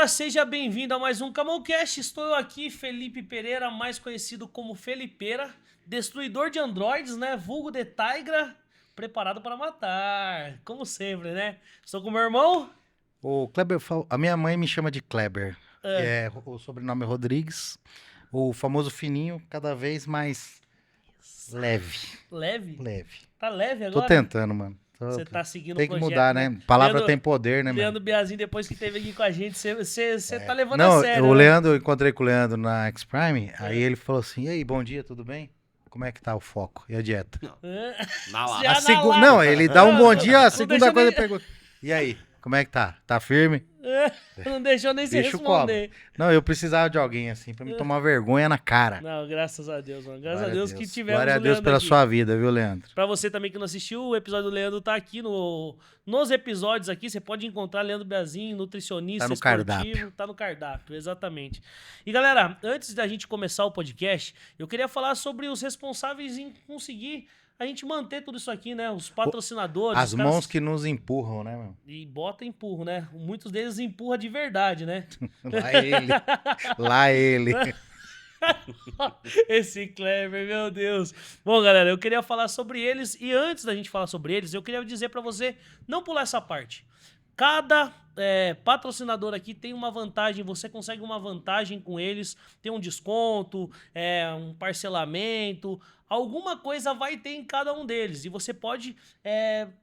galera, seja bem-vindo a mais um Camoncast. Estou eu aqui, Felipe Pereira, mais conhecido como Felipeira, destruidor de androides, né? Vulgo de Tigra, preparado para matar, como sempre, né? Estou com meu irmão. O Kleber, a minha mãe me chama de Kleber. É. O sobrenome é Rodrigues. O famoso fininho, cada vez mais leve. Leve? Leve. Tá leve Tô agora? tentando, mano. Você tá seguindo Tem o que projeto, mudar, né? Palavra Leandro, tem poder, né, Leandro mano? Biazin, depois que esteve aqui com a gente, você tá levando a Não, sério, o né? Leandro, eu encontrei com o Leandro na X-Prime, aí ele falou assim, e aí, bom dia, tudo bem? Como é que tá o foco e a dieta? Na lata. Já na lata. Não, ele dá um bom dia, a Não segunda deixa coisa nem- ele pergunta, e aí, como é que tá? Tá firme? Não deixou nem se Bicho cobra. responder. Não, eu precisava de alguém assim, pra me tomar vergonha na cara. Não, graças a Deus, mano. Graças Glória a Deus que tivemos Glória a o Deus Leandro pela aqui. sua vida, viu, Leandro? Pra você também que não assistiu, o episódio do Leandro tá aqui nos episódios aqui. Você pode encontrar Leandro Biazin, nutricionista, Tá no esportivo. cardápio. Tá no cardápio, exatamente. E galera, antes da gente começar o podcast, eu queria falar sobre os responsáveis em conseguir a gente manter tudo isso aqui, né? Os patrocinadores. As os caras- mãos que nos empurram, né, meu? E bota e empurra, né? Muitos deles empurra de verdade, né? Lá ele. Lá ele. Esse Kleber, meu Deus. Bom, galera, eu queria falar sobre eles. E antes da gente falar sobre eles, eu queria dizer pra você não pular essa parte. Cada patrocinador aqui tem uma vantagem, você consegue uma vantagem com eles, tem um desconto, um parcelamento, alguma coisa vai ter em cada um deles. E você pode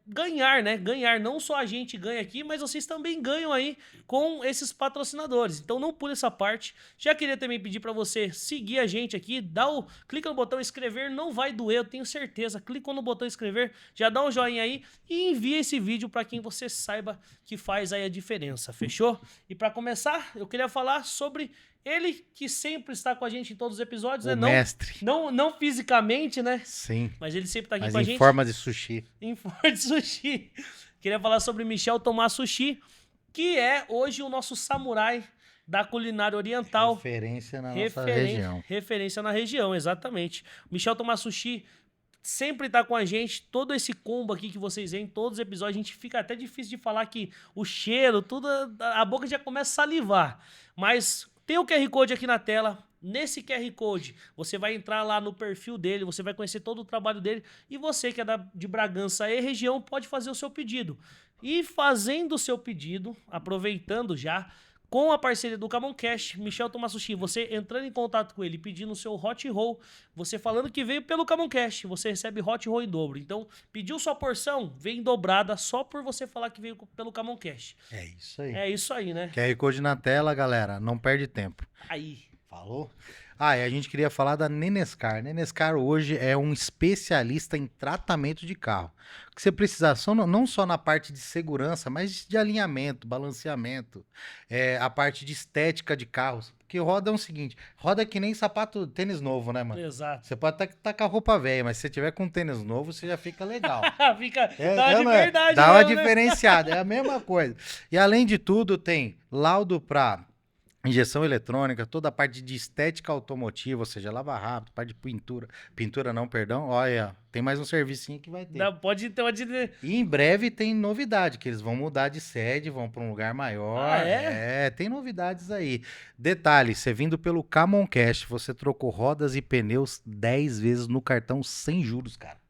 ganhar, né? Ganhar, não só a gente ganha aqui, mas vocês também ganham aí com esses patrocinadores. Então não pule essa parte. Já queria também pedir pra você seguir a gente aqui, clica no botão inscrever, não vai doer, eu tenho certeza. Clica no botão inscrever, já dá um joinha aí e envia esse vídeo pra quem você saiba que faz aí a diferença, fechou? E pra começar, eu queria falar sobre ele que sempre está com a gente em todos os episódios, O né? mestre. Não fisicamente, né? Sim. Mas ele sempre tá aqui Mas com a em gente. forma de sushi. Em forma de sushi. Queria falar sobre Michel Tomás Sushi, que é hoje o nosso samurai da culinária oriental. Referência na nossa região. Referência na região, exatamente. Michel Tomás Sushi sempre tá com a gente, todo esse combo aqui que vocês veem, todos os episódios, a gente fica até difícil de falar que o cheiro, tudo, a boca já começa a salivar. Mas tem o QR Code aqui na tela. Nesse QR Code, você vai entrar lá no perfil dele, você vai conhecer todo o trabalho dele e você que é de Bragança e região pode fazer o seu pedido. E fazendo o seu pedido, aproveitando já, com a parceria do Camoncast, Michel Tomás Sushi, você entrando em contato com ele, pedindo o seu hot roll, você falando que veio pelo Camoncast, você recebe hot roll em dobro. Então, pediu sua porção, vem dobrada só por você falar que veio pelo Camoncast. É isso aí. É isso aí, né? QR Code na tela, galera. Não perde tempo. Aí. Falou? Ah, e a gente queria falar da Nenescar. Nenescar hoje é um especialista em tratamento de carro. O que você precisar, não só na parte de segurança, mas de alinhamento, balanceamento, a parte de estética de carros. Porque roda é o seguinte, roda que nem sapato, tênis novo, né, mano? Exato. Você pode até estar com a roupa velha, mas se você tiver com um tênis novo, você já fica legal. Dá uma de verdade, dá uma mesmo, né? diferenciada, é a mesma coisa. E além de tudo, tem laudo para injeção eletrônica, toda a parte de estética automotiva, ou seja, lava rápido, parte de pintura não, perdão, olha, tem mais um servicinho que vai ter. Pode ter. E em breve tem novidade, que eles vão mudar de sede, vão para um lugar maior. Ah, é? Tem novidades aí. Detalhe, você vindo pelo Camoncast, você trocou rodas e pneus 10 vezes no cartão sem juros, cara.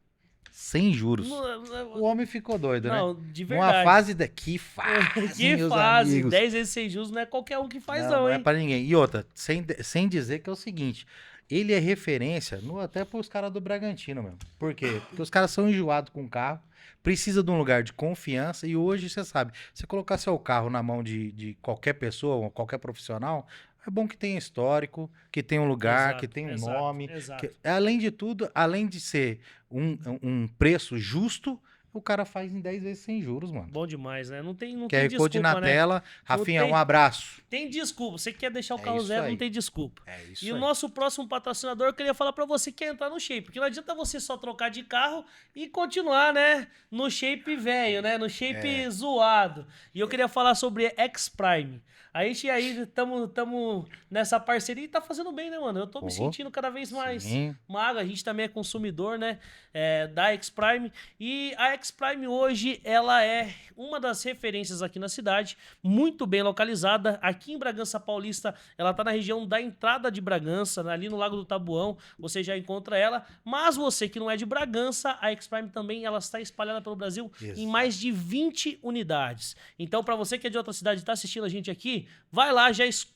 Sem juros. O homem ficou doido, né? Não, de verdade. Uma fase que fase, Que meus fase, amigos. 10 vezes sem juros não é qualquer um que faz Não é hein? pra ninguém. E outra, sem dizer que é o seguinte, ele é referência até pros caras do Bragantino, meu. Por quê? Porque os caras são enjoados com o carro, precisa de um lugar de confiança e hoje, você sabe, você colocar seu carro na mão de qualquer pessoa, ou qualquer profissional, é bom que tenha histórico, que tenha um lugar, Exato, que tenha um exato, nome. exato. Além de tudo, além de ser um preço justo, o cara faz em 10 vezes sem juros, mano. Bom demais, né? Não tem QR desculpa, Code na né? tela. Rafinha, tem- um abraço. Tem desculpa. Você quer deixar o É carro isso zero, aí. não tem desculpa. É isso E aí. o nosso próximo patrocinador, eu queria falar pra você que quer entrar no shape. Porque não adianta você só trocar de carro e continuar, né? No shape velho, né? No shape zoado. E eu queria falar sobre X-Prime. A gente aí tamo nessa parceria e tá fazendo bem, né, mano? Eu tô me sentindo cada vez mais Sim. magro. A gente também é consumidor, né? Da X-Prime. E a X-Prime hoje, ela é uma das referências aqui na cidade, muito bem localizada. Aqui em Bragança Paulista, ela tá na região da entrada de Bragança, ali no Lago do Tabuão, você já encontra ela. Mas você que não é de Bragança, a X-Prime também ela está espalhada pelo Brasil em mais de 20 unidades. Então, para você que é de outra cidade e está assistindo a gente aqui, vai lá,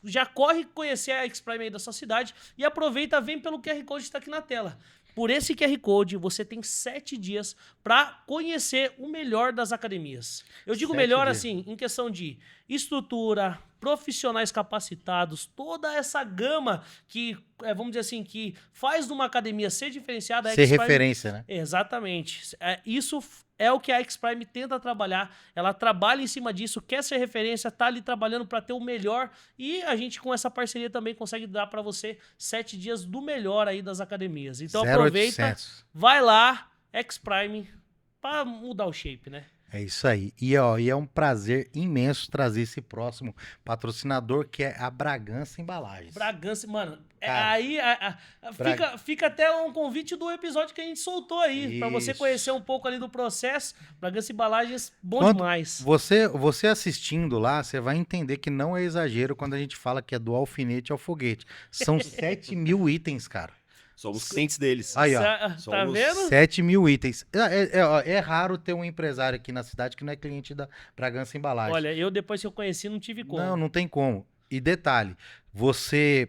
já corre conhecer a X-Prime aí da sua cidade e aproveita, vem pelo QR Code que está aqui na tela. Por esse QR Code, você tem 7 dias para conhecer o melhor das academias. Eu digo 7 melhor dias. assim, em questão de estrutura, profissionais capacitados, toda essa gama que, vamos dizer assim, que faz de uma academia ser diferenciada. Ser referência, né? Exatamente. Isso é o que a X-Prime tenta trabalhar. Ela trabalha em cima disso, quer ser referência, tá ali trabalhando para ter o melhor. E a gente, com essa parceria, também consegue dar para você 7 dias do melhor aí das academias. Então 0800. aproveita, vai lá, X-Prime, para mudar o shape, né? É isso aí. E, ó, e é um prazer imenso trazer esse próximo patrocinador, que é a Bragança Embalagens. Bragança, mano, Cara, aí fica até um convite do episódio que a gente soltou aí, para você Isso. conhecer um pouco ali do processo. Bragança Embalagens, bom Quando demais. Você assistindo lá, você vai entender que não é exagero quando a gente fala que é do alfinete ao foguete. São 7 mil itens, cara. Somos clientes deles. Aí, ó. Tá somos vendo? 7 mil itens. É raro ter um empresário aqui na cidade que não é cliente da Bragança Embalagens. Olha, eu depois que eu conheci não tive como. Não tem como. E detalhe, você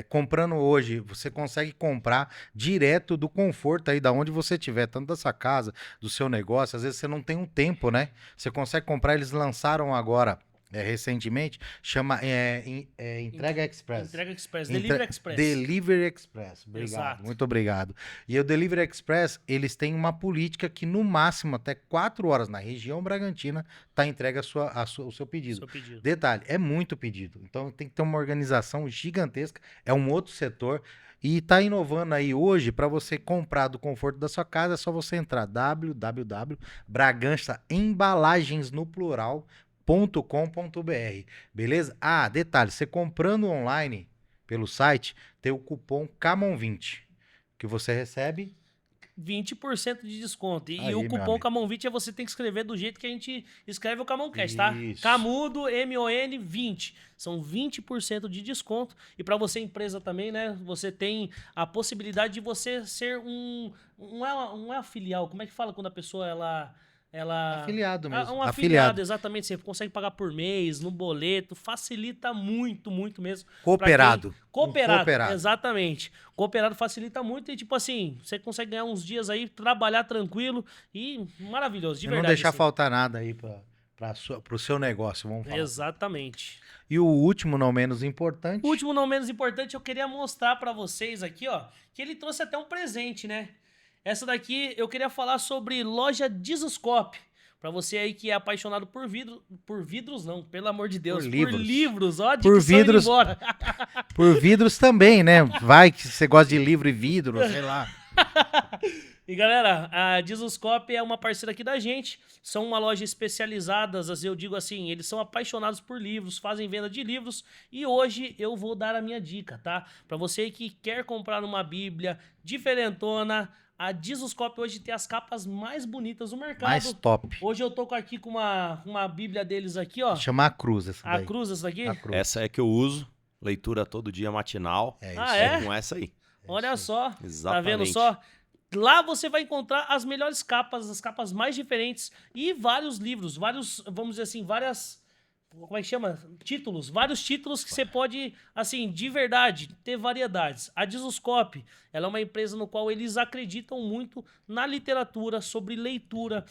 comprando hoje, você consegue comprar direto do conforto aí da onde você estiver, tanto da sua casa, do seu negócio. Às vezes você não tem um tempo, né? Você consegue comprar, eles lançaram agora, recentemente, chama Entrega Express. Entrega Express, Delivery Express. Delivery Express, obrigado, Exato. muito obrigado. E o Delivery Express, eles têm uma política que no máximo até 4 horas na região Bragantina tá entregue o seu pedido. Seu pedido. Detalhe, é muito pedido, então tem que ter uma organização gigantesca, é um outro setor. E tá inovando aí hoje, para você comprar do conforto da sua casa, é só você entrar www.bragançaembalagens no plural .com.br, beleza? Ah, detalhe, você comprando online pelo site, tem o cupom CAMON20, que você recebe 20% de desconto. E Aí, o meu cupom amigo. Camon20 você tem que escrever do jeito que a gente escreve o Camoncast, tá? Isso. Camudo, MON20. São 20% de desconto. E para você, empresa também, né? Você tem a possibilidade de você ser não é a filial. Como é que fala quando a pessoa, ela afiliado mesmo. Um afiliado, exatamente. Você consegue pagar por mês, no boleto. Facilita muito, muito mesmo. Cooperado. Cooperado, exatamente. Cooperado facilita muito e, tipo assim, você consegue ganhar uns dias aí, trabalhar tranquilo e maravilhoso, de E verdade. não deixar assim. faltar nada aí pro seu negócio, vamos falar. Exatamente. E o último, não menos importante. O último, não menos importante, eu queria mostrar pra vocês aqui, ó, que ele trouxe até um presente, né? Essa daqui eu queria falar sobre loja Jesuscope. Pra você aí que é apaixonado por vidros não, pelo amor de Deus, por livros, ó, de por que vidros, embora. Por vidros também, né? Vai que você gosta de livro e vidro, sei lá. E galera, a Jesuscope é uma parceira aqui da gente, são uma loja especializada, eu digo assim, eles são apaixonados por livros, fazem venda de livros e hoje eu vou dar a minha dica, tá? Pra você que quer comprar uma bíblia diferentona, a Jesuscope hoje tem as capas mais bonitas do mercado. Mais top. Hoje eu tô aqui com uma bíblia deles aqui, ó. Chama a cruz essa daí. A cruz, essa daqui? A cruz. Essa é que eu uso, leitura todo dia matinal. É isso. Ah, aí. é? Com essa aí. Olha só, Exatamente. tá vendo só? Lá você vai encontrar as melhores capas, as capas mais diferentes e vários livros, vamos dizer assim, como é que chama? Títulos, vários títulos que você pode, assim, de verdade, ter variedades. A Jesuscope, ela é uma empresa no qual eles acreditam muito na literatura, sobre leitura.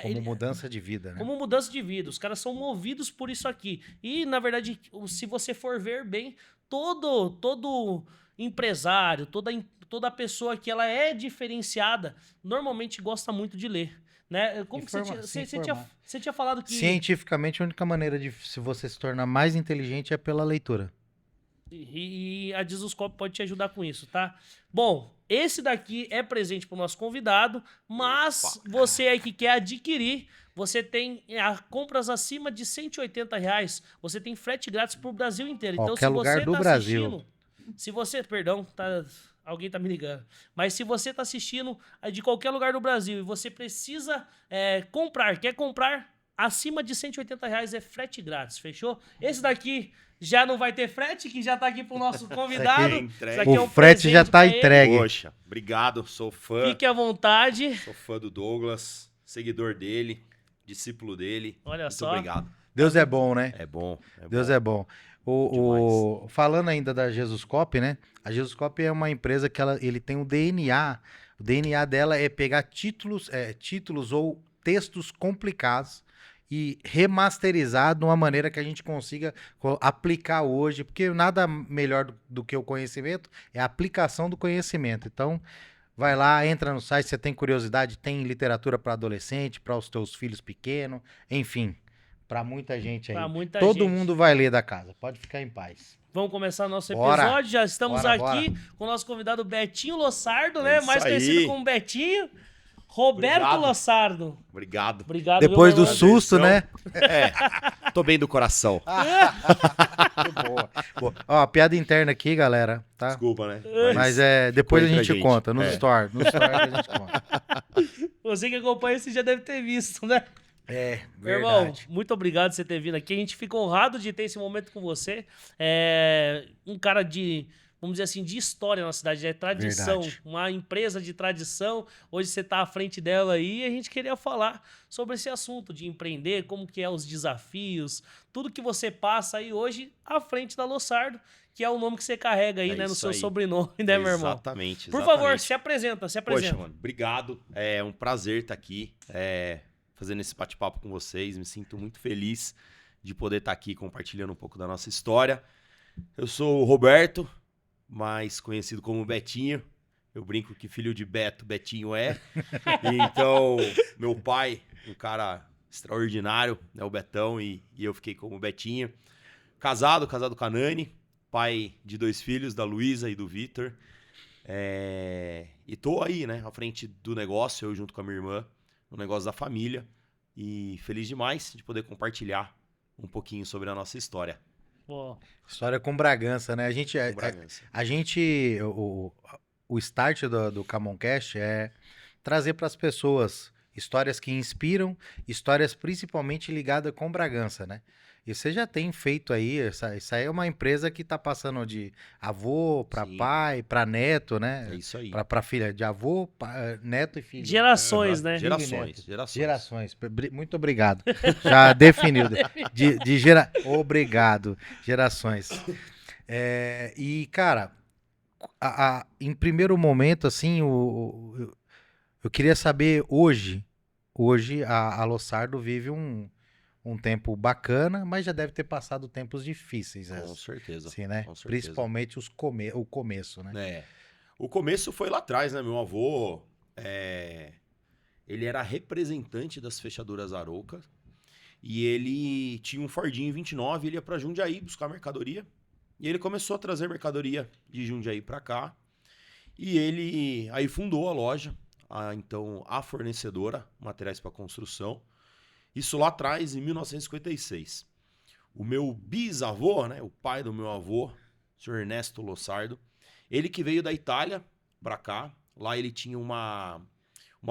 Como mudança de vida, né? Como mudança de vida. Os caras são movidos por isso aqui. E, na verdade, se você for ver bem, todo empresário, toda pessoa que ela é diferenciada, normalmente gosta muito de ler. Né? Como que você tinha falado que... Cientificamente, a única maneira de você se tornar mais inteligente é pela leitura. E a Jesuscope pode te ajudar com isso, tá? Bom, esse daqui é presente pro nosso convidado, mas você aí que quer adquirir, você tem compras acima de R$180, você tem frete grátis pro Brasil inteiro. Então, Qualquer lugar do Brasil. Se você, perdão, tá Alguém tá me ligando. Mas se você tá assistindo de qualquer lugar do Brasil e você precisa quer comprar, acima de R$ 180 é frete grátis, fechou? Esse daqui já não vai ter frete, que já tá aqui pro nosso convidado. entregue. Isso aqui é um O frete já presente tá pra ele. entregue. Poxa, obrigado, sou fã. Fique à vontade. Sou fã do Douglas, seguidor dele, discípulo dele. Olha Muito só. obrigado. Deus é bom, né? É bom. Deus bom. é bom. Falando ainda da Jesuscope, né? A Jesuscope é uma empresa que ele tem um DNA. O DNA dela é pegar títulos ou textos complicados e remasterizar de uma maneira que a gente consiga aplicar hoje, porque nada melhor do que o conhecimento é a aplicação do conhecimento. Então, vai lá, entra no site, você tem curiosidade, tem literatura para adolescente, para os teus filhos pequenos, enfim. Pra muita gente aí. Pra muita Todo gente. mundo vai ler da casa. Pode ficar em paz. Vamos começar nosso Bora. episódio. Já estamos Bora, aqui com o nosso convidado Betinho Lossardo, né? Isso Mais aí. conhecido como Betinho. Roberto Obrigado. Lossardo. Obrigado. Obrigado. Depois meu do mano. susto, né? Tô bem do coração. Boa. Boa. Ó, piada interna aqui, galera, tá? Desculpa, né? Mas depois a entre a gente gente. conta, nos É. stories. Nos stories a gente conta. Você que acompanha esse já deve ter visto, né? É, Meu irmão, verdade. muito obrigado por você ter vindo aqui. A gente fica honrado de ter esse momento com você. Um cara de, vamos dizer assim, de história na cidade, é tradição. Verdade. Uma empresa de tradição. Hoje você está à frente dela aí e a gente queria falar sobre esse assunto de empreender, como que é os desafios, tudo que você passa aí hoje à frente da Lossardo, que é o nome que você carrega aí, É né, no isso seu aí. sobrenome, né, meu irmão? Exatamente. Por favor, exatamente. se apresenta. Poxa, mano, obrigado. É um prazer estar aqui, fazendo esse bate-papo com vocês. Me sinto muito feliz de poder estar aqui compartilhando um pouco da nossa história. Eu sou o Roberto, mais conhecido como Betinho. Eu brinco que filho de Beto, Betinho é. Então, meu pai, um cara extraordinário, né, o Betão, e eu fiquei como Betinho. Casado com a Nani, pai de 2 filhos, da Luísa e do Vitor. E tô aí, né, à frente do negócio, eu junto com a minha irmã, no negócio da família. E feliz demais de poder compartilhar um pouquinho sobre a nossa história. Pô, História com Bragança, né? com Bragança. O start do Camoncast é trazer para as pessoas histórias que inspiram, histórias principalmente ligadas com Bragança, né? E você já tem feito aí, isso aí é uma empresa que tá passando de avô para Sim. pai, para neto, né? É isso aí. Para filha, de avô, neto e filho. gerações, né? Gerações. Gerações. Muito obrigado. Já definiu. Obrigado. Gerações. E, cara, em primeiro momento, assim, eu queria saber hoje a Lossardo vive um tempo bacana, mas já deve ter passado tempos difíceis. Com certeza. Assim, né? Com certeza. Principalmente o começo, né? O começo foi lá atrás, né? Meu avô, ele era representante das fechaduras Arouca e ele tinha um Fordinho 29, ele ia pra Jundiaí buscar mercadoria e ele começou a trazer mercadoria de Jundiaí pra cá e ele aí fundou a loja, então a fornecedora, materiais para construção. Isso lá atrás, em 1956. O meu bisavô, né, o pai do meu avô, o senhor Ernesto Lossardo, ele que veio da Itália para cá. Lá ele tinha uma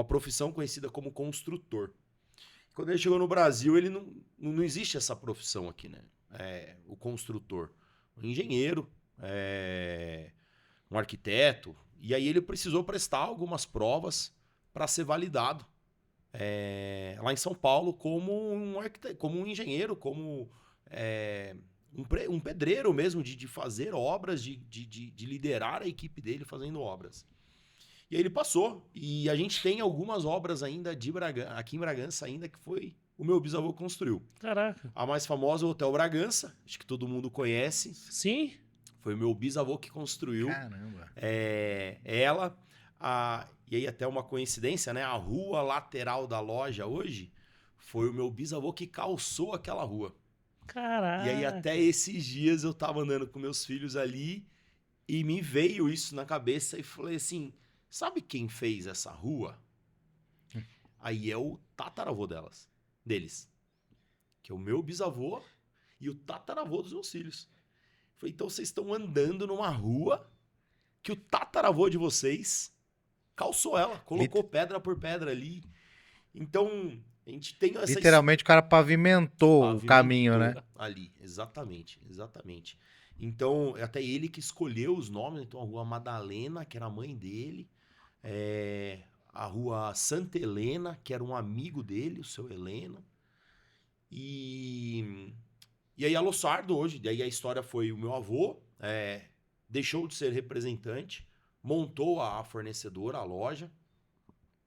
profissão conhecida como construtor. Quando ele chegou no Brasil, ele não existe essa profissão aqui, né? O construtor. Um engenheiro, um arquiteto. E aí ele precisou prestar algumas provas para ser validado. Lá em São Paulo como um arquiteto, como um engenheiro, como um pedreiro mesmo, de fazer obras, de liderar a equipe dele fazendo obras. E aí ele passou, e a gente tem algumas obras ainda aqui em Bragança ainda que foi o meu bisavô construiu. Caraca. A mais famosa é o Hotel Bragança, acho que todo mundo conhece. Sim? Foi o meu bisavô que construiu. Caramba. Ela... E aí até uma coincidência, né? A rua lateral da loja hoje foi o meu bisavô que calçou aquela rua. Caraca. E aí até esses dias eu tava andando com meus filhos ali e me veio isso na cabeça e falei assim, sabe quem fez essa rua? Aí é o tataravô deles. Que é o meu bisavô e o tataravô dos meus filhos. Falei, então vocês estão andando numa rua que o tataravô de vocês calçou ela, colocou pedra por pedra ali. Então, a gente tem essa Literalmente o cara pavimentou o caminho, né? ali, exatamente, exatamente. Então, até ele que escolheu os nomes, então a Rua Madalena, que era a mãe dele, a Rua Santa Helena, que era um amigo dele, o seu Helena, e aí a Lossardo hoje, daí a história foi o meu avô, deixou de ser representante, montou a fornecedora, a loja,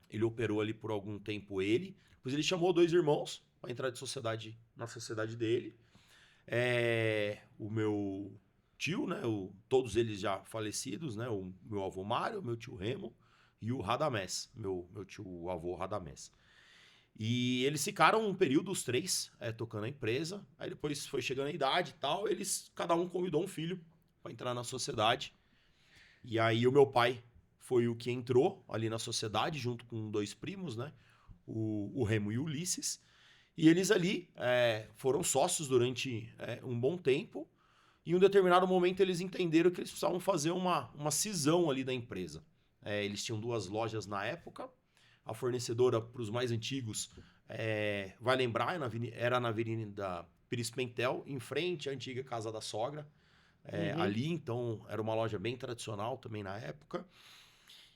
ele operou ali por algum tempo depois ele chamou 2 irmãos para entrar na sociedade dele. O meu tio, né? Todos eles já falecidos, né? O meu avô Mário, meu tio Remo e o Radamés, meu tio avô Radamés. E eles ficaram um período, os 3, tocando a empresa. Aí depois foi chegando a idade e tal, cada um convidou um filho para entrar na sociedade. E aí o meu pai foi o que entrou ali na sociedade, junto com 2 primos, né? O Remo e o Ulisses. E eles ali foram sócios durante um bom tempo. E em um determinado momento eles entenderam que eles precisavam fazer uma cisão ali da empresa. Eles tinham 2 lojas na época. A fornecedora, para os mais antigos, vai lembrar, era na Avenida Pires Pentel, em frente à antiga Casa da Sogra. Ali, então, era uma loja bem tradicional também na época.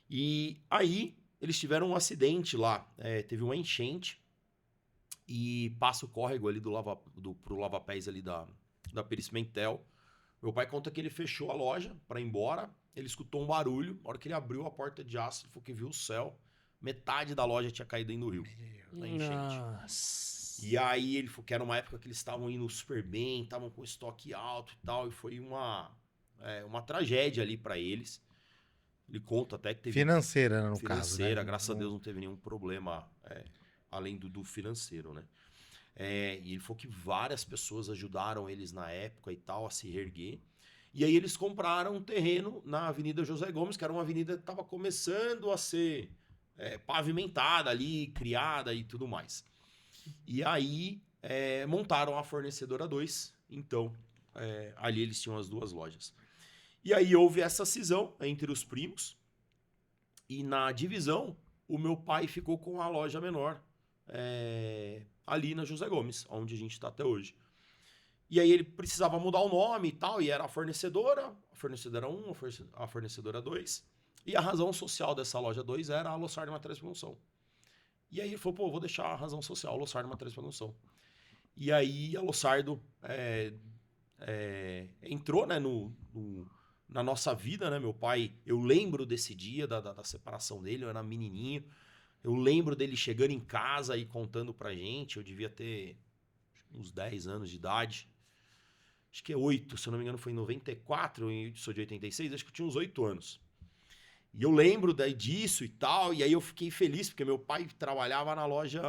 E aí, eles tiveram um acidente lá. Teve uma enchente e passa o córrego ali pro lava-pés ali da Pires Pentel. Meu pai conta que ele fechou a loja para ir embora. Ele escutou um barulho. Na hora que ele abriu a porta de aço, ele falou que viu o céu. Metade da loja tinha caído dentro do rio. Na enchente. Nossa. E aí ele falou que era uma época que eles estavam indo super bem, estavam com estoque alto e tal. E foi uma tragédia ali para eles. Ele conta até que teve... Financeira, no caso, né? Financeira, graças a Deus não teve nenhum problema além do financeiro, né? E ele falou que várias pessoas ajudaram eles na época e tal a se reerguer. E aí eles compraram um terreno na Avenida José Gomes, que era uma avenida que estava começando a ser pavimentada ali, criada e tudo mais. E aí montaram a Fornecedora 2. Então, ali eles tinham as 2 lojas. E aí houve essa cisão entre os primos. E na divisão, o meu pai ficou com a loja menor ali na José Gomes, onde a gente está até hoje. E aí ele precisava mudar o nome e tal, e era a Fornecedora 1, a Fornecedora 2. E a razão social dessa loja 2 era a Lossardo Materiais de Construção. E aí ele falou, pô, vou deixar a razão social, a Lossardo Materiais de Construção. E aí a Lossardo entrou, né, na nossa vida, né? Meu pai, eu lembro desse dia da separação dele, eu era menininho. Eu lembro dele chegando em casa e contando pra gente. Eu devia ter uns 10 anos de idade. Acho que 8, se eu não me engano, foi em 94, eu sou de 86, acho que eu tinha uns 8 anos. E eu lembro disso e tal, e aí eu fiquei feliz, porque meu pai trabalhava na loja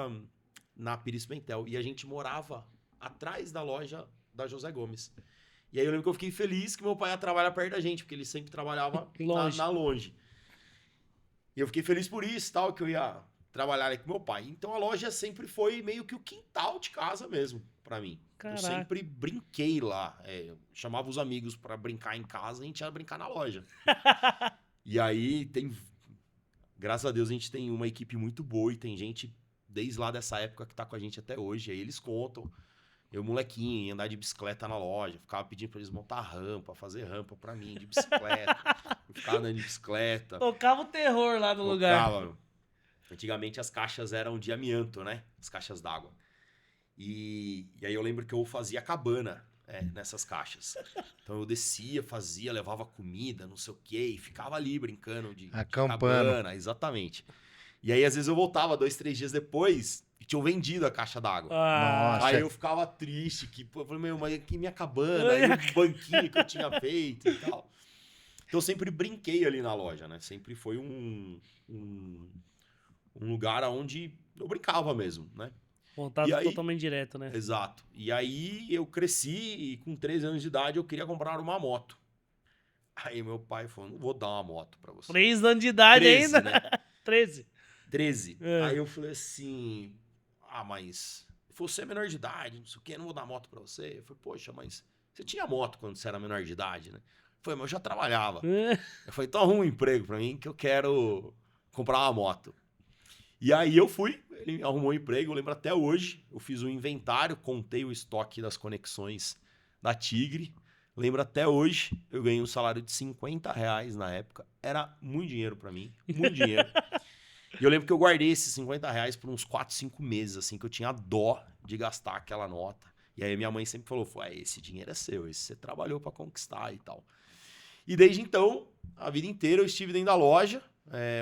na Pires Pentel, e a gente morava atrás da loja da José Gomes. E aí eu lembro que eu fiquei feliz que meu pai ia trabalhar perto da gente, porque ele sempre trabalhava longe. E eu fiquei feliz por isso, tal, que eu ia trabalhar ali com meu pai. Então a loja sempre foi meio que o quintal de casa mesmo, pra mim. Caraca. Eu sempre brinquei lá. Eu chamava os amigos pra brincar em casa, a gente ia brincar na loja. E aí graças a Deus a gente tem uma equipe muito boa e tem gente desde lá dessa época que tá com a gente até hoje. Aí eles contam. Eu, molequinho, ia andar de bicicleta na loja, ficava pedindo pra eles montar rampa, fazer rampa pra mim de bicicleta. Eu ficava andando de bicicleta. Tocava o terror lá no lugar. Meu. Antigamente as caixas eram de amianto, né? As caixas d'água. E aí eu lembro que eu fazia cabana nessas caixas. Então eu descia, fazia, levava comida, não sei o quê, e ficava ali brincando de cabana. Exatamente. E aí às vezes eu voltava 2, 3 dias depois e tinham vendido a caixa d'água. Nossa. Aí eu ficava triste, eu falei, meu, mas aqui minha cabana, aí o banquinho que eu tinha feito e tal. Então eu sempre brinquei ali na loja, né? Sempre foi um lugar onde eu brincava mesmo, né? Contato totalmente direto, né? Exato. E aí eu cresci e com 13 anos de idade eu queria comprar uma moto. Aí meu pai falou, não vou dar uma moto pra você. 3 anos de idade 13, ainda? né? 13. Aí eu falei assim, mas você é menor de idade, não sei o quê, não vou dar moto pra você. Eu falei, poxa, mas você tinha moto quando você era menor de idade, né? Ele falei, mas eu já trabalhava. Eu falei, então arruma um emprego pra mim que eu quero comprar uma moto. E aí eu fui, ele arrumou um emprego, eu lembro até hoje, eu fiz um inventário, contei o estoque das conexões da Tigre. Lembro até hoje, eu ganhei um salário de R$50 na época. Era muito dinheiro pra mim, muito dinheiro. E eu lembro que eu guardei esses R$50 por uns 4, 5 meses, assim, que eu tinha dó de gastar aquela nota. E aí minha mãe sempre falou, esse dinheiro é seu, esse você trabalhou pra conquistar e tal. E desde então, a vida inteira eu estive dentro da loja.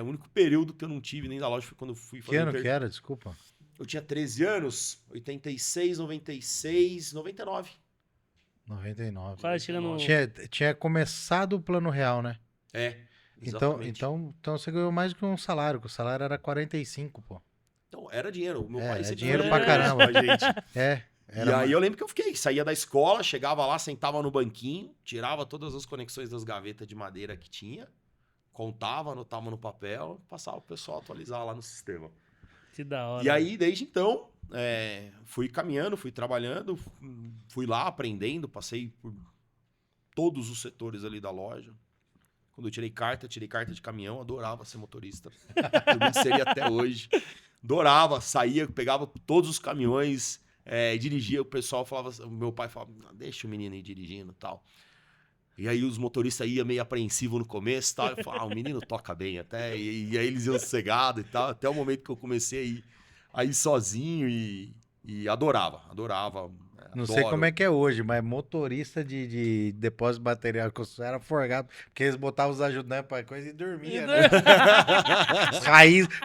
O único período que eu não tive dentro da loja foi quando eu fui fazer... Que ano que era? Desculpa. Eu tinha 13 anos, 86, 96, 99. 99. Quase chegando... Tinha começado o Plano Real, né? Exatamente. Então você ganhou mais do que um salário, que o salário era 45, pô. Então, era dinheiro. O meu pai sempre dinheiro foi pra muito caramba. bom com a gente. Era E aí eu lembro que eu saía da escola, chegava lá, sentava no banquinho, tirava todas as conexões das gavetas de madeira que tinha, contava, anotava no papel, passava pro pessoal atualizar lá no sistema. Que da hora. E aí, desde então, fui caminhando, fui trabalhando, fui lá aprendendo, passei por todos os setores ali da loja. Quando eu tirei carta de caminhão, adorava ser motorista. Tudo que seria até hoje. Adorava, saía, pegava todos os caminhões, dirigia, o pessoal falava, meu pai falava, deixa o menino ir dirigindo e tal. E aí os motoristas iam meio apreensivos no começo e tal. Eu falava, o menino toca bem até. E aí eles iam sossegados e tal. Até o momento que eu comecei a ir sozinho e adorava. Não sei como é que é hoje, mas motorista de depósito de material que eu era forgado, porque eles botavam os ajudantes pra coisa e dormia, né?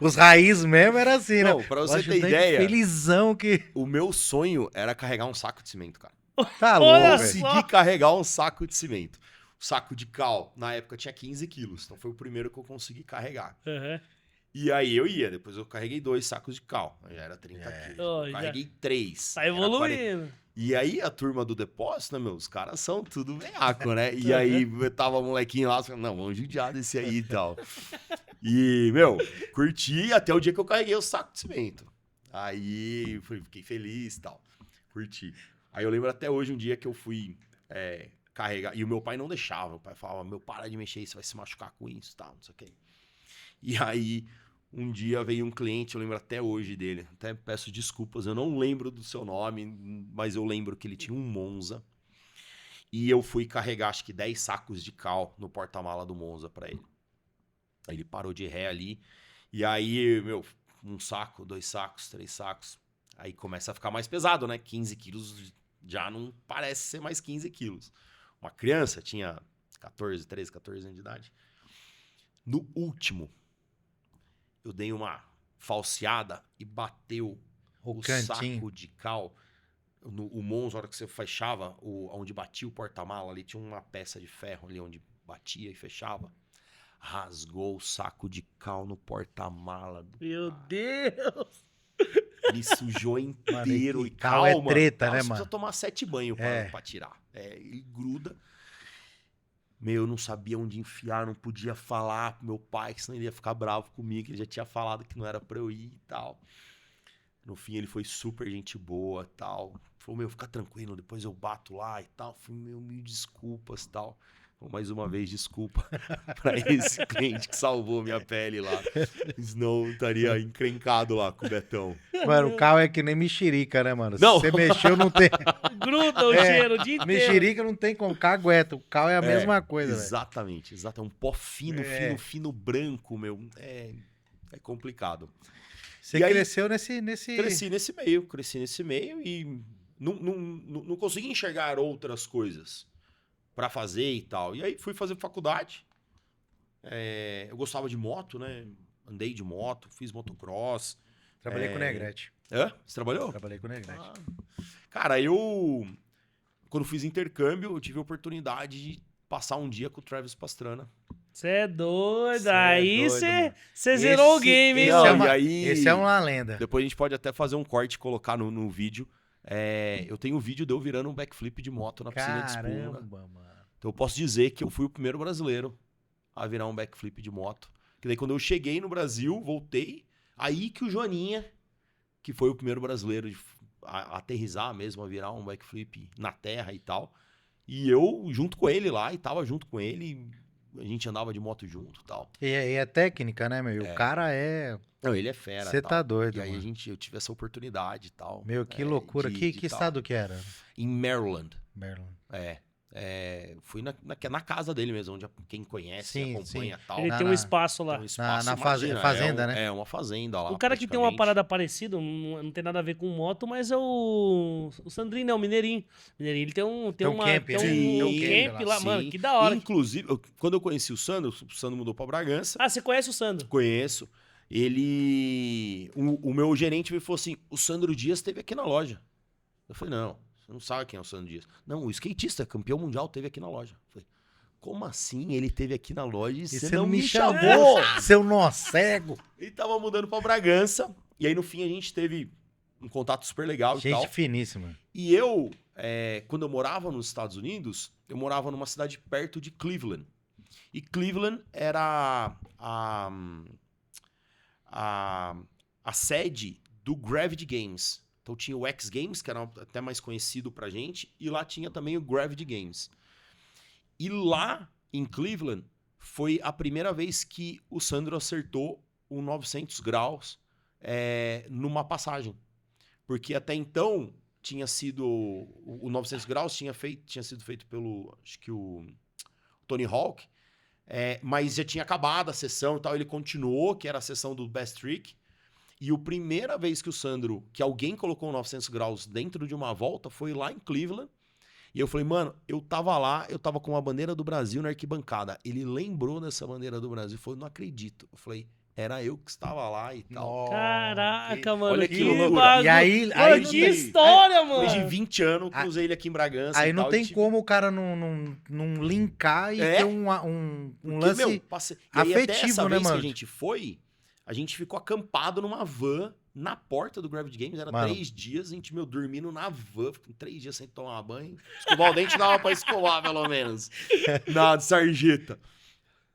Os raiz mesmo era assim, Não, né? pra O você ter ajudante ideia, felizão que... o meu sonho era carregar um saco de cimento, cara. Tá Olha louco, velho. só. Consegui carregar um saco de cimento. O saco de cal, na época, tinha 15 quilos. Então foi o primeiro que eu consegui carregar. Uhum. E aí eu ia. Depois eu carreguei 2 sacos de cal. Já era 30 quilos. Oh, Eu já. carreguei 3. Tá evoluindo. E aí a turma do depósito, né, meu? Os caras são tudo veiaco, né? E aí eu tava molequinho lá, falando, não, vamos judiar desse aí e tal. E, meu, curti até o dia que eu carreguei o saco de cimento. Aí fiquei feliz e tal. Curti. Aí eu lembro até hoje um dia que eu fui carregar. E o meu pai não deixava. Meu pai falava, meu, para de mexer, você vai se machucar com isso e tal, não sei o quê. E aí, um dia veio um cliente, eu lembro até hoje dele. Até peço desculpas, eu não lembro do seu nome, mas eu lembro que ele tinha um Monza. E eu fui carregar, acho que 10 sacos de cal no porta-mala do Monza pra ele. Aí ele parou de ré ali. E aí, meu, 1 saco, 2 sacos, 3 sacos. Aí começa a ficar mais pesado, né? 15 quilos já não parece ser mais 15 quilos. Uma criança tinha 13, 14 anos de idade. No último, eu dei uma falseada e bateu o saco de cal. O Monza, na hora que você fechava, onde batia o porta-mala ali, tinha uma peça de ferro ali onde batia e fechava. Rasgou o saco de cal no porta-mala. Meu Deus! Me sujou inteiro. Mano, e cal é calma, treta, né, você mano? precisa tomar 7 banhos pra tirar. Ele gruda. Eu não sabia onde enfiar, não podia falar pro meu pai, que senão ele ia ficar bravo comigo, que ele já tinha falado que não era pra eu ir e tal. No fim, ele foi super gente boa e tal. Falou, fica tranquilo, depois eu bato lá e tal. Falei, mil desculpas e tal. Mais uma vez, desculpa pra esse cliente que salvou minha pele lá. Senão eu estaria encrencado lá com o Betão. Mano, o carro é que nem mexerica, né, mano? Não. Se você mexeu, não tem... Gruda o cheiro o dia inteiro. Mexerica não tem como, cagueta. O carro é a mesma coisa, velho. Exatamente. É um pó fino, fino, branco, meu. É complicado. Você cresceu nesse... Cresci nesse meio e não consegui enxergar outras coisas pra fazer e tal. E aí fui fazer faculdade. Eu gostava de moto, né? Andei de moto, fiz motocross. Trabalhei com o Negrete. Você trabalhou? Trabalhei com o Negrete. Cara, quando fiz intercâmbio, eu tive a oportunidade de passar um dia com o Travis Pastrana. Você é doido. Cê é Aí doido, você zerou o game, hein, mano? Esse é uma lenda. Depois a gente pode até fazer um corte e colocar no vídeo. Eu tenho um vídeo de eu virando um backflip de moto na piscina de espuma. Caramba, mano. Então eu posso dizer que eu fui o primeiro brasileiro a virar um backflip de moto. Que daí quando eu cheguei no Brasil, voltei, aí que o Joaninha, que foi o primeiro brasileiro a aterrissar mesmo, a virar um backflip na terra e tal, E eu junto com ele lá, e tava junto com ele, a gente andava de moto junto e tal. E é técnica, né, meu? O cara é... Não, ele é fera. Você tal. tá doido, E aí eu tive essa oportunidade e tal. Meu, que loucura. Que tal. estado que era? Em Maryland. Maryland. Fui na casa dele mesmo, onde quem conhece, Sim, acompanha e tal. Ele tem um espaço lá. Tem um espaço, Na imagina, fazenda, né? É uma fazenda lá. O cara que tem uma praticamente. parada parecida, não tem nada a ver com moto, mas é o Sandrinho, né? O Mineirinho. Mineirinho, ele tem um camp, tem né? um Sim, camp lá, sim. mano, que da hora. Inclusive, quando eu conheci o Sandro mudou pra Bragança. Ah, você conhece o Sandro? Conheço. O meu gerente me falou assim: o Sandro Dias esteve aqui na loja. Eu falei: não, você não sabe quem é o Sandro Dias. Não, o skatista, campeão mundial, esteve aqui na loja. Eu falei: como assim ele esteve aqui na loja e você não me chamou? Seu nó cego. Ele tava mudando pra Bragança. E aí, no fim, a gente teve um contato super legal e tal. Gente finíssima. E eu, quando eu morava nos Estados Unidos, eu morava numa cidade perto de Cleveland. E Cleveland era a sede do Gravity Games. Então tinha o X Games, que era até mais conhecido pra gente, e lá tinha também o Gravity Games. E lá em Cleveland foi a primeira vez que o Sandro acertou o 900 graus numa passagem. Porque até então tinha sido o 900 graus tinha sido feito pelo, acho que o Tony Hawk, mas já tinha acabado a sessão e tal, ele continuou, que era a sessão do Best Trick. E a primeira vez que alguém colocou o 900 graus dentro de uma volta foi lá em Cleveland. E eu falei: mano, eu tava lá, eu tava com a bandeira do Brasil na arquibancada. Ele lembrou dessa bandeira do Brasil e falou: não acredito. Eu falei: era eu que estava lá e tal. Caraca, mano. Olha que loucura. loucura. E aí, Mano, que história, mano. Depois de 20 anos, eu cruzei ele aqui em Bragança. Aí e não tal, tem e tive- como o cara não linkar e ter um Porque, lance meu, e aí, até afetivo, essa né, vez mano? que a gente foi, a gente ficou acampado numa van na porta do Gravity Games. Era Mano. 3 dias, a gente, dormindo na van. Ficou 3 dias sem tomar banho. Escovar o dente dava pra escovar, pelo menos. Na sarjeta.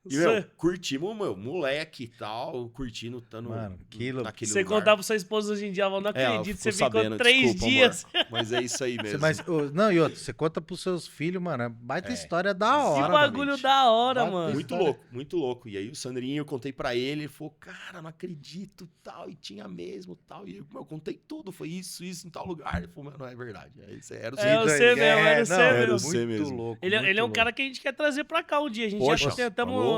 E, meu, curtimos, moleque e tal, curtindo, estando Mano, aquilo- naquele Você lugar. contar pra sua esposa hoje em dia, ela não acredita, ficou você ficou sabendo, 3 desculpa, dias. amor. Mas é isso aí mesmo. Mas, não, e outro, você conta pros seus filhos, mano, é baita história da Que hora, bagulho mano. da hora, Bota mano. Muito louco, muito louco. E aí o Sandrinho, eu contei pra ele, ele falou: cara, não acredito, tal, e tinha mesmo, tal. E eu contei tudo, foi isso em tal lugar. Ele falou: mano, não é verdade. Era o É você mesmo, era você não, mesmo. Era você muito mesmo. louco. Ele é muito um louco. cara que a gente quer trazer pra cá um dia. A gente Poxa, já tentamos. falou.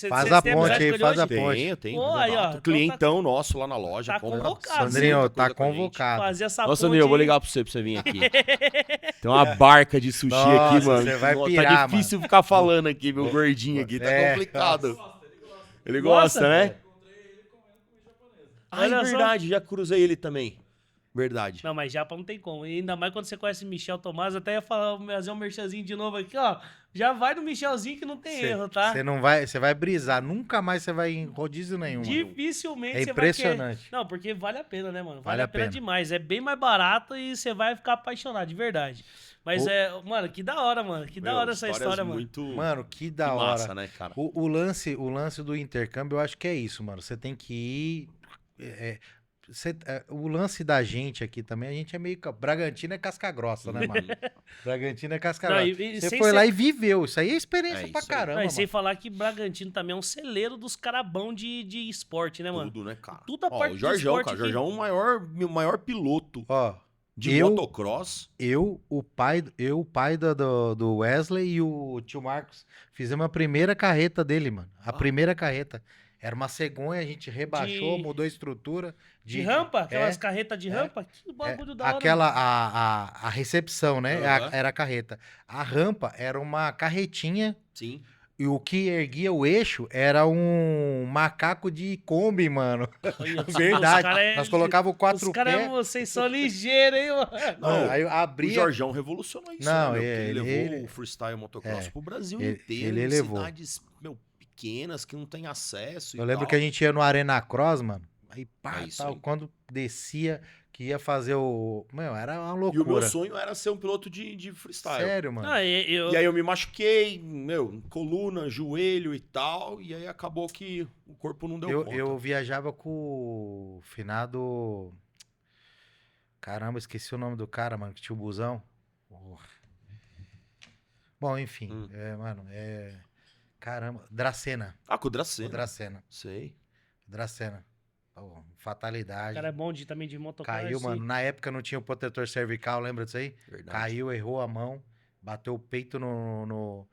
Faz a ponte aí, faz a ponte. Tenho. Pô, aí, ó, então Clientão nosso lá na loja. Tá compra convocado. Sandrinho, muita tá coisa com a gente. convocado. fazer essa Nossa, ponte. Sandrinho, eu vou ligar pra você vir aqui. Tem uma barca de sushi Nossa, aqui, mano. você vai Nossa, pirar, tá difícil ficar falando aqui, meu gordinho aqui. Tá É, complicado. Ele Nossa. gosta, né? Ah, Olha é só. verdade, já cruzei ele também. Verdade. Não, mas japa não tem como. E ainda mais quando você conhece Michel Tomás, até ia fazer um merchanzinho de novo aqui, ó. Já vai no Michelzinho que não tem erro, tá? Você vai brisar, nunca mais você vai em rodízio nenhum. mano. Dificilmente É você vai impressionante. querer. Não, porque vale a pena, né, mano? Vale Vale a a pena pena. demais. É bem mais barato e você vai ficar apaixonado, de verdade. Mas mano, que da hora, mano. Que da Meu, hora essa histórias história, mano. muito Mano, que da que hora. massa, né, cara? O lance do intercâmbio, eu acho que é isso, mano. Você tem que ir. O lance da gente aqui também, a gente é meio. Bragantino é casca grossa, né, mano? Bragantino é casca Não, grossa. e Você sem foi ser- lá e viveu. Isso aí é experiência É pra isso aí. caramba, Não, e sem mano. falar que Bragantino também é um celeiro dos carabão de esporte, né, mano? Tudo, né, cara? Tudo a Ó, parte o de Jorjão, esporte cara. O aqui. Jorjão é o maior piloto Ó, de motocross. o pai do Wesley e o tio Marcos fizemos a primeira carreta dele, mano. A primeira carreta. Era uma cegonha, a gente rebaixou, De- mudou a estrutura. De rampa? Aquelas É, carretas de rampa? Que bagulho da hora. aquela, mano. a recepção, né? Aham. Era a carreta. A rampa era uma carretinha Sim. e o que erguia o eixo era um macaco de Kombi, mano. Olha, Verdade. os cara Nós colocávamos quatro Os caras, pés. vocês são ligeiros, hein, mano? Não, Aí eu O abria. Jorjão revolucionou isso, Não, né, meu? Porque ele ele- levou o freestyle motocross pro Brasil ele- inteiro, ele em levou. cidades, meu, pequenas, que não tem acesso Eu e lembro tal. que a gente ia no Arena Cross, mano. Aí pá, É isso tal, aí. quando descia, que ia fazer o. Meu, era uma E o loucura. meu sonho era ser um piloto de freestyle. Sério, mano. Não, eu, E aí eu me machuquei, meu, coluna, joelho e tal, e aí acabou que o corpo não deu conta. Eu viajava com o finado. Caramba, esqueci o nome do cara, mano, que tinha o busão. Bom, enfim, Hum. mano, caramba, Dracena. Ah, com o O Dracena. Dracena. Sei. Dracena. Pô, O fatalidade. cara é bom também de motocross. Caiu, mano. Na época não tinha o protetor cervical, lembra disso aí? Verdade. Caiu, errou a mão, bateu o peito no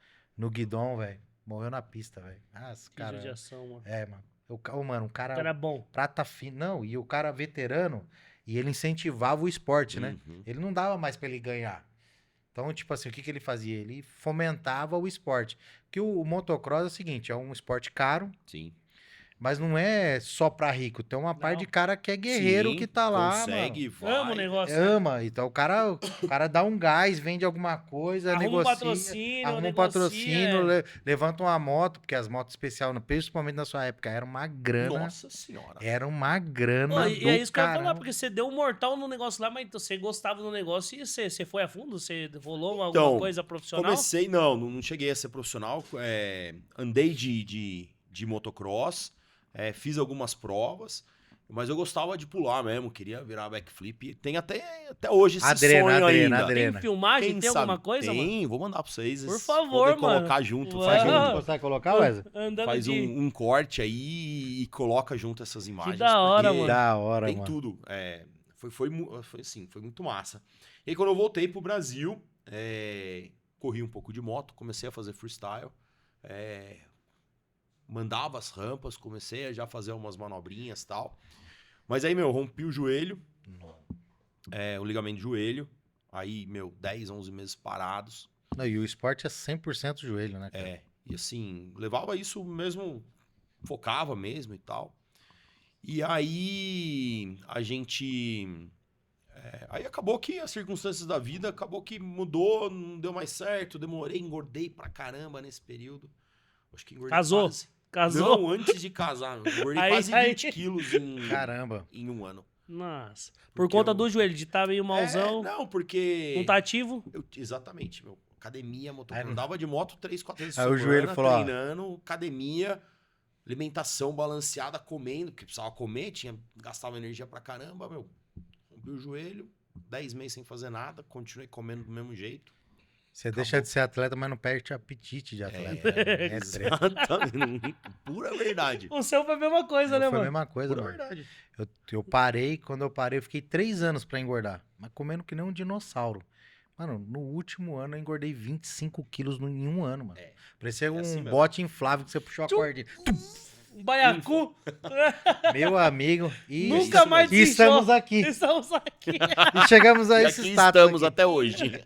guidão, velho. Morreu na pista, velho. Ah, esse Que cara. judiação, mano. Mano. Mano, um O cara cara é bom. prata fina. Não, e o cara veterano, e ele incentivava o esporte, né? Uhum. Ele não dava mais pra ele ganhar. Então, tipo assim, o que ele fazia? Ele fomentava o esporte. Porque o motocross é o seguinte, é um esporte caro, Sim. mas não é só pra rico. Tem uma parte Não. de cara que é guerreiro Sim, que tá lá, consegue, mano. vai. Amo o negócio. né? Ama. Então o cara dá um gás, vende alguma coisa, Arruma um negocia. patrocínio, Arruma um negocia, patrocínio, levanta uma moto, porque as motos especiais, principalmente na sua época, era uma grana. Nossa senhora. Era uma grana. Pô, e é isso que eu ia falar, caramba. porque você deu um mortal no negócio lá, mas então você gostava do negócio e você foi a fundo? Você rolou alguma Então, coisa profissional? Comecei, não cheguei a ser profissional. Andei de motocross, fiz algumas provas, mas eu gostava de pular mesmo, queria virar backflip. Tem até hoje esse sonho ainda. Tem filmagem? Quem Tem alguma sabe? coisa, mano? Tem, vou mandar pra vocês. Por favor, poder mano. colocar junto, Uau. faz, Você consegue colocar, Wesley? Andando faz de... um corte aí e coloca junto essas imagens. da hora, porque mano. Da hora, Tem mano. tudo. Foi assim, foi muito massa. E aí, quando eu voltei pro Brasil, corri um pouco de moto, comecei a fazer freestyle, mandava as rampas, comecei a já fazer umas manobrinhas e tal. Mas aí, rompi o joelho, o ligamento de joelho, aí, 10, 11 meses parados. Não, e o esporte é 100% joelho, né, cara? E assim, levava isso mesmo, focava mesmo e tal. E aí, a gente... aí acabou que as circunstâncias da vida, acabou que mudou, não deu mais certo, demorei, engordei pra caramba nesse período. Acho que engordei Casou? quase... Casou? Não, antes de casar, eu engordei Aí- quase aí- 20 quilos Caramba. em um ano. Nossa. Por Porque conta eu- do joelho, de estar meio malzão, Não, porque... não tá ativo? Exatamente, academia, motor, Aí não- andava de moto 3, 4 vezes Aí por o joelho semana, falou, ó. treinando, academia, alimentação balanceada, comendo, porque precisava comer, gastava energia pra caramba, rompi o joelho, 10 meses sem fazer nada, continuei comendo do mesmo jeito. Você deixa de ser atleta, mas não perde apetite de atleta. É treta. Exatamente, pura verdade. O seu foi a mesma coisa, né, Foi a mano? mesma coisa, Pura mano. verdade. Eu parei, quando eu parei, eu fiquei 3 anos pra engordar. Mas comendo que nem um dinossauro. Mano, no último ano eu engordei 25 quilos em um ano, mano. Parecia um assim mesmo. bote inflável que você puxou a Tchum. cordinha. Um baiacu. Meu amigo. E Nunca mais e estamos desinchou. aqui. Estamos aqui. E chegamos a E esse aqui status estamos aqui. até hoje.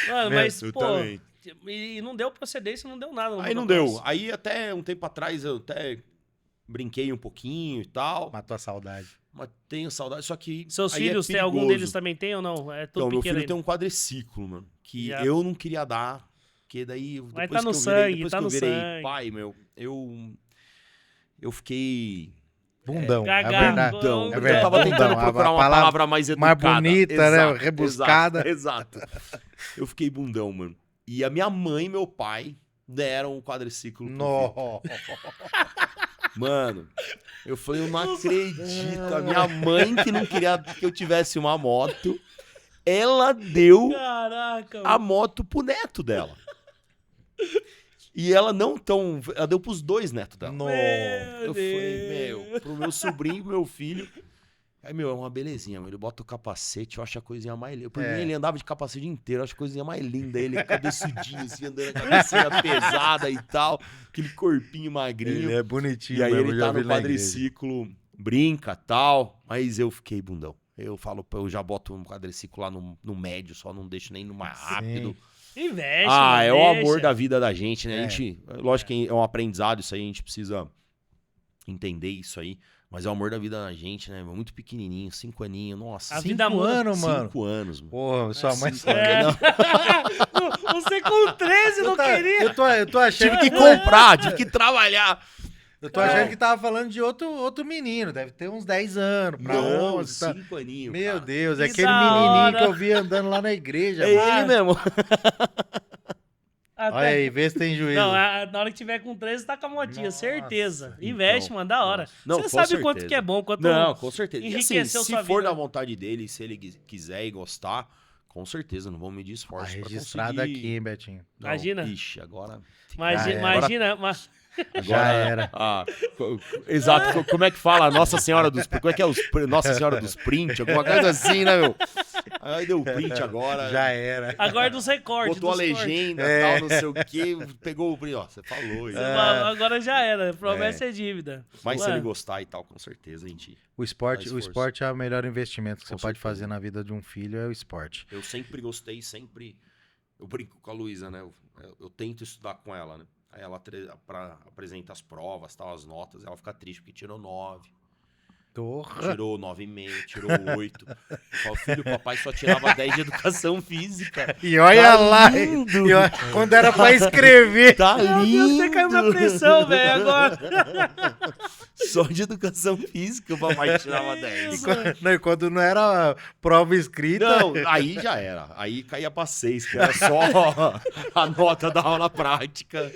Mano, Meu, mas, eu pô... também. E não deu procedência, não deu nada. no Aí não motocross. deu. Aí até um tempo atrás eu até brinquei um pouquinho e tal. Matou a saudade. Mas tenho saudade, só que. Seus aí filhos, é tem algum perigoso. deles também tem ou não? É tudo Então, meu pequeno filho ainda. tem um quadriciclo, mano. Que Já. eu não queria dar. Porque daí. Mas Depois tá que no eu sangue, depois tá que no eu virei sangue. pai, eu fiquei. Bundão. É, Gagá, verdade. Bundão. bundão. É Eu verdade. tava tentando Bundão, a procurar uma palavra palavra mais educada. bonita, né? Exato, Rebuscada. Exato. Eu fiquei bundão, mano. E a minha mãe e meu pai deram um quadriciclo. pro filho. No. Mano, eu falei, eu não acredito. A minha mãe, que não queria que eu tivesse uma moto, ela deu Caraca, a moto pro neto dela. E ela não tão... Ela deu pros 2 netos dela. No. Eu falei, pro meu sobrinho e pro meu filho. Aí, é uma belezinha, ele bota o capacete, eu acho a coisinha mais linda. Por mim, ele andava de capacete inteiro, eu acho a coisinha mais linda. Ele cabeçudinho, assim, andando com a cabecinha pesada e tal, aquele corpinho magrinho. Ele é bonitinho E aí mesmo, ele já tá vi no na igreja. quadriciclo, brinca tal, mas eu fiquei bundão. Eu falo, eu já boto um quadriciclo lá no médio, só não deixo nem no mais rápido. Investe, Ah, é o deixa. amor da vida da gente, né? É. A gente, lógico que é um aprendizado isso aí, a gente precisa entender isso aí. Mas é o amor da vida da gente, né? Muito pequenininho, 5 aninhos, nossa. A 5 vida muda. anos, mano. anos, mano. Porra, sua mãe Cinco sabe. É. Não, Você com 13 não queria. Eu tô achando tive que comprar, tive que trabalhar. Eu tô achando que tava falando de outro menino, deve ter uns 10 anos, pra Não, 11. Tá. 5 aninhos, Meu cara. Deus, é Que aquele da menininho hora. que eu vi andando lá na igreja. É mano. ele mesmo. Até- Olha aí, vê se tem juízo. Não, na hora que tiver com 13, tá com a motinha, Nossa, certeza. então, Investe, mano, da hora. Não, Você com sabe quanto certeza. que é bom, quanto Não, com certeza. E assim, enriqueceu se sua for vida. da vontade dele, se ele quiser e gostar, Com certeza, não vão medir Tá esforço pra registrado conseguir. aqui, hein, Betinho? Não, Imagina. Ixi, agora... Imagina, Já era. Exato, como é que fala? Nossa Senhora dos... Como é que é? Nossa Senhora dos Print, alguma coisa assim, né, meu? Aí deu o print agora. Já era. agora dos recortes. Botou a dos cortes. legenda e tal, não sei o quê. Pegou o print, ó, você falou. Você falou, agora já era. Promessa é dívida. Mas se Ué, ele gostar e tal, com certeza, a gente... O esporte, Faz o força. esporte é o melhor investimento que Com você pode certeza. fazer na vida de um filho, é o esporte. Eu sempre gostei, sempre... Eu brinco com a Luísa, né? Eu tento estudar com ela, né? Aí ela apresenta as provas, tal, as notas, ela fica triste porque tirou 9, Torra. tirou 9,5, tirou 8. Eu falo, filho, papai só tirava 10 de educação física. E olha Tá lá, lindo. quando era pra escrever. Tá Meu Deus, lindo! você caiu minha pressão, velho, agora. Só de educação física o papai tirava 10. E quando não era prova escrita. Não, aí já era. Aí caía pra 6, que era só a nota da aula prática.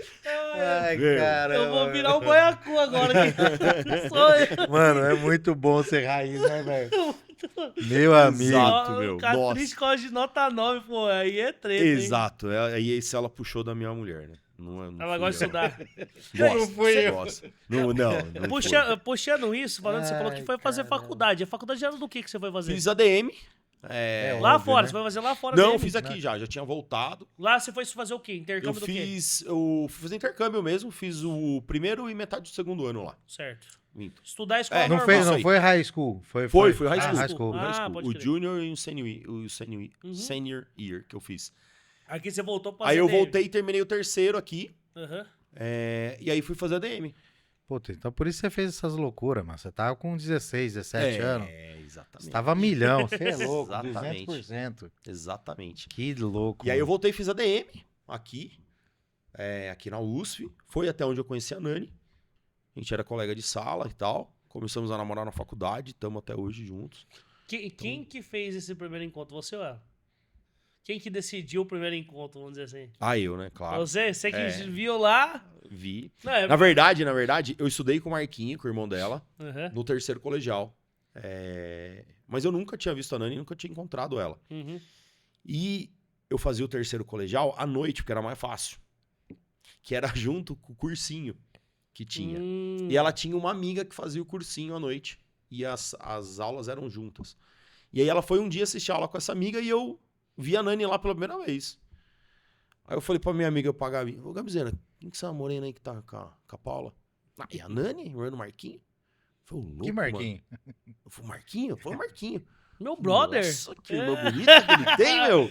Ai, Meu. caramba. Eu vou virar um boiacu agora. Que sou eu. Mano, é muito bom ser raiz, né, velho? Meu amigo. Exato. Só meu. ficar Nossa. triste com a de nota 9, pô. Aí é treta, hein? Exato. Aí esse ela puxou da minha mulher, né? Não Ela fui gosta de eu. estudar. Gosta, Não fui eu. gosta. Não Puxando isso, falando, você falou que foi fazer caramba. faculdade. A faculdade era do que você foi fazer? Fiz ADM. Lá óbvio, fora, né? você vai fazer lá fora Não, mesmo? fiz aqui já tinha voltado. Lá você foi fazer o quê? Eu Intercâmbio do quê? fui fazer intercâmbio mesmo, fiz o primeiro e metade do segundo ano lá. Certo. Minto. Estudar a escola Não, normal. fez, isso não aí. foi high school. Foi High school. High school. Ah, High school. pode O crer. junior e o senior, Uhum. senior year que eu fiz. Aqui você voltou pra Aí eu CDM. voltei e terminei o terceiro aqui. Aham. E aí fui fazer ADM. Puta, então por isso você fez essas loucuras, mano. Você tava com 16, 17 anos. Exatamente. Você tava milhão. Você é louco. Exatamente. 200%. Exatamente. Que louco. E aí eu mano. voltei e fiz ADM aqui. Aqui na USF. Foi até onde eu conheci a Nani. A gente era colega de sala e tal. Começamos a namorar na faculdade. Estamos até hoje juntos. Quem que fez esse primeiro encontro? Você ou ela? Quem que decidiu o primeiro encontro, vamos dizer assim? Ah, eu, né? Claro. Você que viu lá... Vi. Não, é... Na verdade, eu estudei com o Marquinho, com o irmão dela, Aham. no terceiro colegial. Mas eu nunca tinha visto a Nani, nunca tinha encontrado ela. Uhum. E eu fazia o terceiro colegial à noite, porque era mais fácil. Que era junto com o cursinho que tinha. E ela tinha uma amiga que fazia o cursinho à noite. E as aulas eram juntas. E aí ela foi um dia assistir a aula com essa amiga e eu vi a Nani lá pela primeira vez. Aí eu falei pra minha amiga, pra Gabi, ô Gabizena, quem que é essa morena aí que tá com a Paula? Ah, e a Nani? O irmão do Marquinho? Foi louco, Que Marquinho? Mano. Foi o Marquinho? Foi o Marquinho. Meu brother. Nossa, que irmã bonita que ele tem, meu.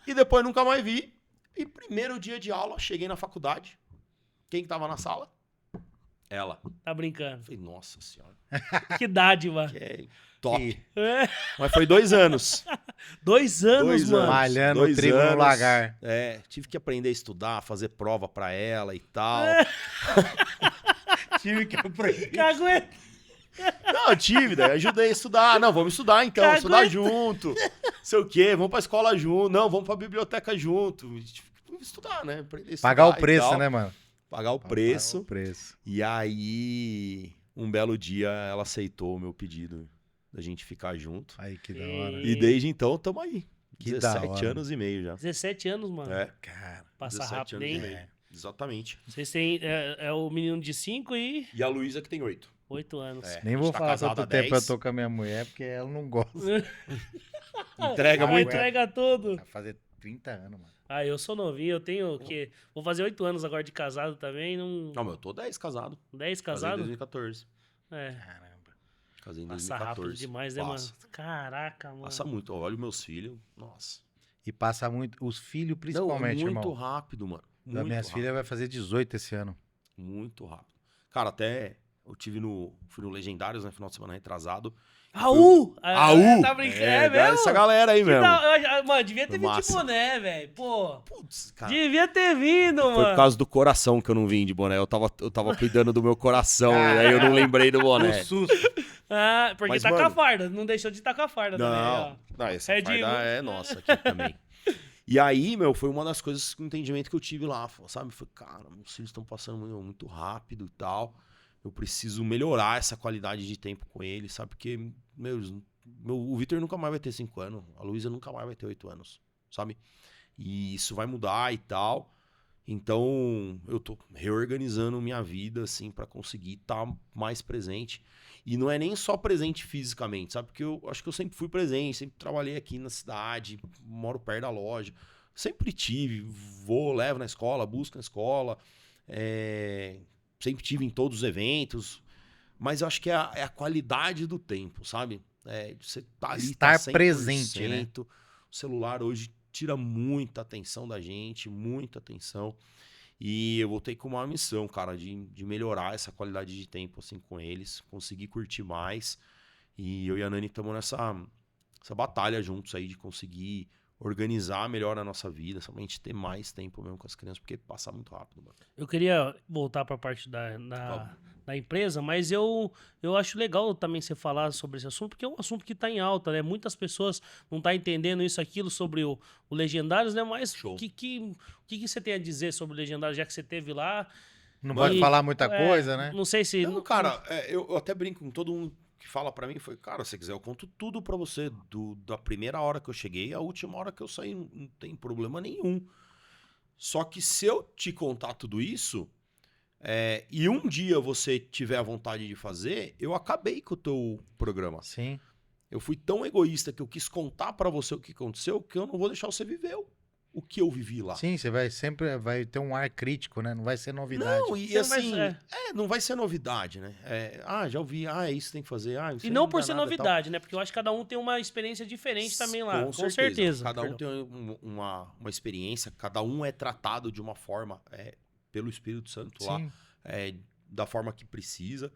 E depois nunca mais vi. E primeiro dia de aula, cheguei na faculdade. Quem que tava na sala? Ela. Tá brincando. Falei, nossa senhora. Que dádiva. Que é top. É. Mas foi 2 anos. 2 anos, 2 mano. anos. Malhando 2 o trigo no anos. lagar. Tive que aprender a estudar, fazer prova pra ela e tal. Tive que aprender. Cagueta. Não, tive, daí ajudei a estudar. Não, vamos estudar então, Cagueta. estudar junto. Sei o quê, vamos pra escola junto. Não, vamos pra biblioteca junto. Estudar, né? Aprender a estudar Pagar o e preço, tal. né, mano? Pagar o Pagar preço. o preço. E aí, um belo dia, ela aceitou o meu pedido da gente ficar junto. Aí, que da hora. E desde então, tamo aí. Que 17 da hora. anos e meio já. 17 anos, mano. Cara, Passa 17 rápido, anos e hein? meio. Exatamente. Vocês têm... É o menino de 5 e E a Luísa que tem 8. 8 anos. É. nem a vou gente tá falar casado quanto há tempo 10. eu tô com a minha mulher, porque ela não gosta. Entrega Ah, muito. entrega tudo. Vai fazer 30 anos, mano. Ah, eu sou novinho, eu tenho o quê? Vou fazer 8 anos agora de casado também, não... Não, mas eu tô 10 casado. 10 Casei em casado? 2014. É. Caramba. Casei em Passa rápido 2014. demais, né, Passa. mano? Caraca, mano. Passa muito. Olha os meus filhos. Nossa. E passa muito. Os filhos, principalmente, Não, muito irmão. rápido, mano. Das Muito minhas rápido. filhas vai fazer 18 esse ano. Muito rápido. Cara, até eu fui no Legendários, né, final de semana retrasado. Raul! Raul! Tá brincando? É mesmo? Essa galera aí Que mesmo. Mano, devia ter Foi vindo de massa. boné, velho. Pô. Putz, cara. Devia ter vindo, Foi mano. por causa do coração que eu não vim de boné. Eu tava cuidando do meu coração, e aí eu não lembrei do boné. O susto. Ah, porque Mas, tá com a mano- farda. Não deixou de estar com a farda também, Não, ó. não, essa É farda Digo. é nossa aqui também. E aí, meu, foi uma das coisas, o entendimento que eu tive lá, sabe? Foi, cara, meus filhos estão passando muito rápido e tal. Eu preciso melhorar essa qualidade de tempo com eles, sabe? Porque, meu, eles o Vitor nunca mais vai ter 5 anos, a Luísa nunca mais vai ter 8 anos, sabe? E isso vai mudar e tal. Então, eu tô reorganizando minha vida, assim, pra conseguir estar mais presente. E não é nem só presente fisicamente, sabe? Porque eu acho que eu sempre fui presente, sempre trabalhei aqui na cidade, moro perto da loja. Sempre tive, levo na escola, busco na escola. Sempre tive em todos os eventos. Mas eu acho que é a qualidade do tempo, sabe? De você tá ali, Estar tá 100%. presente, né? O celular hoje tira muita atenção da gente, muita atenção. E eu voltei com uma missão, cara, de melhorar essa qualidade de tempo, assim, com eles. Conseguir curtir mais. E eu e a Nani estamos nessa batalha juntos aí de conseguir organizar melhor a nossa vida, somente ter mais tempo mesmo com as crianças, porque passa muito rápido, mano. Eu queria voltar para a parte da empresa, mas eu acho legal também você falar sobre esse assunto, porque é um assunto que está em alta, né? Muitas pessoas não estão entendendo isso, aquilo sobre o Legendários, né? Mas o que você tem a dizer sobre o Legendários, já que você esteve lá? Não pode falar muita coisa, né? Não sei se... Não, cara, eu até brinco com todo mundo que fala pra mim, foi, cara, se você quiser, eu conto tudo pra você, da primeira hora que eu cheguei à última hora que eu saí, não tem problema nenhum. Só que se eu te contar tudo isso, e um dia você tiver a vontade de fazer, eu acabei com o teu programa. Sim. Eu fui tão egoísta que eu quis contar pra você o que aconteceu, que eu não vou deixar você viver o que eu vivi lá. Sim, você sempre vai ter um ar crítico, né? Não vai ser novidade. Não, e assim, não vai ser novidade, né? Já ouvi, é isso que tem que fazer. E não por ser novidade, né? Porque eu acho que cada um tem uma experiência diferente também lá, com certeza. Cada um tem uma experiência, cada um é tratado de uma forma, pelo Espírito Santo lá, da forma que precisa.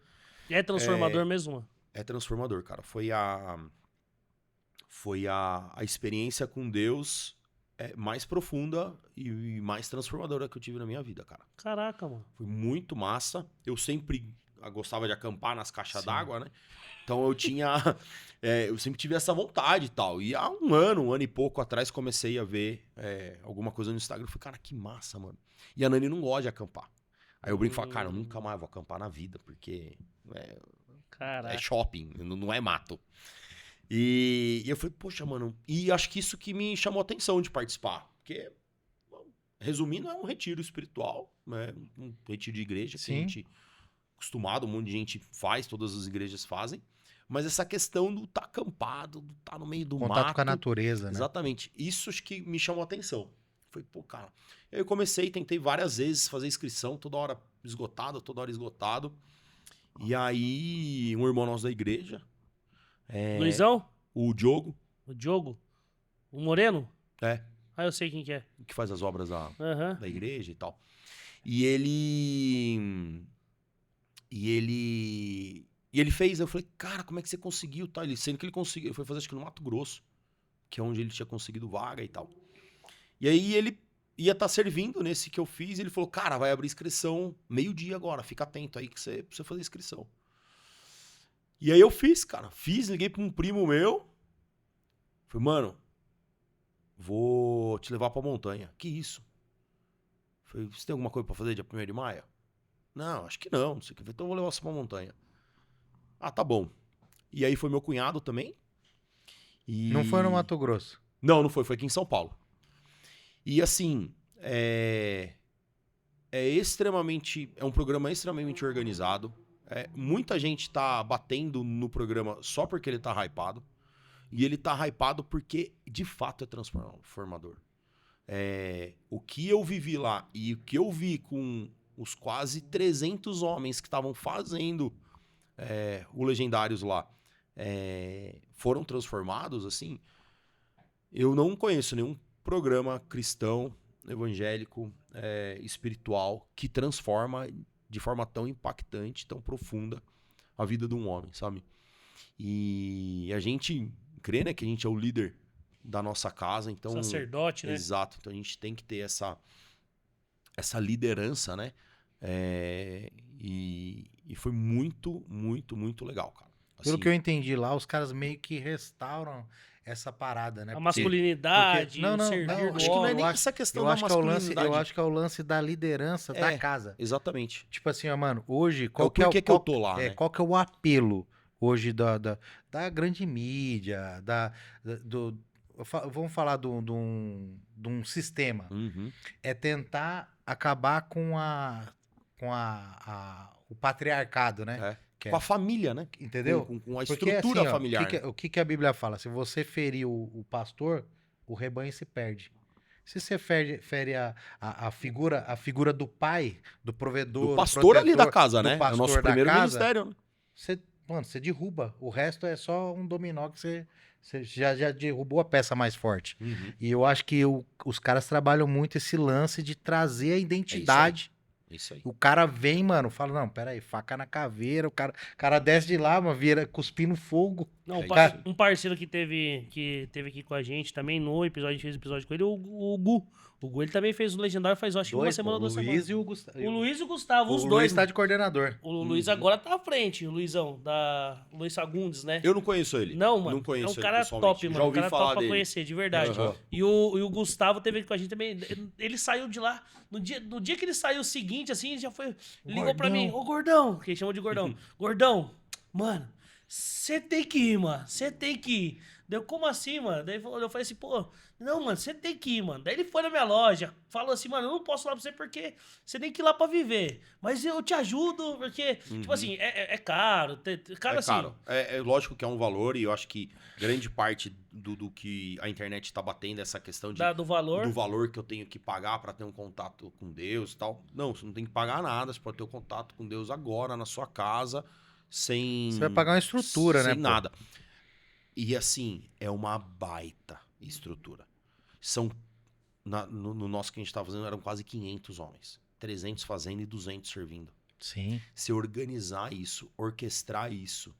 E é transformador mesmo? É transformador, cara. Foi a experiência com Deus mais profunda e mais transformadora que eu tive na minha vida, cara. Caraca, mano. Foi muito massa. Eu sempre gostava de acampar nas caixas d'água, né? Então eu tinha... eu sempre tive essa vontade e tal. E há um ano e pouco atrás, comecei a ver alguma coisa no Instagram. Eu falei, cara, que massa, mano. E a Nani não gosta de acampar. Aí eu brinco e falo, cara, eu nunca mais vou acampar na vida, porque é shopping, não é mato. E eu falei, poxa, mano, e acho que isso que me chamou a atenção de participar. Porque, resumindo, é um retiro espiritual, né? Um retiro de igreja, que a gente acostumado, um monte de gente faz, todas as igrejas fazem. Mas essa questão do tá acampado, do tá no meio do mato. Contato com a natureza, né? Exatamente. Isso acho que me chamou a atenção. Falei, pô, cara. Aí eu tentei várias vezes fazer inscrição, toda hora esgotado. E aí, um irmão nosso da igreja... Luizão? O Diogo. O Diogo? O Moreno? É. Ah, eu sei quem que é. Que faz as obras da Uhum. igreja e tal. E ele fez, eu falei, cara, como é que você conseguiu? Tal? Sendo que ele conseguiu, ele foi fazer acho que no Mato Grosso, que é onde ele tinha conseguido vaga e tal. E aí ele ia estar servindo nesse que eu fiz, e ele falou, cara, vai abrir inscrição meio-dia agora, fica atento aí que você precisa fazer inscrição. E aí eu fiz, cara. Liguei pra um primo meu. Falei, mano, vou te levar pra montanha. Que isso? Falei, você tem alguma coisa pra fazer dia 1º de maio? Não, acho que não sei o que. Então eu vou levar você pra montanha. Ah, tá bom. E aí foi meu cunhado também. Não foi no Mato Grosso? Não foi. Foi aqui em São Paulo. E assim, é um programa extremamente organizado. Muita gente tá batendo no programa só porque ele tá hypado. E ele tá hypado porque, de fato, é transformador. O que eu vivi lá e o que eu vi com os quase 300 homens que estavam fazendo o Legendários lá foram transformados, assim. Eu não conheço nenhum programa cristão, evangélico, espiritual que transforma de forma tão impactante, tão profunda a vida de um homem, sabe? E a gente crê, né, que a gente é o líder da nossa casa, então... Sacerdote, né? Exato, então a gente tem que ter essa liderança, né? E foi muito, muito, muito legal, cara. Assim, Pelo que eu entendi lá, os caras meio que restauram essa parada, né? A masculinidade, não, servir do acho que não é homem. nem essa questão da masculinidade. Eu acho que é o lance da liderança da casa. Exatamente. Tipo assim, ó, mano, hoje... Porquê que eu tô lá, né? Qual que é o apelo? hoje da grande mídia, vamos falar de um sistema. Uhum. É tentar acabar com o patriarcado, né? É. Que Com a família, né? entendeu? Com a Porque estrutura assim, ó, familiar. o que a Bíblia fala? Se você ferir o pastor, o rebanho se perde. Se você fere a figura do pai, do provedor, Do pastor ali da protetor, casa, do né? É o pastor nosso da primeiro casa, ministério, né? você derruba. O resto é só um dominó que você já derrubou a peça mais forte. Uhum. E eu acho que os caras trabalham muito esse lance de trazer a identidade. Isso aí. O cara vem, mano, fala, não, peraí, faca na caveira, o cara desce de lá, mano, vira cuspindo fogo. Não, É isso aí. um parceiro que teve aqui com a gente também no episódio, a gente fez episódio com ele, o Gu. O Gu, ele também fez o Legendário faz, acho que uma semana ou 2 semanas. Luiz e o Gustavo. O Luiz e o Gustavo, os O dois. Luiz tá de coordenador. O Luiz agora tá à frente, o Luizão, o Luiz Fagundes, né? Eu não conheço ele. Não, mano. Não conheço é um ele cara pessoalmente. top, mano. Já Um ouvi cara falar top pra dele. conhecer, de verdade. Aham. E o Gustavo teve com a gente também. Ele saiu de lá. No dia que ele saiu, o seguinte, assim, ele já foi. Ligou pra mim, ô Gordão, que ele chama de Gordão. Gordão, mano, você tem que ir, mano. Você tem que ir. Deu, como assim, mano? Daí eu falei assim, pô, não, mano, você tem que ir, mano. Daí ele foi na minha loja, falou assim, mano, eu não posso ir lá pra você porque você tem que ir lá pra viver. Mas eu te ajudo, porque, tipo assim, é caro. Caro assim. Caro. É lógico que é um valor e eu acho que grande parte do que a internet tá batendo é essa questão Do valor. do valor que eu tenho que pagar pra ter um contato com Deus e tal. Não, você não tem que pagar nada, você pode ter um contato com Deus agora, na sua casa, sem... Você vai pagar uma estrutura, né? Sem pô? nada. E assim, é uma baita estrutura. No nosso que a gente tava fazendo, eram quase 500 homens. 300 fazendo e 200 servindo. Sim. Se organizar isso, orquestrar isso,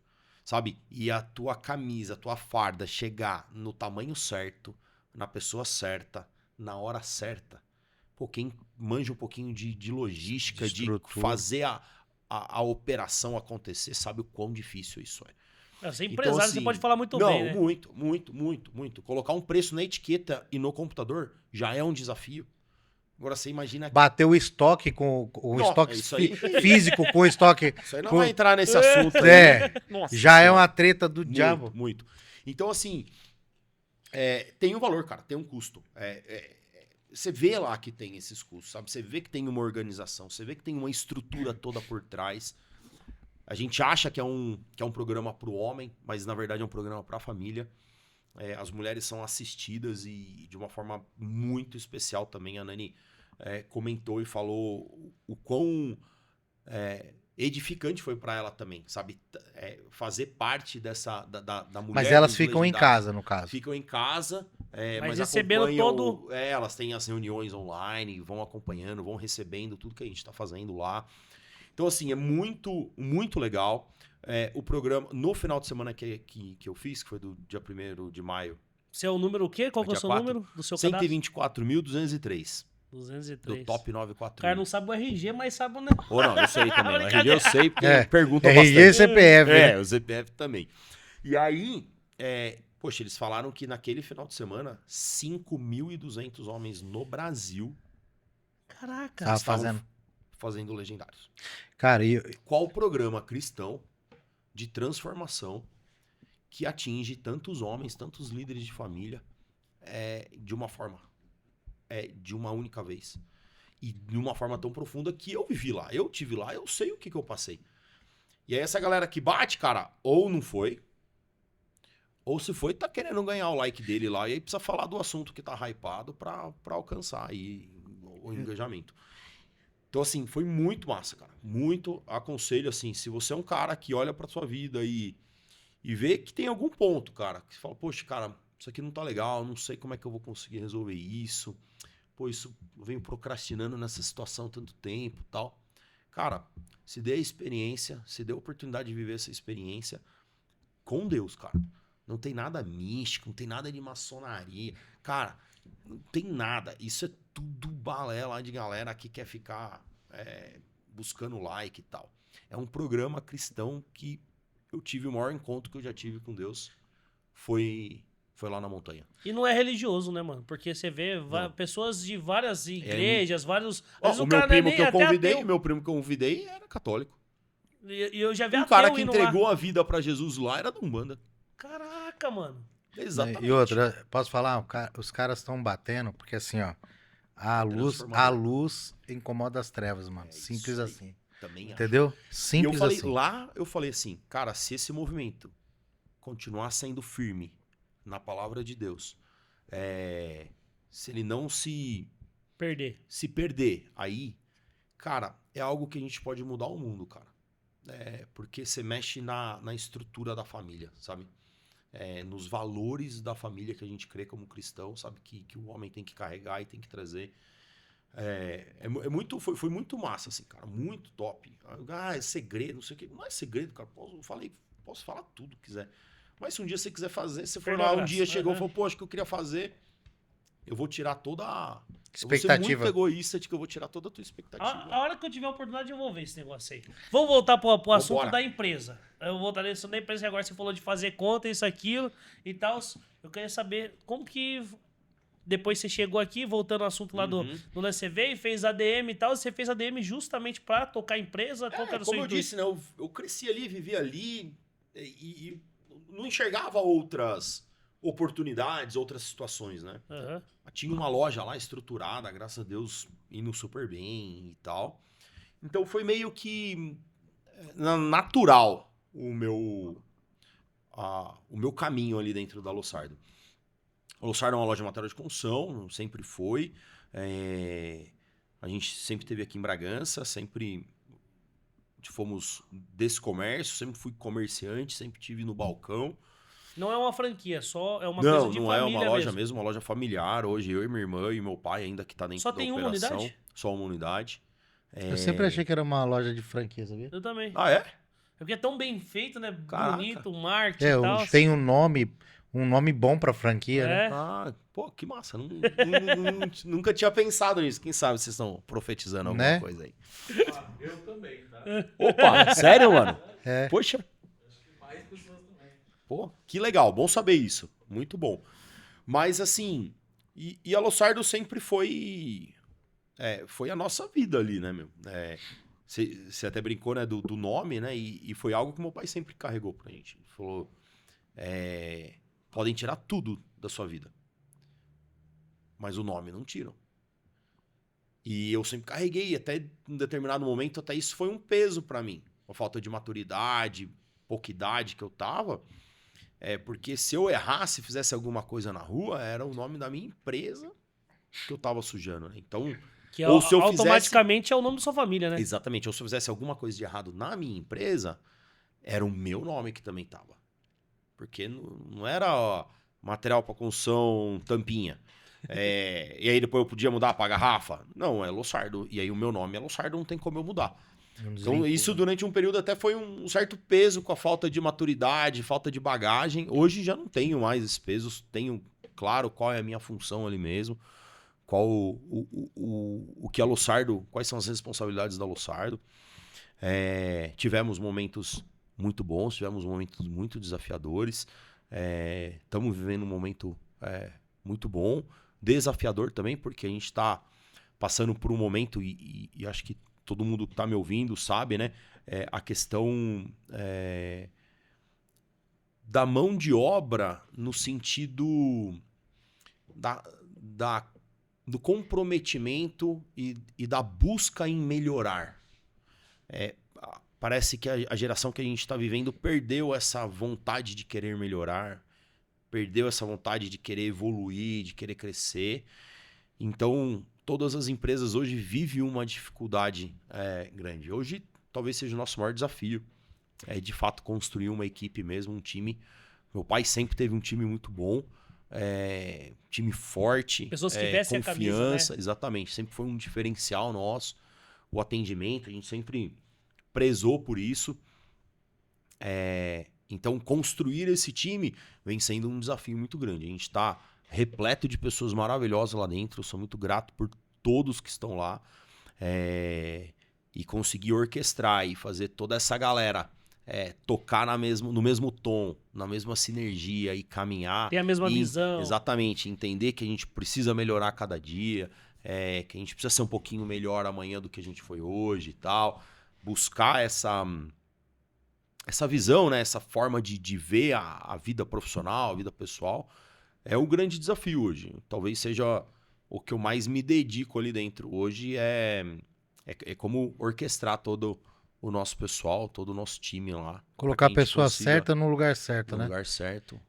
sabe? E a tua camisa, a tua farda chegar no tamanho certo, na pessoa certa, na hora certa. Pô, quem manja um pouquinho de logística, de Estrutura. fazer a operação acontecer, sabe o quão difícil isso é. Você é Então, empresário, assim, você pode falar muito não, bem, né? muito. Colocar um preço na etiqueta e no computador já é um desafio. Agora você imagina... Bater o estoque com o Nossa, estoque isso aí. físico com o estoque. Isso aí não com- vai entrar nesse assunto. aí. É, Nossa já é Senhora. uma treta do diabo. Muito. Então, assim, tem um valor, cara, tem um custo. Você vê lá que tem esses custos, sabe? Você vê que tem uma organização, você vê que tem uma estrutura toda por trás. A gente acha que é um programa para o homem, mas na verdade é um programa para a família. As mulheres são assistidas e de uma forma muito especial também. A Nani comentou e falou o quão edificante foi para ela também, sabe? Fazer parte da mulher. Mas elas dos ficam em legendários. casa, no caso. Ficam em casa, Mas mas recebendo acompanham... todo- elas têm as reuniões online, vão acompanhando, vão recebendo tudo que a gente está fazendo lá. Então, assim, é muito, muito legal. O programa, no final de semana que eu fiz, que foi do dia 1º de maio, Seu número o quê? Qual que é o Dia seu 4, número do seu cadastro? 124.203, 203. do top 94. O cara não sabe o RG, mas sabe o né? Ou não, eu sei também. O Brincadeira. RG eu sei, porque É, perguntam RG e bastante. CPF. né? O CPF também. E aí, poxa, eles falaram que naquele final de semana, 5.200 homens no Brasil Caraca. Tava estavam fazendo legendários. Cara, Qual o programa cristão de transformação que atinge tantos homens, tantos líderes de família de uma forma, de uma única vez? E de uma forma tão profunda que eu vivi lá. Eu tive lá, eu sei o que eu passei. E aí essa galera que bate, cara, ou não foi, ou se foi, tá querendo ganhar o like dele lá. E aí precisa falar do assunto que tá hypado pra alcançar aí o engajamento. Então, assim, foi muito massa, cara. Muito aconselho, assim, se você é um cara que olha pra sua vida e vê que tem algum ponto, cara, que você fala, poxa, cara, isso aqui não tá legal, não sei como é que eu vou conseguir resolver isso. Pô, eu venho procrastinando nessa situação há tanto tempo e tal. Cara, se dê a experiência, se dê a oportunidade de viver essa experiência com Deus, cara. Não tem nada místico, não tem nada de maçonaria. Cara, não tem nada. Isso é tudo balé lá de galera que quer ficar buscando like e tal. É um programa cristão que eu tive o maior encontro que eu já tive com Deus. Foi lá na montanha. E não é religioso, né, mano? Porque você vê pessoas de várias igrejas, vários... Às vezes O o meu cara não é primo nem que eu até convidei, ateu. meu primo que eu convidei era católico. E eu já vi Um ateu cara que indo entregou lá. a vida pra Jesus lá era da Umbanda. Caraca, mano. Exatamente. E outra, posso falar? Os caras estão batendo, porque assim, ó, a Transformador. luz incomoda as trevas, mano. É isso Simples aí. assim. Também acho. Entendeu? E eu Simples falei, assim. lá eu falei assim, cara, se esse movimento continuar sendo firme na palavra de Deus, se ele não se perder aí, cara, é algo que a gente pode mudar o mundo, cara. Porque você mexe na estrutura da família, sabe? Nos valores da família que a gente crê como cristão, sabe? Que o homem tem que carregar e tem que trazer. Foi muito massa, assim, cara. Muito top. É segredo, não sei o quê. Não é segredo, cara. Posso falar tudo que quiser. Mas se um dia você quiser fazer, você for lá, um dia chegou e falou, pô, acho que eu queria fazer. Eu vou tirar toda a... Eu vou ser muito Expectativa. egoísta de que eu vou tirar toda a tua expectativa. A hora que eu tiver a oportunidade, eu vou ver esse negócio aí. Vamos voltar pro assunto Vambora. da empresa. Eu vou voltar nesse assunto da empresa, que agora você falou de fazer conta, isso, aquilo e tal. Eu queria saber como que... Depois você chegou aqui, voltando ao assunto lá do lance, você veio e fez ADM e tal. Você fez ADM justamente pra tocar a empresa? Qual que era o seu Como eu intuito? disse, né? Eu cresci ali, vivi ali e não enxergava outras oportunidades, outras situações, né? Aham. Tinha uma loja lá estruturada, graças a Deus, indo super bem e tal. Então foi meio que natural o meu caminho ali dentro da Lossardo. A Lossardo é uma loja de material de construção, sempre foi. A gente sempre teve aqui em Bragança, sempre fomos desse comércio, sempre fui comerciante, sempre tive no balcão. Não é uma franquia, só é uma coisa de Não família é uma loja mesmo. mesmo, uma loja familiar. Hoje eu e minha irmã e meu pai ainda que tá dentro Só da tem uma operação. unidade? Só uma unidade. Eu sempre achei que era uma loja de franquia, sabia? Eu também. Ah, é? É porque é tão bem feito, né? Caraca. Bonito, o marketing e tal. Tem um nome bom pra franquia, né? É. Ah, pô, que massa. Nunca tinha pensado nisso. Quem sabe vocês estão profetizando alguma Né? coisa aí. Eu também, tá? Opa, sério, mano? É. Poxa, Acho que mais pessoas também. pô, que legal. Bom saber isso. Muito bom. Mas assim, e a Lossardo sempre foi a nossa vida ali, né, meu? Você até brincou, né, do nome, né? E foi algo que meu pai sempre carregou pra gente. Ele falou, podem tirar tudo da sua vida, mas o nome não tiram. E eu sempre carreguei, até em determinado momento, até isso foi um peso pra mim. A falta de maturidade, pouca idade que eu tava. Porque se eu errasse, fizesse alguma coisa na rua, era o nome da minha empresa que eu tava sujando, né? Então, Que ou se eu automaticamente é o nome da sua família, né? exatamente, ou se eu fizesse alguma coisa de errado na minha empresa, era o meu nome que também tava. Porque não era material para construção tampinha. E aí depois eu podia mudar pra garrafa? Não, é Lossardo. E aí o meu nome é Lossardo, não tem como eu mudar. Então isso durante um período até foi um certo peso com a falta de maturidade, falta de bagagem. Hoje já não tenho mais esses pesos. Tenho claro qual é a minha função ali mesmo. Qual o que a Lossardo, quais são as responsabilidades da Lossardo. Tivemos momentos muito bons, tivemos momentos muito desafiadores. Estamos vivendo um momento muito bom, desafiador também, porque a gente está passando por um momento, e acho que todo mundo que está me ouvindo sabe, né? A questão da mão de obra no sentido do comprometimento e da busca em melhorar. Parece que a geração que a gente está vivendo perdeu essa vontade de querer melhorar, perdeu essa vontade de querer evoluir, de querer crescer. Então, todas as empresas hoje vivem uma dificuldade grande. Hoje, talvez seja o nosso maior desafio. De fato, construir uma equipe mesmo, um time. Meu pai sempre teve um time muito bom, time forte, Pessoas que vestem a camisa, confiança. né? Exatamente, sempre foi um diferencial nosso. O atendimento, a gente sempre prezou por isso. Então, construir esse time vem sendo um desafio muito grande. A gente está repleto de pessoas maravilhosas lá dentro. Eu sou muito grato por todos que estão lá. E conseguir orquestrar e fazer toda essa galera tocar no mesmo tom, na mesma sinergia e caminhar. Tem a mesma visão. Exatamente. Entender que a gente precisa melhorar cada dia, que a gente precisa ser um pouquinho melhor amanhã do que a gente foi hoje e tal. Buscar essa essa visão, né? Essa forma de ver a vida profissional, a vida pessoal, é o grande desafio hoje. Talvez seja o que eu mais me dedico ali dentro. Hoje é como orquestrar todo o nosso pessoal, todo o nosso time lá. Colocar a pra que gente pessoa consiga certa no lugar certo, no né? lugar certo.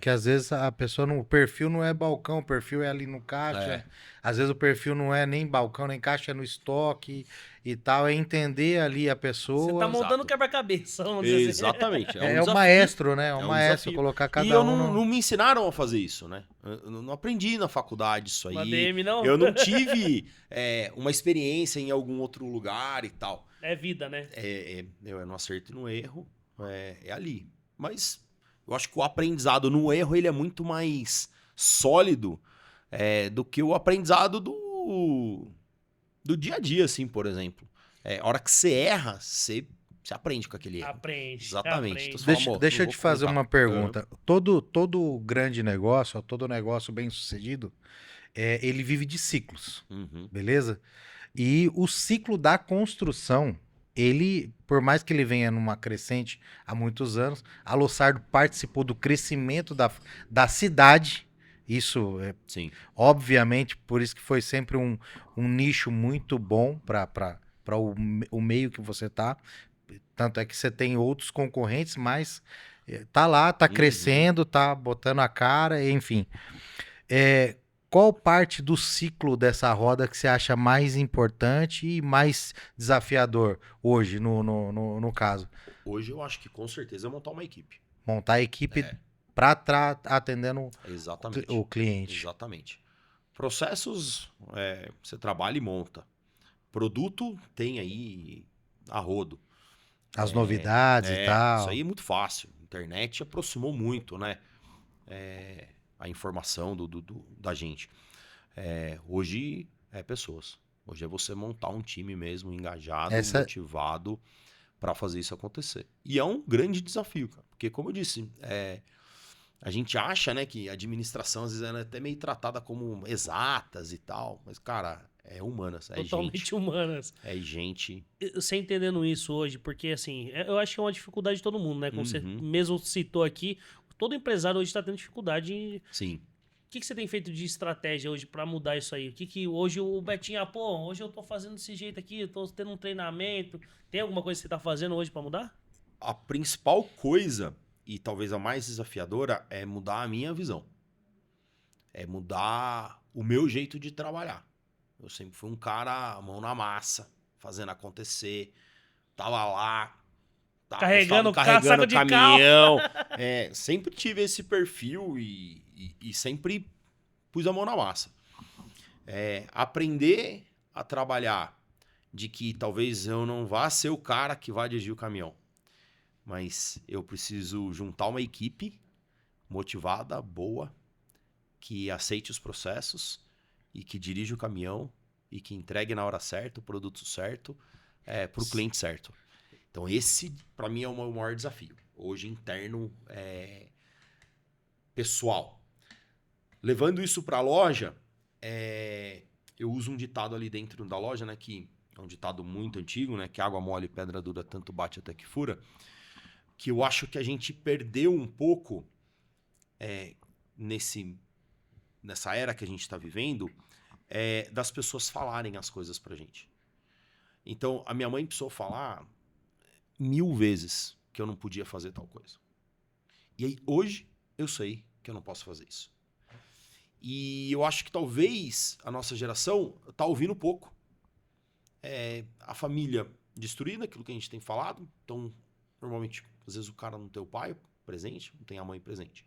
Que às vezes a pessoa o perfil não é balcão, o perfil é ali no caixa. É. Às vezes o perfil não é nem balcão, nem caixa, é no estoque e tal. É entender ali a Você pessoa. tá montando Exato. quebra-cabeça, vamos dizer assim. Exatamente. É, um o desafio. maestro, né? É o É um maestro desafio. colocar E cada eu um. não me ensinaram a fazer isso, né? Eu não aprendi na faculdade isso Uma aí. DM, não? Eu não tive uma experiência em algum outro lugar e tal. É vida, né? Eu não acerto e no erro, é ali. Mas eu acho que o aprendizado no erro ele é muito mais sólido do que o aprendizado do dia a dia, assim, por exemplo. A hora que você erra, você aprende com aquele erro. Aprende. Exatamente. Aprende. Então, você fala, "Amor, Deixa não eu vou te fazer contar." uma pergunta. Todo grande negócio, todo negócio bem sucedido, ele vive de ciclos, Uhum. beleza? E o ciclo da construção, ele, por mais que ele venha numa crescente há muitos anos, a Losardo participou do crescimento da cidade. Isso é, Sim. obviamente, por isso que foi sempre um nicho muito bom para o meio que você tá. Tanto é que você tem outros concorrentes, mas tá lá, tá crescendo, tá botando a cara, enfim. Qual parte do ciclo dessa roda que você acha mais importante e mais desafiador hoje, no caso? Hoje eu acho que com certeza é montar uma equipe. Montar a equipe para atendendo Exatamente. o cliente. Exatamente. Processos, você trabalha e monta. Produto tem aí a rodo. As novidades e tal. Isso aí é muito fácil. A internet aproximou muito, né? A informação da gente. Hoje é pessoas. Hoje é você montar um time mesmo engajado, motivado para fazer isso acontecer. E é um grande desafio, cara. Porque, como eu disse, a gente acha, né, que a administração às vezes ela é até meio tratada como exatas e tal. Mas, cara, é humanas. É Totalmente gente. humanas. É gente. Você entendendo isso hoje, porque assim, eu acho que é uma dificuldade de todo mundo, né? Como você mesmo citou aqui, todo empresário hoje está tendo dificuldade. Sim. O que você tem feito de estratégia hoje para mudar isso aí? O que hoje o Betinho, hoje eu tô fazendo desse jeito aqui, eu tô tendo um treinamento. Tem alguma coisa que você tá fazendo hoje para mudar? A principal coisa, e talvez a mais desafiadora, é mudar a minha visão. É mudar o meu jeito de trabalhar. Eu sempre fui um cara, mão na massa, fazendo acontecer. Tava lá, carregando carregando saco de caminhão. Sempre tive esse perfil e sempre pus a mão na massa. Aprender a trabalhar de que talvez eu não vá ser o cara que vai dirigir o caminhão. Mas eu preciso juntar uma equipe motivada, boa, que aceite os processos e que dirija o caminhão e que entregue na hora certa, o produto certo, para o cliente certo. Então esse, para mim, é o meu maior desafio. Hoje, interno, pessoal. Levando isso para a loja, eu uso um ditado ali dentro da loja, né, que é um ditado muito antigo, né, que água mole e pedra dura tanto bate até que fura, que eu acho que a gente perdeu um pouco nessa era que a gente está vivendo, das pessoas falarem as coisas pra gente. Então, a minha mãe precisou falar 1000 vezes que eu não podia fazer tal coisa. E aí, hoje, eu sei que eu não posso fazer isso. E eu acho que talvez a nossa geração tá ouvindo pouco. A família destruída, aquilo que a gente tem falado. Então, normalmente, às vezes o cara não tem o pai presente, não tem a mãe presente.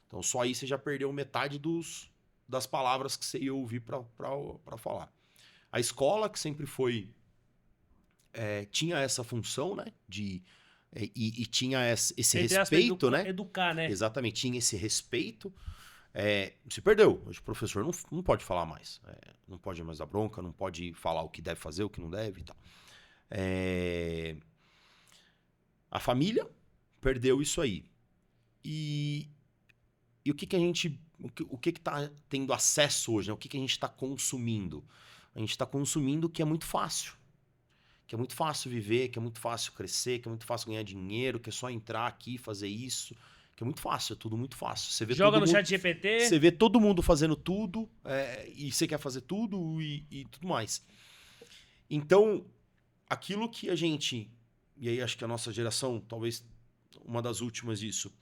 Então, só aí você já perdeu metade das palavras que você ia ouvir para falar. A escola, que sempre foi... tinha essa função, né? E tinha esse respeito, né? Educar, né? Exatamente, tinha esse respeito. Se perdeu. Hoje o professor não pode falar mais. Não pode mais dar bronca, não pode falar o que deve fazer, o que não deve e tal. A família perdeu isso aí. E o que a gente... O que está tendo acesso hoje? Né? O que a gente está consumindo? A gente está consumindo o que é muito fácil. que é muito fácil viver, que é muito fácil crescer, que é muito fácil ganhar dinheiro, que é só entrar aqui e fazer isso, que é muito fácil, é tudo muito fácil. Você vê Joga todo no mundo, chat GPT. você vê todo mundo fazendo tudo, e você quer fazer tudo e tudo mais. Então, aquilo que a gente, e aí acho que a nossa geração, talvez uma das últimas disso,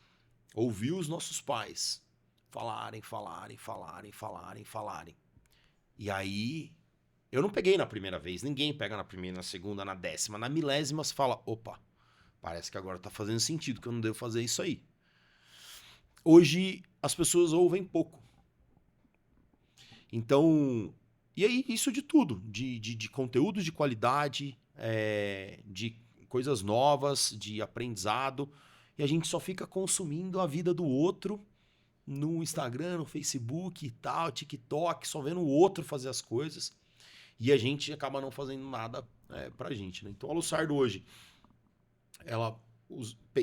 ouviu os nossos pais falarem. E aí, eu não peguei na primeira vez, ninguém pega na primeira, na segunda, na 10ª, na 1000ª você fala, opa, parece que agora tá fazendo sentido, que eu não devo fazer isso aí. Hoje, as pessoas ouvem pouco. Então, e aí isso de tudo, de conteúdos de qualidade, de coisas novas, de aprendizado, e a gente só fica consumindo a vida do outro no Instagram, no Facebook e tal, TikTok, só vendo o outro fazer as coisas, e a gente acaba não fazendo nada pra gente, né? Então a Luxardo hoje, ela,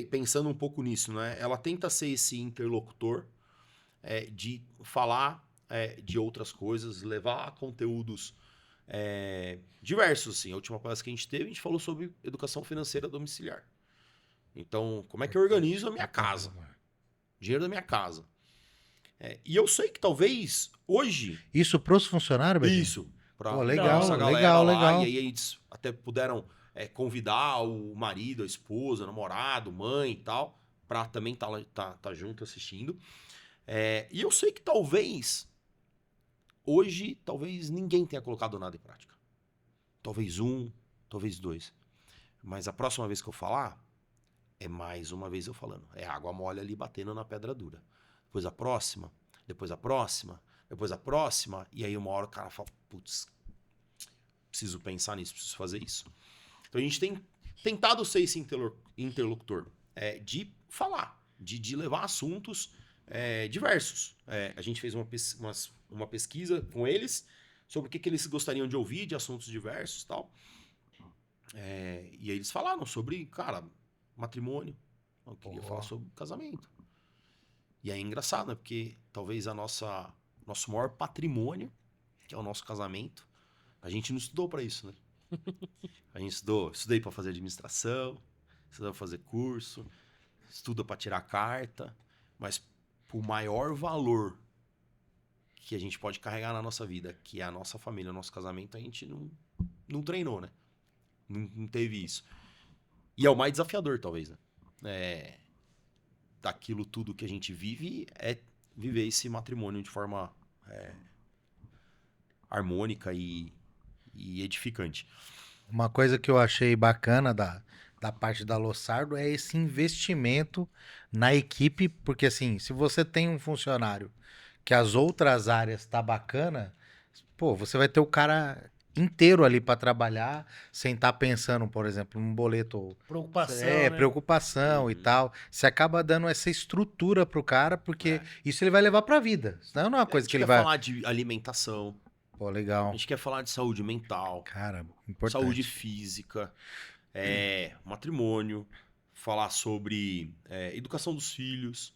pensando um pouco nisso, né? Ela tenta ser esse interlocutor de falar de outras coisas, levar conteúdos diversos, assim. A última palestra que a gente teve, a gente falou sobre educação financeira domiciliar. Então, como é que eu organizo a minha casa? Dinheiro da minha casa. E eu sei que talvez hoje... Isso pros funcionários, Betinho? Isso. Pra Pô, legal, nossa galera legal, lá, legal. E aí eles até puderam convidar o marido, a esposa, o namorado, mãe e tal, pra também tá junto assistindo. E eu sei que talvez, hoje, talvez ninguém tenha colocado nada em prática. Talvez um, talvez dois. Mas a próxima vez que eu falar, é mais uma vez eu falando. É água mole ali batendo na pedra dura. Depois a próxima, depois a próxima, depois a próxima. E aí uma hora o cara fala, putz, preciso pensar nisso, preciso fazer isso. Então a gente tem tentado ser esse interlocutor de falar, de levar assuntos diversos. A gente fez uma pesquisa com eles sobre o que eles gostariam de ouvir, de assuntos diversos e tal. E aí eles falaram sobre, cara, matrimônio. Eu queria falar sobre casamento. E aí é engraçado, né? Porque talvez nosso maior patrimônio, que é o nosso casamento, a gente não estudou para isso, né? A gente estudei para fazer administração, estudei para fazer curso, estuda para tirar carta, mas o maior valor que a gente pode carregar na nossa vida, que é a nossa família, o nosso casamento, a gente não treinou, né? Não teve isso. E é o mais desafiador, talvez, né? Daquilo tudo que a gente vive, é viver esse matrimônio de forma harmônica e edificante. Uma coisa que eu achei bacana da parte da Luxardo é esse investimento na equipe, porque assim, se você tem um funcionário que as outras áreas tá bacana, pô, você vai ter o cara inteiro ali para trabalhar, sem estar pensando, por exemplo, num boleto. Preocupação, né? Preocupação e tal. Você acaba dando essa estrutura pro cara, porque isso ele vai levar pra vida. Senão não é uma coisa que ele vai. A gente quer falar de alimentação. Pô, A legal. gente quer falar de saúde mental. Cara, importante. Saúde física. Matrimônio. Falar sobre educação dos filhos.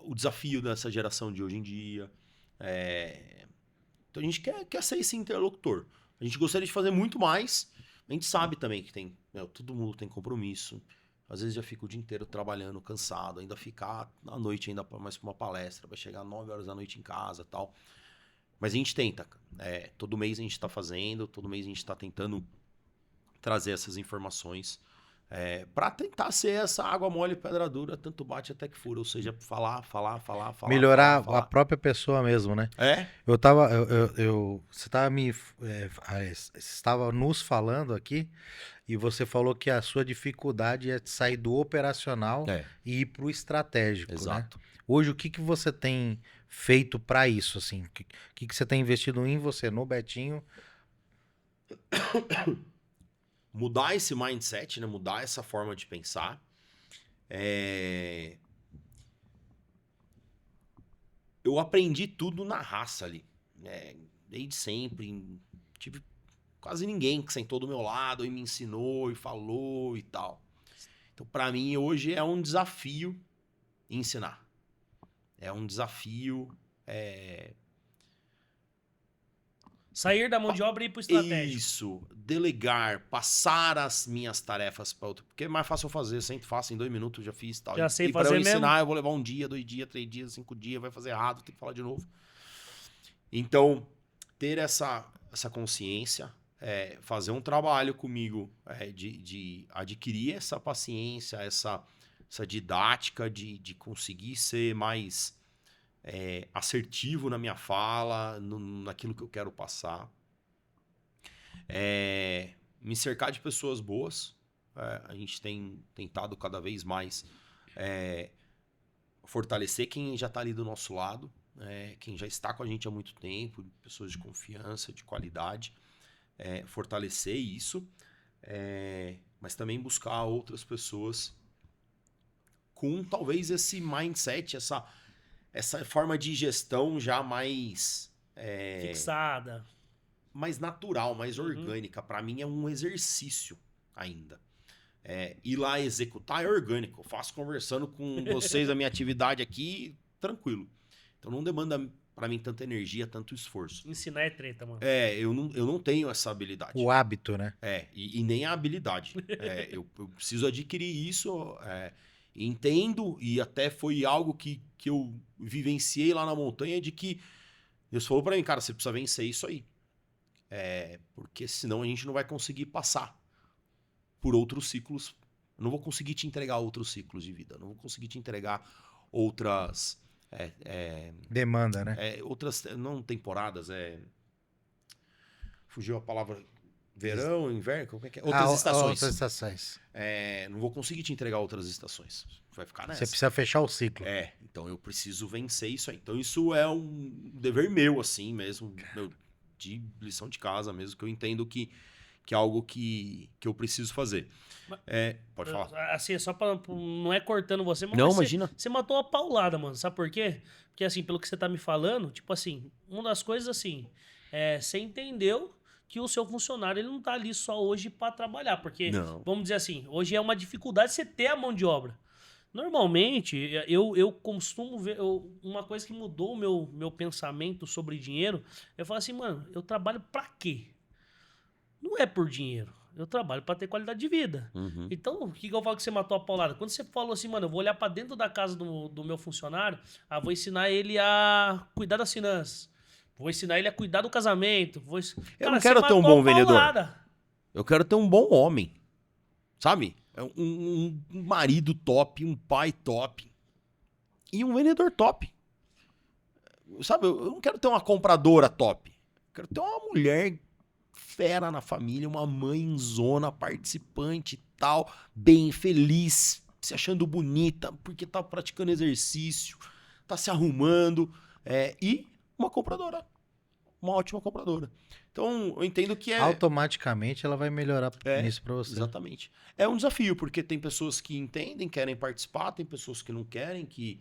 O desafio dessa geração de hoje em dia. Então a gente quer ser esse interlocutor. A gente gostaria de fazer muito mais. A gente sabe também que todo mundo tem compromisso. Às vezes já fica o dia inteiro trabalhando, cansado. Ainda ficar à noite ainda mais para uma palestra. Vai chegar 9 horas da noite em casa e tal. Mas a gente tenta. Todo mês a gente está fazendo. Todo mês a gente está tentando trazer essas informações. Para tentar ser essa água mole e pedra dura. Tanto bate até que fura. Ou seja, falar. Melhorar falar. a própria pessoa mesmo, né? Você estava nos falando aqui e você falou que a sua dificuldade é sair do operacional e ir para o estratégico, Exato. né? Hoje, o que você tem feito para isso, assim? O que você tem investido em você, no Betinho? Mudar esse mindset, né? Mudar essa forma de pensar. Eu aprendi tudo na raça ali. Desde sempre. Tive quase ninguém que sentou do meu lado e me ensinou e falou e tal. Então, para mim, hoje é um desafio ensinar. É um desafio Sair da mão de obra e ir pro estratégico. Isso, delegar, passar as minhas tarefas para outro, porque é mais fácil eu fazer, eu sempre faço em 2 minutos, eu já fiz e tal. Já sei e para fazer eu ensinar, mesmo? eu vou levar 1 dia, 2 dias, 3 dias, 5 dias, vai fazer errado, tem que falar de novo. Então, ter essa consciência, fazer um trabalho comigo de adquirir essa paciência, essa didática de conseguir ser mais assertivo na minha fala, naquilo que eu quero passar. Me cercar de pessoas boas. A gente tem tentado cada vez mais fortalecer quem já está ali do nosso lado, quem já está com a gente há muito tempo, pessoas de confiança, de qualidade. Fortalecer isso, mas também buscar outras pessoas com talvez esse mindset, essa forma de gestão já mais Fixada. mais natural, mais orgânica. Para mim é um exercício ainda. Ir lá executar é orgânico. Eu faço conversando com vocês a minha atividade aqui, tranquilo. Então não demanda para mim tanta energia, tanto esforço. Ensinar é treta, mano. Eu não tenho essa habilidade. O hábito, né? E nem a habilidade. Eu preciso adquirir isso, entendo, e até foi algo que eu vivenciei lá na montanha, de que Deus falou pra mim, cara, você precisa vencer isso aí. Porque senão a gente não vai conseguir passar por outros ciclos. Eu não vou conseguir te entregar outros ciclos de vida. Eu não vou conseguir te entregar outras... Demanda, né? outras, não temporadas, fugiu a palavra, verão, inverno, como é que é? Outras estações. Outras estações. Não vou conseguir te entregar outras estações. Vai ficar nessa. Você precisa fechar o ciclo. Então eu preciso vencer isso aí. Então isso é um dever meu, assim mesmo, de lição de casa mesmo, que eu entendo que é algo que eu preciso fazer. Pode falar. Assim, só pra... Não é cortando você, mas Não, você, imagina. você matou uma paulada, mano. Sabe por quê? Porque, assim, pelo que você tá me falando, tipo assim, uma das coisas, assim, você entendeu que o seu funcionário, ele não tá ali só hoje pra trabalhar. Porque, Não. vamos dizer assim, hoje é uma dificuldade você ter a mão de obra. Normalmente, eu costumo ver... uma coisa que mudou o meu pensamento sobre dinheiro, eu falo assim, mano, eu trabalho pra quê? Não é por dinheiro. Eu trabalho pra ter qualidade de vida. Uhum. Então, o que eu falo que você matou a paulada? Quando você falou assim, mano, eu vou olhar pra dentro da casa do meu funcionário, vou ensinar ele a cuidar das finanças. Vou ensinar ele a cuidar do casamento. Eu não quero ter um bom vendedor. Paulada. Eu quero ter um bom homem. Sabe? Um marido top, um pai top. E um vendedor top. Sabe? Eu não quero ter uma compradora top. Eu quero ter uma mulher fera na família, uma mãezona participante e tal, bem feliz, se achando bonita, porque tá praticando exercício, tá se arrumando, e uma compradora. Uma ótima compradora. Então, eu entendo que automaticamente ela vai melhorar nisso pra você. Exatamente. É um desafio, porque tem pessoas que entendem, querem participar, tem pessoas que não querem, que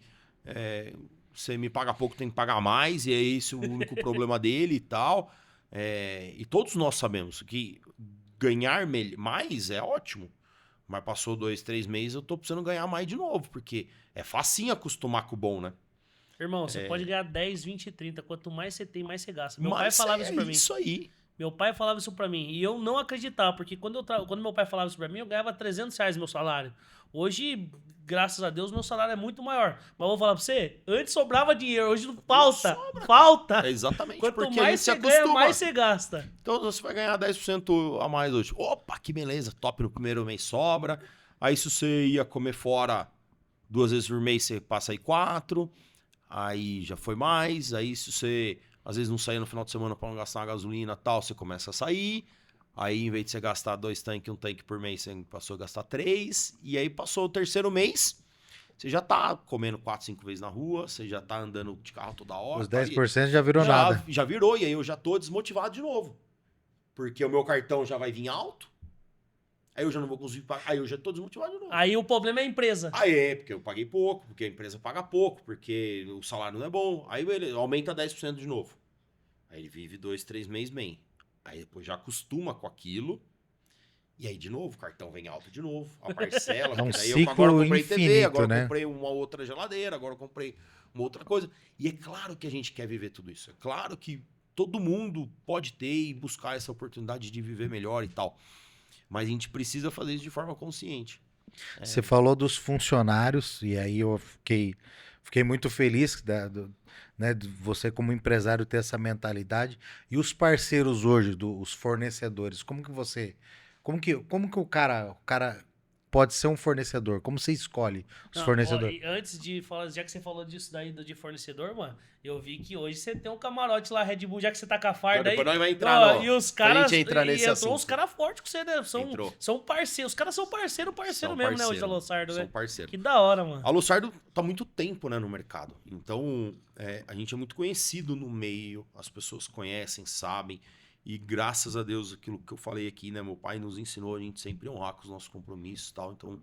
você me paga pouco, tem que pagar mais, e é esse o único problema dele e tal. E todos nós sabemos que ganhar mais é ótimo. Mas passou 2, 3 meses, eu tô precisando ganhar mais de novo, porque é facinho acostumar com o bom, né? Irmão, você pode ganhar 10, 20, 30. Quanto mais você tem, mais você gasta. Meu pai Mas falava isso pra mim. Isso aí. Meu pai falava isso pra mim. E eu não acreditava, porque quando meu pai falava isso pra mim, eu ganhava R$300 meu salário. Hoje, graças a Deus, meu salário é muito maior. Mas eu vou falar pra você, antes sobrava dinheiro, hoje não falta. Falta. Exatamente. Quanto porque mais você você ganha, acostuma. mais você gasta. Então você vai ganhar 10% a mais hoje. Opa, que beleza. Top, no primeiro mês sobra. Aí se você ia comer fora 2 vezes por mês, você passa aí 4. Aí já foi mais. Aí se você às vezes não saía no final de semana para não gastar uma gasolina e tal, você começa a sair. Aí em vez de você gastar 2 tanques, 1 tanque por mês, você passou a gastar 3. E aí passou o terceiro mês, você já tá comendo 4, 5 vezes na rua, você já tá andando de carro toda hora. Os 10% já virou nada. Já virou, e aí eu já tô desmotivado de novo. Porque o meu cartão já vai vir alto. Aí eu já não vou conseguir pagar. Aí eu já tô desmotivado de novo. Aí o problema é a empresa. Aí porque eu paguei pouco, porque a empresa paga pouco, porque o salário não é bom. Aí ele aumenta 10% de novo. Aí ele vive 2, 3 meses bem. Aí depois já acostuma com aquilo. E aí de novo, o cartão vem alto de novo. A parcela. É um daí ciclo agora eu comprei TV, infinito, agora né? eu comprei uma outra geladeira, agora eu comprei uma outra coisa. E é claro que a gente quer viver tudo isso. É claro que todo mundo pode ter e buscar essa oportunidade de viver melhor e tal. Mas a gente precisa fazer isso de forma consciente. Você falou dos funcionários, e aí eu fiquei muito feliz né, de você como empresário ter essa mentalidade. E os parceiros hoje, os fornecedores, como que o cara pode ser um fornecedor? Como você escolhe os Não, fornecedores? ó, e antes de falar, já que você falou disso daí de fornecedor, mano, eu vi que hoje você tem um camarote lá, Red Bull, já que você tá com a farda aí. Depois nós vai entrar, ó, não. e os Pra caras. gente entrar nesse entrou assunto. uns caras fortes com você, né? Entrou. São parceiros. Os caras são parceiro São mesmo, né? Hoje da parceiro, Lossardo, São né? parceiros. Que da hora, mano. A Lussardo tá há muito tempo, né, no mercado. Então, a gente é muito conhecido no meio, as pessoas conhecem, sabem. E graças a Deus, aquilo que eu falei aqui, né, meu pai nos ensinou a gente sempre honrar com os nossos compromissos e tal. Então,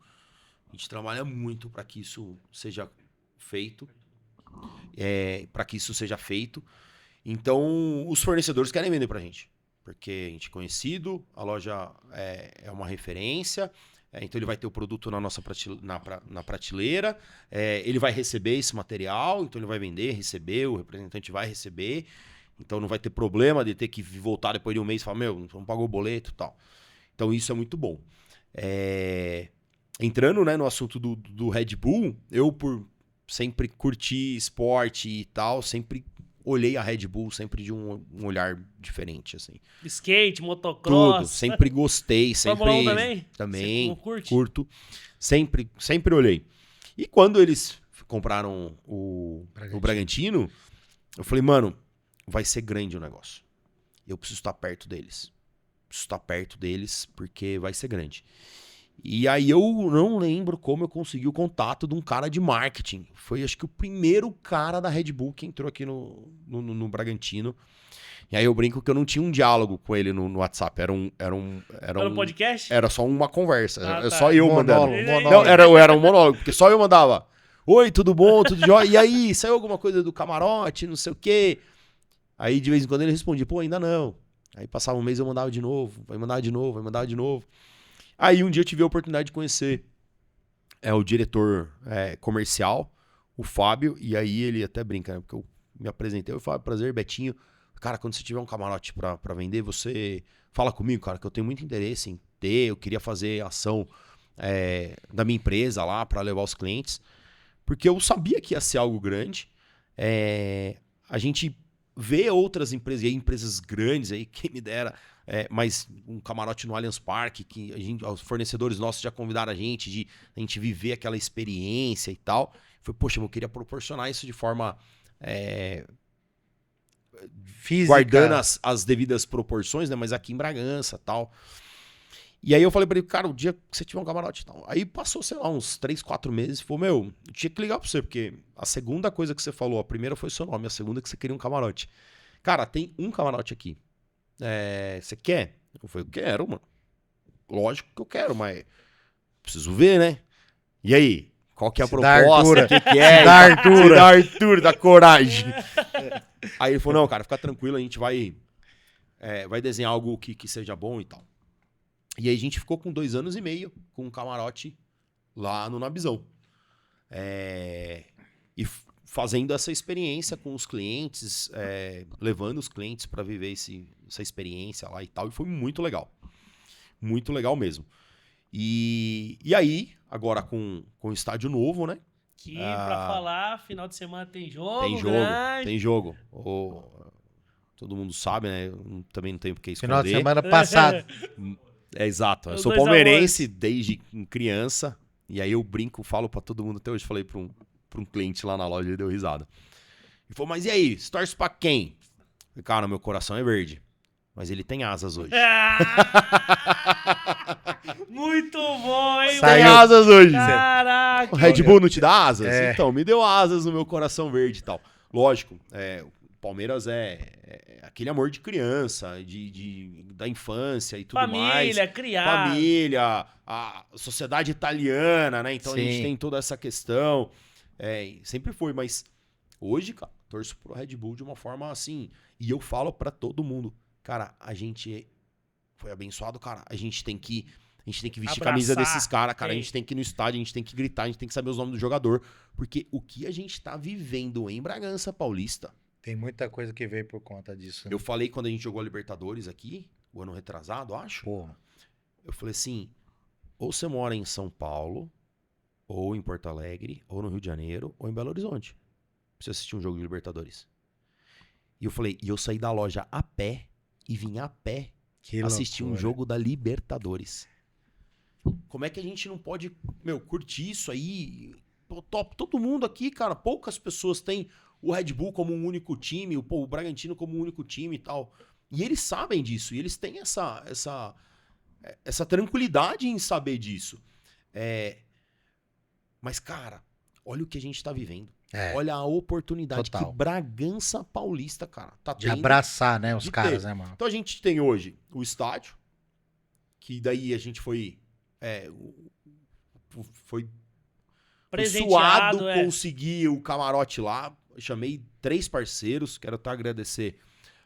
a gente trabalha muito para que isso seja feito. Então, os fornecedores querem vender pra gente. Porque a gente é conhecido, a loja é uma referência. Então ele vai ter o produto na nossa na prateleira, ele vai receber esse material, então ele vai vender, receber, o representante vai receber, então não vai ter problema de ter que voltar depois de um mês e falar, meu, não pagou o boleto e tal. Então isso é muito bom. Entrando, né, no assunto do Red Bull, eu por sempre curti esporte e tal, sempre olhei a Red Bull sempre de um olhar diferente, assim. Skate, motocross. Tudo, sempre gostei, sempre... Fórmula 1 também? Também, Você curte? curto. Sempre olhei. E quando eles compraram o Bragantino, eu falei, mano, vai ser grande o negócio. Eu preciso estar perto deles. Porque vai ser grande. E aí eu não lembro como eu consegui o contato de um cara de marketing. Foi, acho que, o primeiro cara da Red Bull que entrou aqui no Bragantino. E aí eu brinco que eu não tinha um diálogo com ele no WhatsApp. Era um podcast? Era só uma conversa. Ah, Era tá. só eu mandando. Monólogo. Não, era um monólogo, porque só eu mandava. Oi, tudo bom? Tudo jóia? E aí, saiu alguma coisa do camarote, não sei o quê? Aí de vez em quando ele respondia, pô, ainda não. Aí passava um mês eu mandava de novo, vai mandar de novo. Aí um dia eu tive a oportunidade de conhecer o diretor comercial, o Fábio, e aí ele até brinca, né? Porque eu me apresentei, eu falei, prazer, Betinho. Cara, quando você tiver um camarote pra vender, você fala comigo, cara, que eu tenho muito interesse em ter, eu queria fazer ação da minha empresa lá pra levar os clientes, porque eu sabia que ia ser algo grande. A gente vê outras empresas, e aí empresas grandes, aí, quem me dera, mas um camarote no Allianz Parque, que os fornecedores nossos já convidaram a gente viver aquela experiência e tal. Foi, poxa, eu queria proporcionar isso de forma Física. guardando as devidas proporções, né? Mas aqui em Bragança e tal. E aí eu falei pra ele, cara, o dia que você tiver um camarote e tal. Aí passou, sei lá, uns 3, 4 meses. Falou, meu, eu tinha que ligar pra você, porque a segunda coisa que você falou, a primeira foi seu nome, a segunda que você queria um camarote. Cara, tem um camarote aqui. Você quer? Eu falei, eu quero, mano. Lógico que eu quero, mas preciso ver, né? E aí? Qual que é a proposta? O que é? Dá Arthur, dá coragem. Aí ele falou, não, cara, fica tranquilo, a gente vai desenhar algo que seja bom e tal. E aí a gente ficou com 2 anos e meio com um camarote lá no Nabizão. E fazendo essa experiência com os clientes, levando os clientes para viver essa experiência lá e tal. E foi muito legal. Muito legal mesmo. E aí, agora com o estádio novo, né? Que, pra falar, final de semana tem jogo. Tem jogo. Todo mundo sabe, né? Eu também não tenho porque esconder. Final de semana passado. Exato. Eu Os sou dois palmeirense desde criança. E aí eu brinco, falo pra todo mundo. Até hoje falei pra um cliente lá na loja, ele deu risada. Ele falou, mas e aí? Você torce pra quem? Eu falei, cara, meu coração é verde. Mas ele tem asas hoje. Muito bom, hein? Saiu. Tem asas hoje. Caraca. O Red Bull não te dá asas? É. Então, me deu asas no meu coração verde e tal. Lógico, o Palmeiras é aquele amor de criança, da infância e tudo mais. Família, criar. Família, a sociedade italiana, né? Então a gente Sim. tem toda essa questão. Sempre foi, mas hoje, cara, torço pro Red Bull de uma forma assim. E eu falo pra todo mundo, cara, a gente foi abençoado, cara. A gente tem que vestir Abraçar. camisa desses caras, cara. A Sim. gente tem que ir no estádio, a gente tem que gritar, a gente tem que saber os nomes do jogador. Porque o que a gente tá vivendo em Bragança Paulista Tem muita coisa que veio por conta disso. Eu falei quando a gente jogou a Libertadores aqui, o ano retrasado, acho. Porra. Eu falei assim, ou você mora em São Paulo, ou em Porto Alegre, ou no Rio de Janeiro, ou em Belo Horizonte, pra você assistir um jogo de Libertadores. E eu falei, e eu saí da loja a pé e vim a pé Que assistir um loucura. jogo da Libertadores. Como é que a gente não pode, curtir isso aí? Pô, top, todo mundo aqui, cara, poucas pessoas têm o Red Bull como um único time, o Bragantino como um único time e tal. E eles sabem disso, e eles têm essa tranquilidade em saber disso. Mas, cara, olha o que a gente tá vivendo. Olha a oportunidade Total. que Bragança Paulista, cara, tá De tendo. abraçar, né, os de caras, ter. né, mano? Então a gente tem hoje o estádio, que daí a gente foi Presenteado, suado conseguir o camarote lá. Eu chamei 3 parceiros, quero até agradecer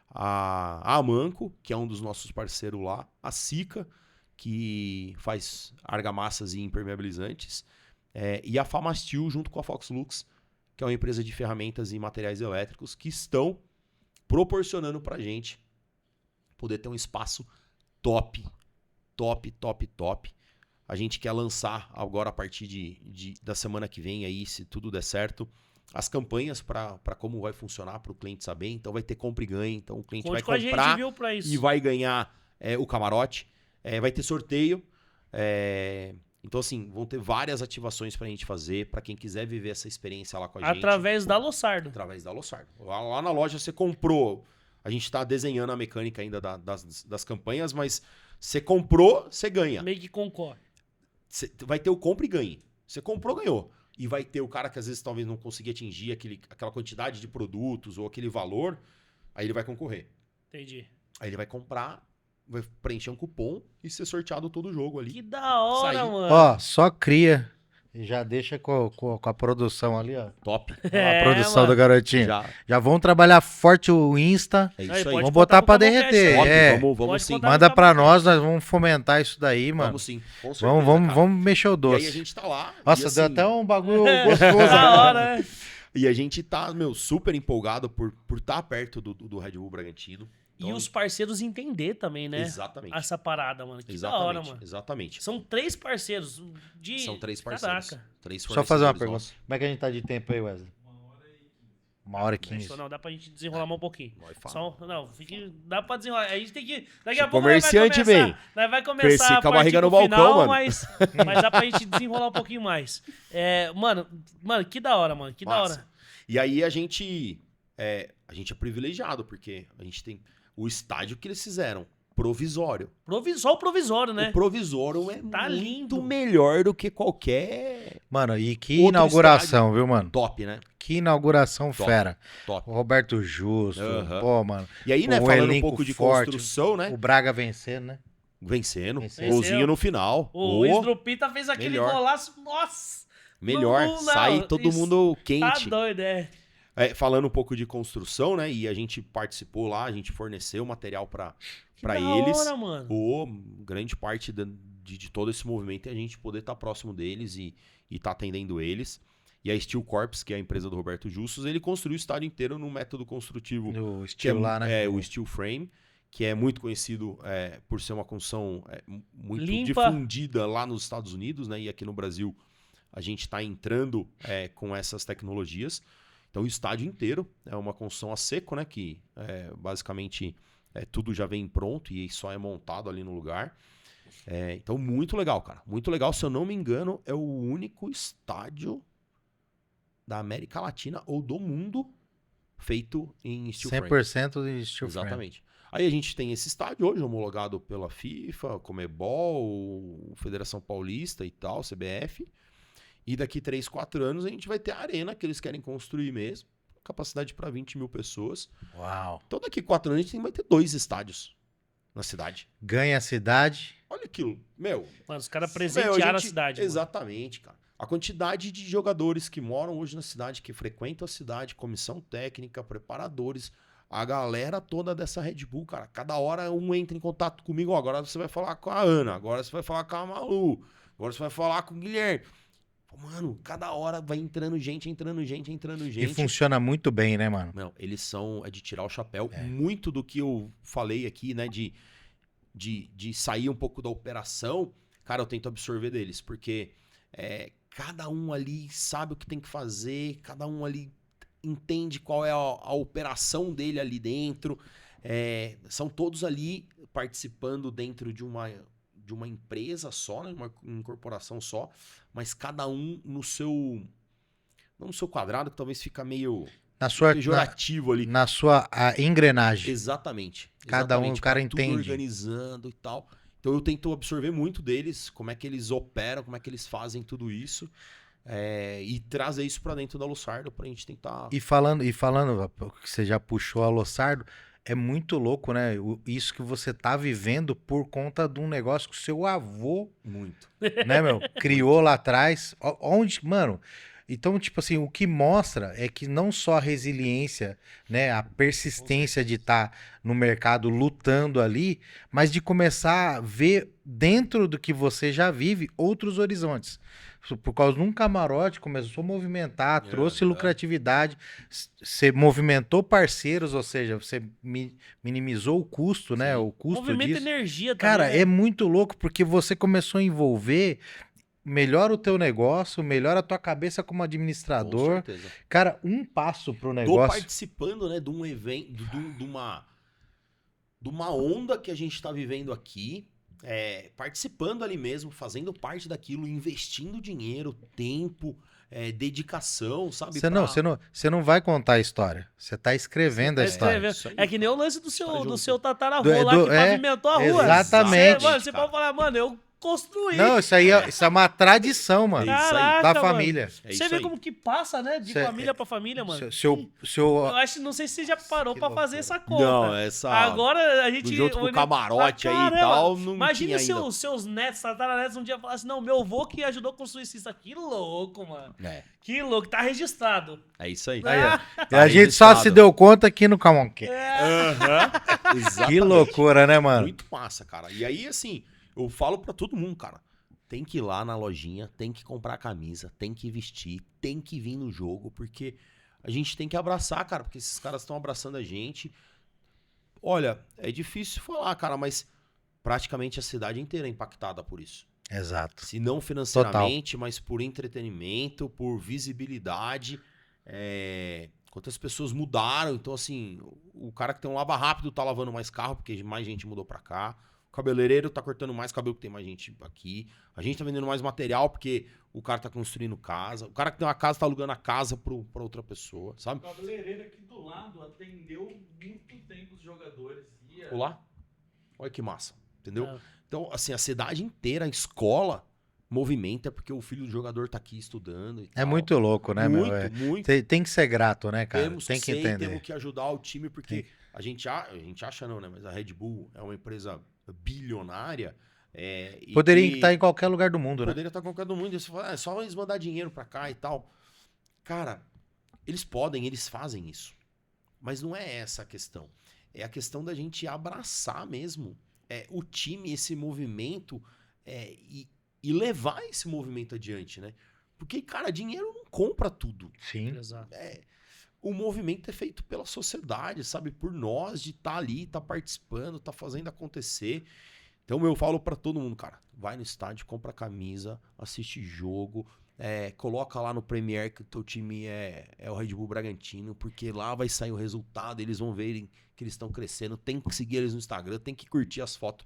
a Amanco, que é um dos nossos parceiros lá, a Sica, que faz argamassas e impermeabilizantes, e a Famastil junto com a Foxlux, que é uma empresa de ferramentas e materiais elétricos, que estão proporcionando pra gente poder ter um espaço top. A gente quer lançar agora a partir da semana que vem aí, se tudo der certo, as campanhas para como vai funcionar para o cliente saber. Então vai ter compra e ganha, então o cliente Conte vai com a comprar gente, viu, pra isso. e vai ganhar o camarote. Vai ter sorteio. Então assim, vão ter várias ativações pra gente fazer, para quem quiser viver essa experiência lá com a gente. Através da Lossardo. Através da Lossardo. Lá na loja você comprou, a gente tá desenhando a mecânica ainda das campanhas, mas você comprou, você ganha. Meio que concorre. Vai ter o compra e ganhe. Você comprou, ganhou. E vai ter o cara que às vezes talvez não consiga atingir aquela quantidade de produtos ou aquele valor, aí ele vai concorrer. Entendi. Aí ele vai comprar, vai preencher um cupom e ser sorteado todo o jogo ali. Que da hora, Saí. mano. Ó, só cria e já deixa com a produção ali, ó. Top. A produção mano. do garotinho. Já Já. vão trabalhar forte o Insta. É Aí, isso aí. pode Vamos contar botar com pra o Cabocast derreter. aí. Top, vamos Pode sim. contar. Manda com o pra Cabocast. nós vamos fomentar isso daí, mano. Vamos sim. Com certeza, Vamos, cara. vamos mexer o E doce. aí a gente tá lá. Nossa, e, deu assim, até um bagulho gostoso. Da né? hora, né? E a gente tá, super empolgado por estar perto do Red Bull Bragantino. E Então, os parceiros entender também, né? Exatamente. Essa parada, mano. Que Exatamente, da hora, mano. exatamente. São 3 parceiros de... São 3 parceiros. Caraca. 3 Só fazer uma fornecedores pergunta. nossos. Como é que a gente tá de tempo aí, Wesley? 1h15. Não, dá pra gente desenrolar mais um pouquinho. Nós fala. Dá pra desenrolar. A gente tem que... Daqui Se a o pouco nós comerciante vai começar, vem nós vai com começar esse a com a barriga partir no pro balcão, final, mano. mas dá pra gente desenrolar um pouquinho mais. Mano, que da hora, mano. Que da Massa. hora. E aí a gente é privilegiado, porque a gente tem o estádio que eles fizeram, provisório. Só o provisório, né? O provisório é Tá muito lindo. melhor do que qualquer Mano, e que Outro inauguração, viu, mano? top, né? Que inauguração Top. fera. Top. O Roberto Justo. Aham. Pô, mano. E aí, né, Um falando um elenco pouco de forte. construção, né? O Braga vencendo, né? Vencendo. Venceu. Golzinho no final. O Ô, Sdrupita fez aquele melhor. golaço. Nossa! melhor. Não, Sai todo isso mundo Tá quente. doido, é. Falando um pouco de construção, né? E a gente participou lá, a gente forneceu material pra Da eles. hora, mano. Grande parte de todo esse movimento é a gente poder estar próximo deles e tá atendendo eles. E a Steel Corps, que é a empresa do Roberto Justus, ele construiu o estádio inteiro num método construtivo No que estilo lá, né? o Steel Frame, que é muito conhecido por ser uma construção muito Limpa. difundida lá nos Estados Unidos, né? E aqui no Brasil a gente está entrando com essas tecnologias. Então o estádio inteiro é uma construção a seco, né? Que basicamente tudo já vem pronto e só é montado ali no lugar. Então muito legal, cara. Muito legal. Se eu não me engano, é o único estádio da América Latina ou do mundo feito em steel frame. 100% de steel frame. Exatamente. Aí a gente tem esse estádio hoje homologado pela FIFA, Comebol, Federação Paulista e tal, CBF. E daqui 3, 4 anos a gente vai ter a arena que eles querem construir mesmo. Capacidade para 20 mil pessoas. Uau. Então daqui 4 anos a gente vai ter 2 estádios na cidade. Ganha a cidade. Olha aquilo. Meu, Mano, os caras meu, presentearam a cidade. mano. Exatamente, cara. A quantidade de jogadores que moram hoje na cidade, que frequentam a cidade, comissão técnica, preparadores, a galera toda dessa Red Bull, cara. Cada hora um entra em contato comigo. Ó, agora você vai falar com a Ana, agora você vai falar com a Malu, agora você vai falar com o Guilherme. Mano, cada hora vai entrando gente. E funciona muito bem, né, mano? Não, eles são de tirar o chapéu. Muito do que eu falei aqui, né, de sair um pouco da operação, cara, eu tento absorver deles, porque cada um ali sabe o que tem que fazer, cada um ali entende qual é a operação dele ali dentro. São todos ali participando dentro de uma empresa só, né, uma incorporação só, mas cada um no seu... Não no seu quadrado, que talvez fica meio pejorativo ali. Na sua engrenagem. Exatamente. Cada um, o cara tá tudo entende. organizando e tal. Então eu tento absorver muito deles, como é que eles operam, como é que eles fazem tudo isso. E trazer isso pra dentro da Lussardo pra gente tentar... E falando, que você já puxou a Lussardo, é muito louco, né? Isso que você tá vivendo por conta de um negócio que o seu avô, Muito. né, meu, criou lá atrás. Onde, mano... Então, tipo assim, o que mostra é que não só a resiliência, né, a persistência de estar no mercado lutando ali, mas de começar a ver dentro do que você já vive outros horizontes. Por causa de um camarote, começou a movimentar, trouxe lucratividade, você movimentou parceiros, ou seja, você minimizou o custo, né, o custo Movimento disso. energia também. Cara, né? é muito louco, porque você começou a envolver... Melhora o teu negócio, melhora a tua cabeça como administrador. Com certeza. Cara, um passo pro Tô negócio. participando, né, de um evento, de uma onda que a gente tá vivendo aqui, participando ali mesmo, fazendo parte daquilo, investindo dinheiro, tempo, dedicação, sabe? Você não vai contar a história. Você tá escrevendo a história. isso aí. É que nem o lance do História seu junto. tataravô lá que pavimentou a rua. Exatamente. Você pode falar, mano, eu construí. Não, isso é uma tradição, mano. É isso aí. Da Caraca, família. É Você isso vê aí. como que passa, né? De Cê- família pra família, mano. Eu Eu acho, não sei se você já parou Que pra loucura. fazer essa conta. Não, essa... Agora a gente... junto com o camarote aí e Caramba, tal, não imagina tinha ainda. seus netos, tataranetos, um dia falar assim, não, meu avô que ajudou a construir isso. Que louco, mano. Que louco, tá registrado. É isso aí. Aí, ó. Tá a gente só registrado. se deu conta aqui no Camonque. Aham. Exatamente. Que loucura, né, mano? Muito massa, cara. E aí, assim, eu falo pra todo mundo, cara. Tem que ir lá na lojinha, tem que comprar camisa, tem que vestir, tem que vir no jogo, porque a gente tem que abraçar, cara, porque esses caras estão abraçando a gente. Olha, é difícil falar, cara, mas praticamente a cidade inteira é impactada por isso. Exato. Se não financeiramente, mas por entretenimento, por visibilidade. Quantas pessoas mudaram. Então, assim, o cara que tem um lava rápido tá lavando mais carro, porque mais gente mudou pra cá. O cabeleireiro tá cortando mais cabelo, porque tem mais gente aqui. A gente tá vendendo mais material, porque o cara tá construindo casa. O cara que tem uma casa tá alugando a casa pra outra pessoa, sabe? O cabeleireiro aqui do lado atendeu muito tempo os jogadores. Olá? Olha que massa, entendeu? Ah. Então, assim, a cidade inteira, a escola, movimenta porque o filho do jogador tá aqui estudando e É tal. muito louco, né, muito, meu? muito. Tem que ser grato, né, cara? Temos Tem que que ser, entender. temos que ajudar o time, porque a gente acha não, né? Mas a Red Bull é uma empresa bilionária. E Poderia que estar em qualquer lugar do mundo, né? poderia estar em qualquer do mundo. E você fala, é só eles mandar dinheiro pra cá e tal. Cara, eles podem, eles fazem isso. Mas não é essa a questão. É a questão da gente abraçar mesmo o time, esse movimento, e levar esse movimento adiante, né? Porque, cara, dinheiro não compra tudo. Sim. Exato. O movimento é feito pela sociedade, sabe? Por nós, de estar ali, estar participando, estar fazendo acontecer. Então eu falo pra todo mundo, cara, vai no estádio, compra camisa, assiste jogo, coloca lá no Premier que o teu time é o Red Bull Bragantino, porque lá vai sair o resultado, eles vão verem que eles estão crescendo, tem que seguir eles no Instagram, tem que curtir as fotos,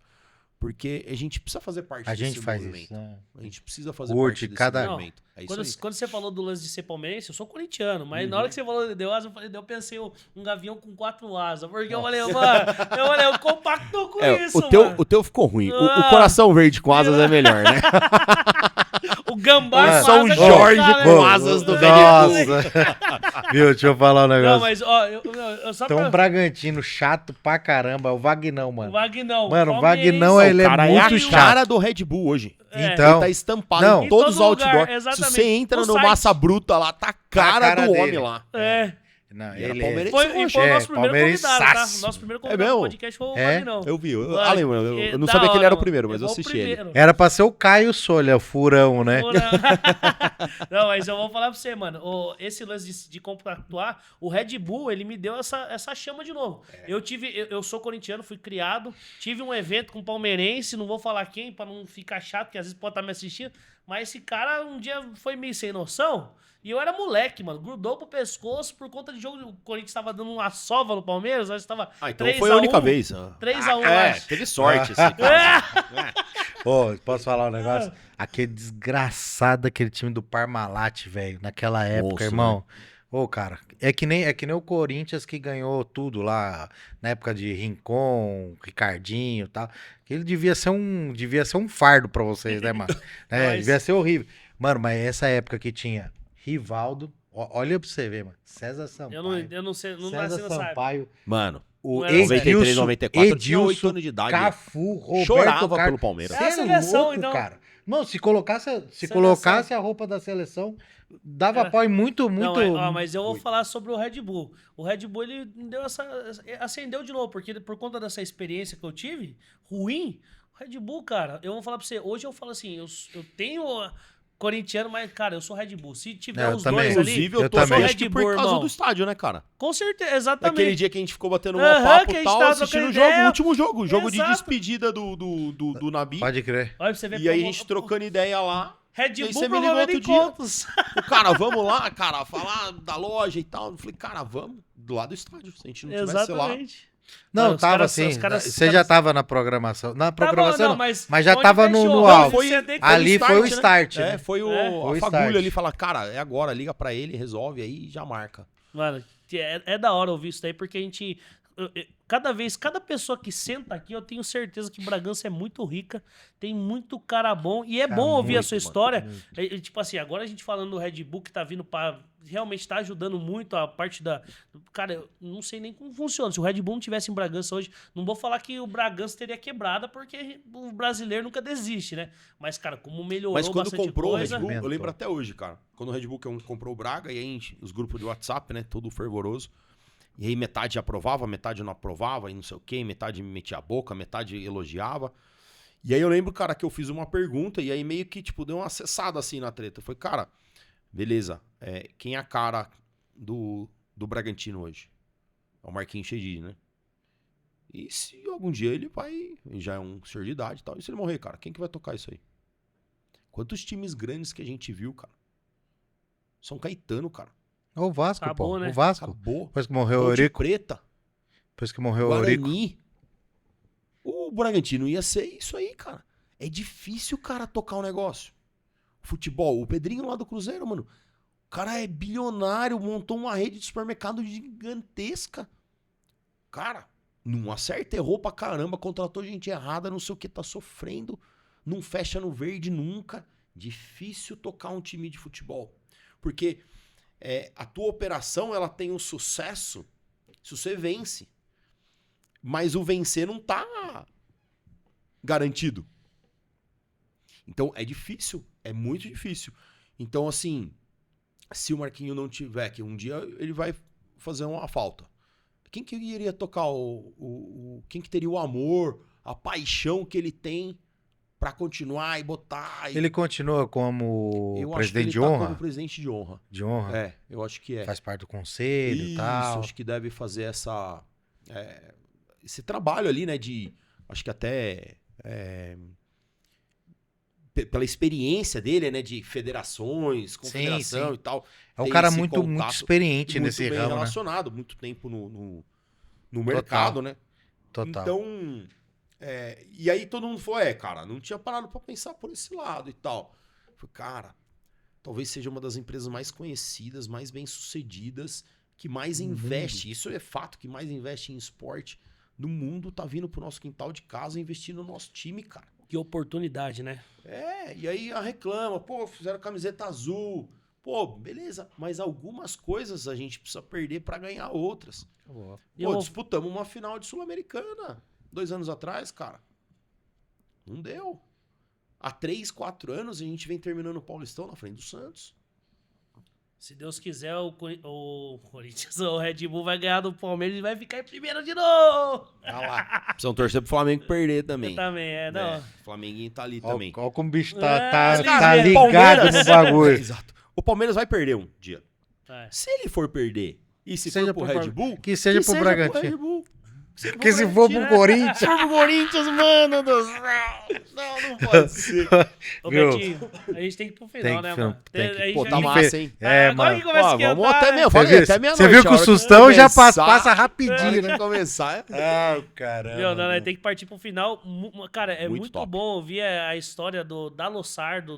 porque a gente precisa fazer parte A desse gente faz movimento. isso, né? A gente precisa fazer Curte parte desse cada- movimento. É isso aí. Quando você falou do lance de ser palmeirense, eu sou corintiano, mas na hora que você falou de Deu Asa, eu pensei um gavião com 4 asas. Porque eu falei, mano, eu compacto com isso, mano. O teu ficou ruim. Ah. O coração verde com asas é melhor, né? O gambá Mano, com São asa Jorge colocar, com né? asas do Nossa. Viu? Deixa eu falar um Não, negócio. mas, ó, eu só Tem um pra... Bragantino chato pra caramba, o Vagnão, O mano. Vagnão. Mano, o palmeirense. Vagnão, ele é cara muito a chato. cara do Red Bull hoje. Então, Ele tá estampado não. em todos os Em todo lugar, outdoors. Se exatamente. você entra No no site. Massa Bruta lá, tá a cara, cara do dele. homem lá. Não, E era ele palmeirense. Foi o nosso primeiro convidado, tá? palmeirensaço. Nosso primeiro É convidado do mesmo? podcast foi o É? Magnão. Eu vi. Mano, Eu não da sabia que ele hora, era o mano. primeiro, mas eu Foi o assisti ele. primeiro. Era pra ser o Caio Solha, furão, né? Não, mas eu vou falar pra você, mano. Esse lance de compactuar, o Red Bull, ele me deu essa chama de novo. Eu sou corintiano, fui criado, tive um evento com palmeirense, não vou falar quem, pra não ficar chato, que às vezes pode estar me assistindo, mas esse cara um dia foi meio sem noção. E eu era moleque, mano. Grudou pro pescoço por conta de jogo. O Corinthians tava dando uma sova no Palmeiras. Nós tava Então 3 foi a única 1, vez. 3x1, acho. Teve sorte esse cara. Ô, posso falar um negócio? Aquele desgraçado, aquele time do Parmalat, velho, naquela época, Monstro, irmão. Ô, cara, é que nem o Corinthians que ganhou tudo lá, na época de Rincon, Ricardinho e tal. Ele devia ser um fardo pra vocês, né, mano? Mas- Devia ser horrível. Mano, mas essa época que tinha Rivaldo, olha pra você ver, mano. César Sampaio. Eu não sei, não nasci César nessa época. Sampaio, Não Mano, o era 93, Edilson, 94, eu tinha 8 Edilson, anos de idade. Cafu, Roberto Chorava Carlos. pelo Palmeiras. É a Cê seleção, louco, então. cara. Não, se colocasse a roupa da seleção, dava Era. pau em muito. Mas eu vou falar sobre o Red Bull. O Red Bull, ele deu acendeu de novo, porque por conta dessa experiência que eu tive, ruim, o Red Bull, cara, eu vou falar pra você, hoje eu falo assim, eu tenho corintiano, mas, cara, eu sou Red Bull. Se tiver Eu os também. dois ali, Inclusive, eu eu tô também. acho que Red por Bull, causa irmão. do estádio, né, cara? com certeza, exatamente. Naquele dia que a gente ficou batendo um Aham, papo que a e gente tal, tava assistindo o trocando jogo, ideia. o último jogo, o jogo de Exato. despedida do Nabi. Pode crer. Olha pra você ver E aí a como- gente trocando ideia lá. Red E aí Bull você me ligou promovendo outro dia. encontros. O cara, vamos lá, cara, falar da loja e tal. Eu falei, cara, vamos do lado do estádio. Se a gente não tivesse lá. Exatamente. Não, Mano, os tava caras- assim. os caras- Você já tava na programação. Na Tá bom, programação não, mas mas já onde tava fechou? no Onde alto. Foi- você tem que- Ali foi o né? start, né? Foi É. a Foi o fagulha start. ali, falar, cara, é agora, liga pra ele, resolve aí e já marca. Mano, é da hora ouvir isso daí, porque a gente. Cada pessoa que senta aqui, eu tenho certeza que Bragança é muito rica, tem muito cara bom, e é Cara, bom ouvir a muito, sua mano, história. muito. Tipo assim, agora a gente falando do Red Bull que tá vindo pra. Realmente tá ajudando muito a parte da. Cara, eu não sei nem como funciona. Se o Red Bull não tivesse em Bragança hoje, não vou falar que o Bragança teria quebrada, porque o brasileiro nunca desiste, né? Mas, cara, como melhorou Mas quando bastante comprou coisa. o Red Bull, eu Aumentou. lembro até hoje, cara. Quando o Red Bull comprou o Braga, e aí os grupos de WhatsApp, né, todo fervoroso. E aí metade aprovava, metade não aprovava, e não sei o quê, metade me metia a boca, metade elogiava. E aí eu lembro, cara, que eu fiz uma pergunta, e aí meio que, tipo, deu uma acessada assim na treta. Eu falei, cara, beleza, quem é a cara do Bragantino hoje? É o Marquinhos Chedid, né? E se algum dia ele já é um senhor de idade e tal, e se ele morrer, cara, quem que vai tocar isso aí? Quantos times grandes que a gente viu, cara? São Caetano, cara. O Vasco, Acabou, pô. né? O Vasco. Acabou. Depois que morreu o Ponte Eurico. Preta, Depois que morreu o Eurico. Guarani. O Bragantino ia ser isso aí, cara. É difícil o cara tocar o negócio. Futebol. O Pedrinho lá do Cruzeiro, mano. O cara é bilionário, montou uma rede de supermercado gigantesca. Cara, não acerta, errou pra caramba, contratou gente errada, não sei o que, tá sofrendo. Não fecha no verde nunca. Difícil tocar um time de futebol. Porque a tua operação, ela tem um sucesso se você vence. Mas o vencer não tá garantido. Então é difícil, é muito difícil. Então, assim, se o Marquinho não tiver, que um dia ele vai fazer uma falta. Quem que iria tocar quem que teria o amor, a paixão que ele tem pra continuar e botar? Ele continua como eu acho que presidente ele de tá honra? como presidente de honra. De honra? É, eu acho que é. Faz parte do conselho e Isso, tal. acho que deve fazer esse trabalho ali, né, acho que até pela experiência dele, né, de federações, confederação sim. e tal. É um tem cara esse muito contato experiente muito nesse bem ramo, né? relacionado, muito tempo no mercado, né? Total. Então, e aí todo mundo falou, cara, não tinha parado pra pensar por esse lado e tal. Eu falei, cara, talvez seja uma das empresas mais conhecidas, mais bem-sucedidas, que mais investe, isso é fato, que mais investe em esporte no mundo, tá vindo pro nosso quintal de casa investir no nosso time, cara. Que oportunidade, né? E aí reclama, pô, fizeram camiseta azul. Pô, beleza, mas algumas coisas a gente precisa perder pra ganhar outras. Pô, disputamos uma final de Sul-Americana 2 anos atrás, cara. Não deu. Há 3, 4 anos a gente vem terminando o Paulistão na frente do Santos. Se Deus quiser, o Corinthians, o Red Bull vai ganhar do Palmeiras e vai ficar em primeiro de novo. Olha lá. Precisam torcer pro Flamengo perder também. Eu também, não. É, o Flamenguinho tá ali também. Olha como o bicho É, tá cara, ligado Palmeiras- no bagulho. Exato. O Palmeiras vai perder um dia. É. Se ele for perder, e se Seja for pro pro Red Bull, que seja pro Bragantino. Red Bull. Porque se for pro Corinthians... Se for pro Corinthians, mano do céu. Não pode ser. Ô, Viu? Betinho, a gente tem que ir pro Tem final, que né, ir, mano? tem que- A gente Pô, já- tá Infe- massa, hein? É, agora mano. que começa a Ó, vamos esquentar, até né? mesmo. Você Falei, viu, até meia-noite. você viu que a o hora Sustão já começar- passa a rapidinho, hora né? que começar. Ah, caramba. Viu, nós meu. tem que partir pro final. Cara, é Muito muito top. bom ouvir a história da Lossardo,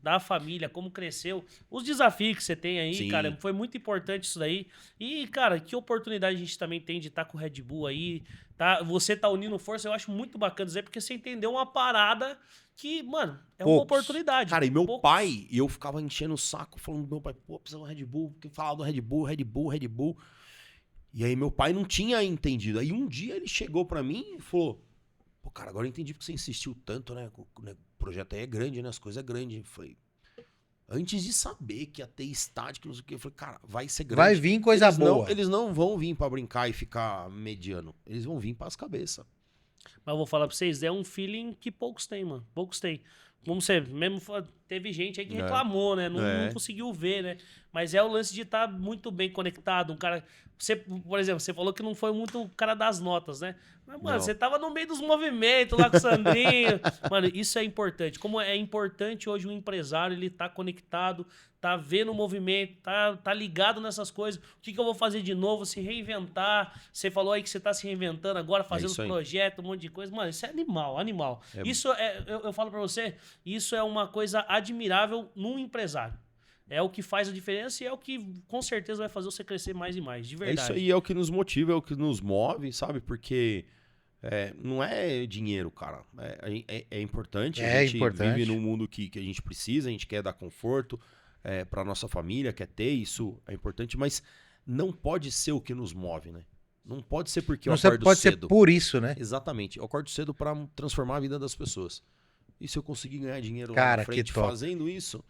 da família, como cresceu. Os desafios que você tem aí, Sim. cara, foi muito importante isso daí. E, cara, que oportunidade a gente também tem de estar com o Red Bull aí. Tá? Você tá unindo força, eu acho muito bacana dizer, porque você entendeu uma parada que, mano, é uma Poucos. oportunidade. Cara, e meu Poucos. pai, eu ficava enchendo o saco, falando pro meu pai, pô, precisa do Red Bull, porque falava do Red Bull, Red Bull, Red Bull. E aí meu pai não tinha entendido. Aí um dia ele chegou pra mim e falou, pô, cara, agora eu entendi porque você insistiu tanto, né? O projeto aí é grande, né? As coisas é grande. Eu falei, antes de saber que ia ter estádio, que não sei o que, eu falei, cara, vai ser grande. Vai vir coisa eles boa. Não, eles não vão vir pra brincar e ficar mediano. Eles vão vir pras cabeças. Mas eu vou falar pra vocês, é um feeling que poucos têm, mano. Poucos têm. Vamos ser, mesmo teve gente aí que É. reclamou, né? Não, É. não conseguiu ver, né? Mas é o lance de estar muito bem conectado. Um cara. Você, por exemplo, você falou que não foi muito o cara das notas, né? Mas, mano, Não. você tava no meio dos movimentos lá com o Sandrinho. Mano, isso é importante. Como é importante hoje um empresário, ele tá conectado, tá vendo o movimento, tá ligado nessas coisas. O que eu vou fazer de novo? Se reinventar. Você falou aí que você tá se reinventando agora, fazendo isso aí. projetos, um monte de coisa. Mano, isso é animal, animal. É. Isso é, eu falo pra você, isso é uma coisa admirável num empresário. É o que faz a diferença e é o que com certeza vai fazer você crescer mais e mais, de É verdade. isso aí, é o que nos motiva, é o que nos move, sabe? Porque não é dinheiro, cara. É importante. É A gente importante. vive num mundo que a gente precisa, a gente quer dar conforto pra nossa família, quer ter, isso é importante, mas não pode ser o que nos move, né? Não pode ser porque eu Não acordo pode ser cedo. por isso, né? Exatamente. Eu acordo cedo pra transformar a vida das pessoas. E se eu conseguir ganhar dinheiro lá Cara, na frente que top. fazendo isso,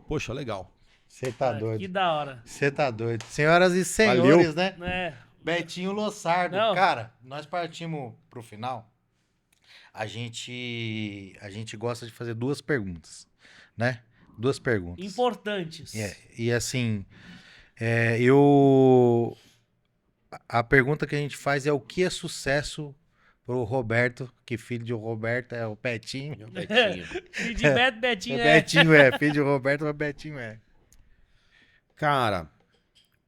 poxa, legal. Você tá Ah, que doido. da hora. Você tá doido. Senhoras e senhores, né? É, Betinho Lossardo. Não. Cara, nós partimos pro final. A gente gosta de fazer duas perguntas, né? Duas perguntas. importantes. E assim, a pergunta que a gente faz é o que é sucesso pro Roberto, que filho de Roberto é o Betinho. Meu Betinho. E de Beto, Betinho é. Betinho filho de Roberto, mas Betinho é. Cara,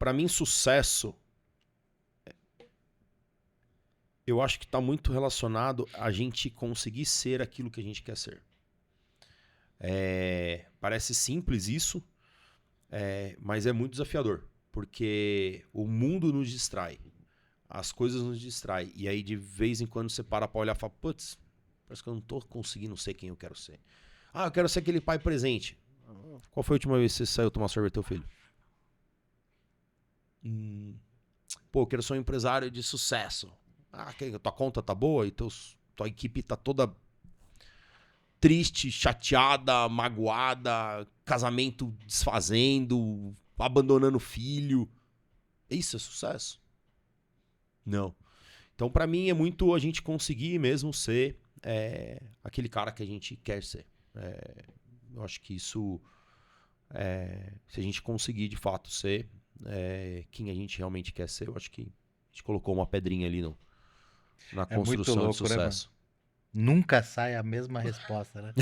pra mim sucesso, eu acho que tá muito relacionado a gente conseguir ser aquilo que a gente quer ser. Parece simples isso, mas é muito desafiador, porque o mundo nos distrai, as coisas nos distraem, e aí de vez em quando você para pra olhar e fala, putz, parece que eu não tô conseguindo ser quem eu quero ser. Ah, eu quero ser aquele pai presente. Qual foi a última vez que você saiu tomar sorvete com teu filho? Pô, eu quero ser um empresário de sucesso. Ah, tua conta tá boa e tua equipe tá toda triste, chateada, magoada, casamento desfazendo, abandonando o filho. Isso é sucesso? Não. Então, pra mim, é muito a gente conseguir mesmo ser aquele cara que a gente quer ser. Eu acho que isso, se a gente conseguir de fato ser quem a gente realmente quer ser, eu acho que a gente colocou uma pedrinha ali na É muito construção louco, de né, sucesso. Nunca sai a mesma resposta, né?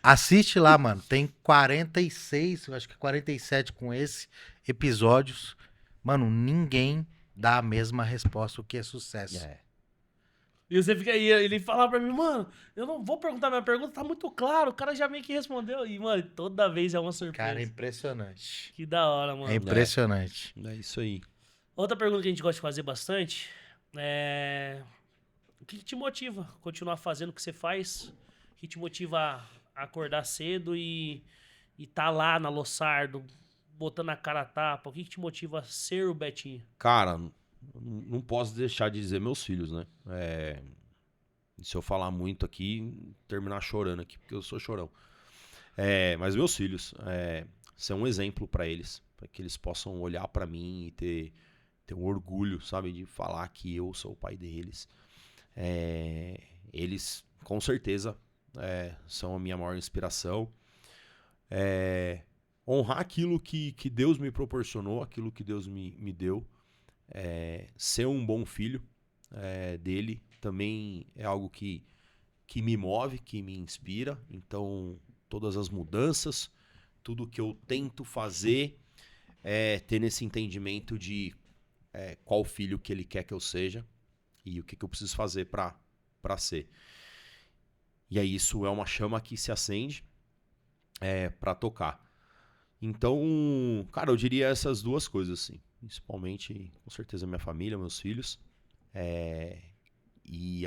Assiste lá, mano. Tem 46, eu acho que 47 com esse episódios. Mano, ninguém dá a mesma resposta o que é sucesso. E você fica aí, ele fala pra mim, mano, eu não vou perguntar minha pergunta, tá muito claro, o cara já meio que respondeu. E, mano, toda vez é uma surpresa. Cara, é impressionante. Que da hora, mano. É impressionante. É isso aí. Outra pergunta que a gente gosta de fazer bastante é... O que te motiva a continuar fazendo o que você faz? O que te motiva a acordar cedo e tá lá na Lossardo, botando a cara a tapa? O que te motiva a ser o Betinho? Cara, não posso deixar de dizer meus filhos, né? Se eu falar muito aqui, terminar chorando aqui, porque eu sou chorão. Mas meus filhos, ser um exemplo para eles, para que eles possam olhar para mim e ter um orgulho, sabe, de falar que eu sou o pai deles. Eles, com certeza, são a minha maior inspiração. Honrar aquilo que Deus me proporcionou, aquilo que Deus me deu. Ser um bom filho dele também é algo que me move, que me inspira. Então, todas as mudanças, tudo que eu tento fazer é ter nesse entendimento de qual filho que ele quer que eu seja e o que eu preciso fazer para ser. E aí isso é uma chama que se acende para tocar. Então, cara, eu diria essas duas coisas, assim. Principalmente, com certeza, minha família, meus filhos. E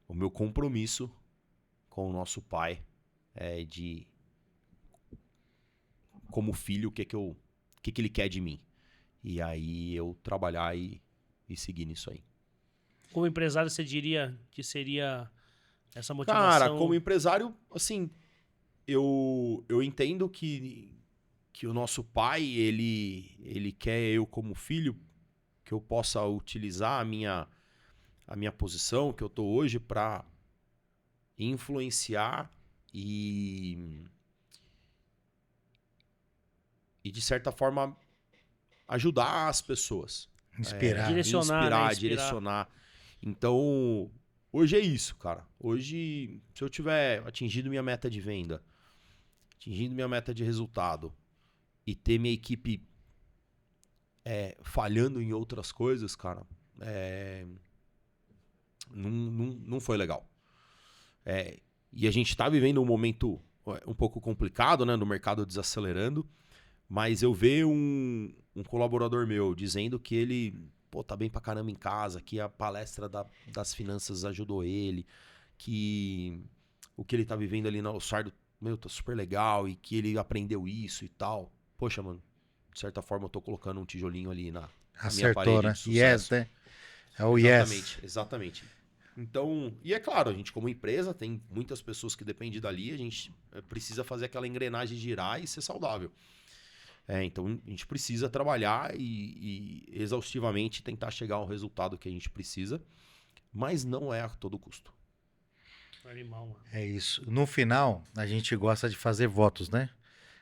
o meu compromisso com o nosso pai de, como filho, o que ele quer de mim. E aí eu trabalhar e seguir nisso aí. Como empresário, você diria que seria essa motivação? Cara, como empresário, assim, eu entendo que o nosso pai, ele quer eu como filho, que eu possa utilizar a minha posição que eu tô hoje para influenciar e de certa forma ajudar as pessoas. Inspirar. Direcionar. Então, hoje é isso, cara. Hoje, se eu tiver atingido minha meta de venda, atingindo minha meta de resultado e ter minha equipe falhando em outras coisas, cara, não foi legal. E a gente tá vivendo um momento um pouco complicado, né, no mercado desacelerando, mas eu ver um colaborador meu dizendo que ele tá bem pra caramba em casa, que a palestra das finanças ajudou ele, que o que ele tá vivendo ali no Sardo, tá super legal e que ele aprendeu isso e tal. Poxa, mano, de certa forma eu tô colocando um tijolinho ali na minha parede, né? de sucesso. Yes, né? É o Exatamente. Então, e é claro, a gente como empresa tem muitas pessoas que dependem dali, a gente precisa fazer aquela engrenagem girar e ser saudável. Então a gente precisa trabalhar e exaustivamente tentar chegar ao resultado que a gente precisa, mas não é a todo custo. Animal, mano. É isso. No final, a gente gosta de fazer votos, né?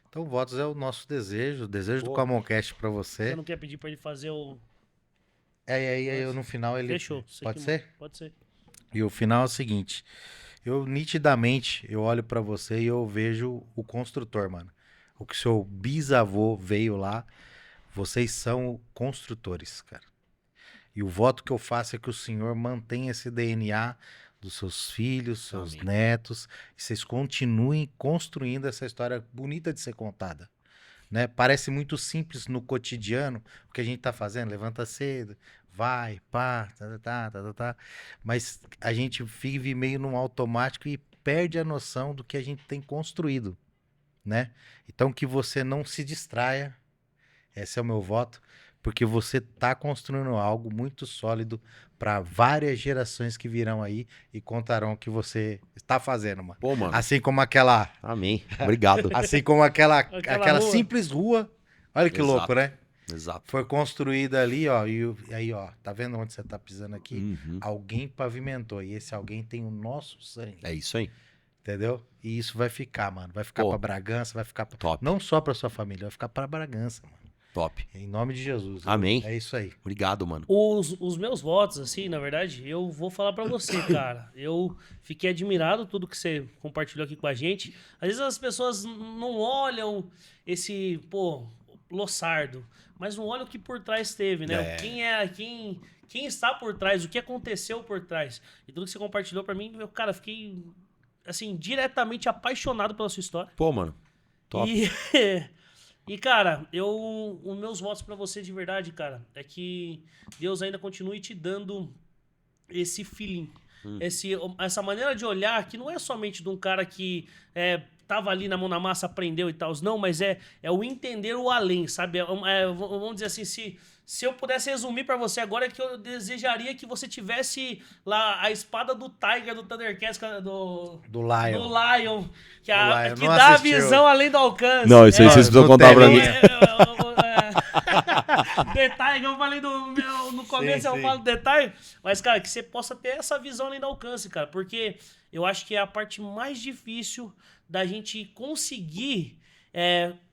Então, votos é o nosso desejo, o desejo do Camoncast pra você. Você não quer pedir pra ele fazer o... Aí no final ele... Fechou. Pode ser? Pode ser. E o final é o seguinte, eu nitidamente, eu olho pra você e eu vejo o construtor, mano. O que seu bisavô veio lá, vocês são construtores, cara. E o voto que eu faço é que o senhor mantenha esse DNA dos seus filhos, seus Amém. netos, e vocês continuem construindo essa história bonita de ser contada. Né? Parece muito simples no cotidiano o que a gente tá fazendo, levanta cedo, vai, pá, tá. Mas a gente vive meio num automático e perde a noção do que a gente tem construído, né? Então que você não se distraia, esse é o meu voto, porque você tá construindo algo muito sólido para várias gerações que virão aí e contarão o que você está fazendo, mano. Pô, mano. Assim como aquela... Amém. Obrigado. Assim como aquela rua. simples rua. Olha que Exato. louco, né? Exato. Foi construída ali, ó. E aí, ó. Tá vendo onde você tá pisando aqui? Uhum. Alguém pavimentou. E esse alguém tem o nosso sangue. É isso aí. Entendeu? E isso vai ficar, mano. Vai ficar Pô. pra Bragança, vai ficar... Top. Não só pra sua família, vai ficar pra Bragança, mano. Top. Em nome de Jesus. Amém. É isso aí. Obrigado, mano. Os meus votos, assim, na verdade, eu vou falar pra você, cara. Eu fiquei admirado tudo que você compartilhou aqui com a gente. Às vezes as pessoas não olham esse, Lossardo, mas não olham o que por trás teve, né? Quem está por trás, o que aconteceu por trás. E tudo que você compartilhou pra mim, cara, fiquei, assim, diretamente apaixonado pela sua história. Pô, mano. Top. E, cara, os meus votos pra você de verdade, cara, é que Deus ainda continue te dando esse feeling, essa maneira de olhar que não é somente de um cara que tava ali na mão na massa, aprendeu e tal, não, mas é o entender o além, sabe? Vamos dizer assim, se eu pudesse resumir pra você agora, é que eu desejaria que você tivesse lá a espada do Tiger, do Thundercats, Do do Lion. Lion, que, Do Lion, que não dá a assistiu. visão além do alcance. Não, isso aí vocês precisam no contar pra mim. telinha. Detalhe que eu falei no começo, eu sim. falo detalhe, mas, cara, que você possa ter essa visão além do alcance, cara, porque eu acho que é a parte mais difícil da gente conseguir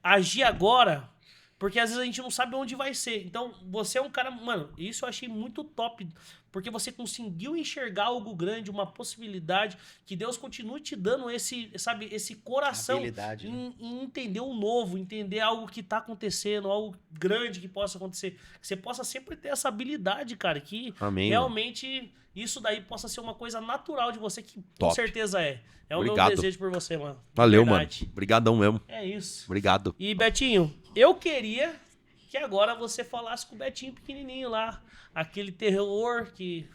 agir agora, porque às vezes a gente não sabe onde vai ser. Então, você é um cara, mano, isso eu achei muito top, porque você conseguiu enxergar algo grande, uma possibilidade, que Deus continue te dando esse, sabe, esse coração Habilidade, né? em entender o novo, entender algo que tá acontecendo, algo grande que possa acontecer. Que você possa sempre ter essa habilidade, cara, que Amém, realmente isso daí possa ser uma coisa natural de você, que com Top. certeza é. É o meu Obrigado. desejo por você, mano. De Valeu, verdade. mano. Obrigadão mesmo. É isso. Obrigado. E, Betinho, eu queria que agora você falasse com o Betinho pequenininho lá. Aquele terror que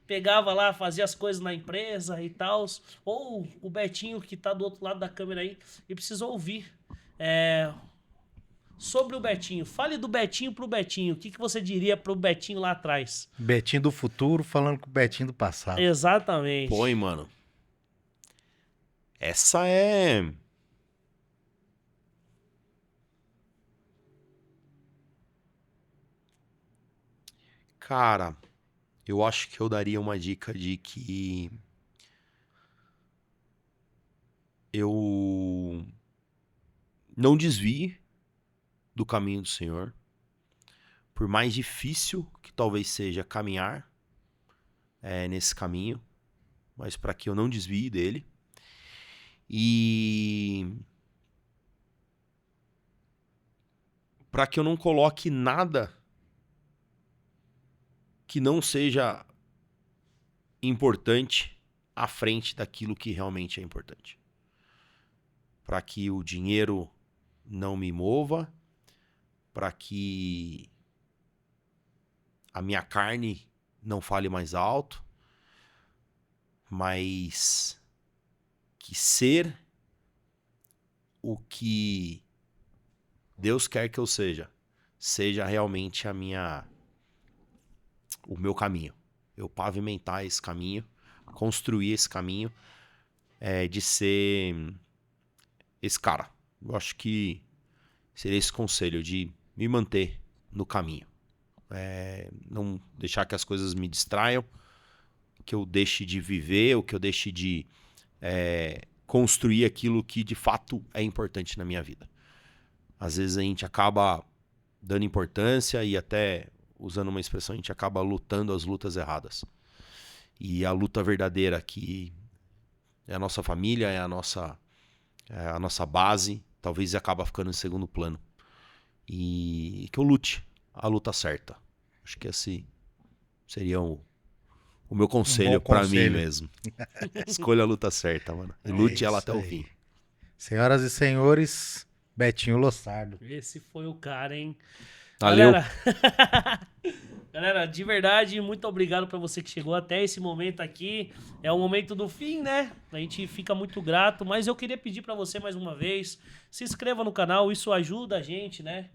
pegava lá, fazia as coisas na empresa e tal. Ou o Betinho que tá do outro lado da câmera aí e precisa ouvir sobre o Betinho. Fale do Betinho pro Betinho. O que você diria pro Betinho lá atrás? Betinho do futuro falando com o Betinho do passado. Exatamente. Põe, mano. Essa é... Cara, eu acho que eu daria uma dica de que eu não desvie do caminho do Senhor, por mais difícil que talvez seja caminhar nesse caminho, mas para que eu não desvie dele. E para que eu não coloque nada que não seja importante à frente daquilo que realmente é importante. Para que o dinheiro não me mova, para que a minha carne não fale mais alto, mas que ser o que Deus quer que eu seja realmente o meu caminho. Eu pavimentar esse caminho, construir esse caminho de ser esse cara. Eu acho que seria esse conselho de me manter no caminho. Não deixar que as coisas me distraiam, que eu deixe de viver, ou que eu deixe de construir aquilo que de fato é importante na minha vida. Às vezes a gente acaba dando importância e até, usando uma expressão, a gente acaba lutando as lutas erradas. E a luta verdadeira, que é a nossa família, é a nossa base, talvez acaba ficando em segundo plano. E que eu lute a luta certa. Acho que esse seria o meu conselho bom pra mim conselho. mesmo. Escolha a luta certa, mano. E lute ela isso até o aí. fim. Senhoras e senhores, Betinho Lossardo. Esse foi o cara, hein? Valeu. Galera, de verdade, muito obrigado pra você que chegou até esse momento aqui. É o momento do fim, né? A gente fica muito grato, mas eu queria pedir pra você mais uma vez, se inscreva no canal, isso ajuda a gente, né?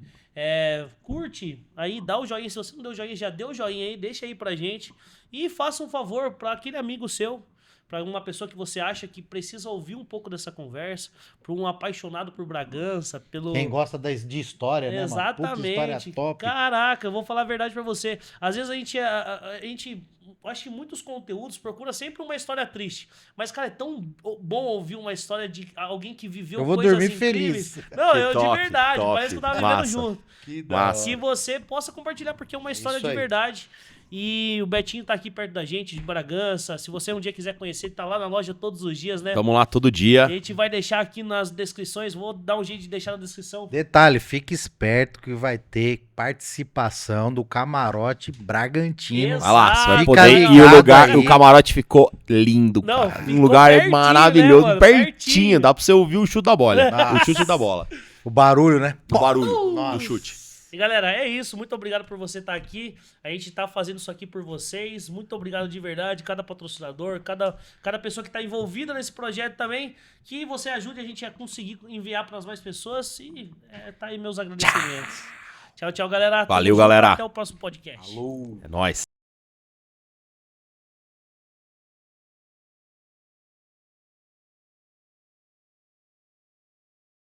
Curte aí, dá o joinha, se você não deu joinha, já deu o joinha aí, deixa aí pra gente. E faça um favor pra aquele amigo seu, para uma pessoa que você acha que precisa ouvir um pouco dessa conversa, para um apaixonado por Bragança, pelo... Quem gosta de história, né, mano? Puta Exatamente. história top. Caraca, eu vou falar a verdade pra você. Às vezes a gente acho que muitos conteúdos procura sempre uma história triste. Mas, cara, é tão bom ouvir uma história de alguém que viveu Eu vou coisas dormir incríveis. feliz. Não, Que eu top, de verdade. top. Parece que eu tava Massa. vivendo junto. Que Massa. Que você possa compartilhar, porque é uma história isso de aí. verdade. E o Betinho tá aqui perto da gente, de Bragança. Se você um dia quiser conhecer, ele tá lá na loja todos os dias, né? Tamo lá todo dia. A gente vai deixar aqui nas descrições. Vou dar um jeito de deixar na descrição. Detalhe, fique esperto que vai ter participação do Camarote Bragantino. Exato. Vai lá, você vai Fica poder. E o ligado lugar, aí. o camarote ficou lindo, Não, cara. ficou Um lugar pertinho, maravilhoso, né, mano? pertinho. Pertinho. Dá pra você ouvir o chute da bola. Nossa. O chute da bola. O barulho, né? O barulho do Nossa. chute. E galera, é isso. Muito obrigado por você estar aqui. A gente tá fazendo isso aqui por vocês. Muito obrigado de verdade, cada patrocinador, cada pessoa que tá envolvida nesse projeto também. Que você ajude a gente a conseguir enviar para as mais pessoas. E tá aí meus agradecimentos. Tchau, tchau, galera. Valeu, Tamo junto, galera. Até o próximo podcast. É nóis.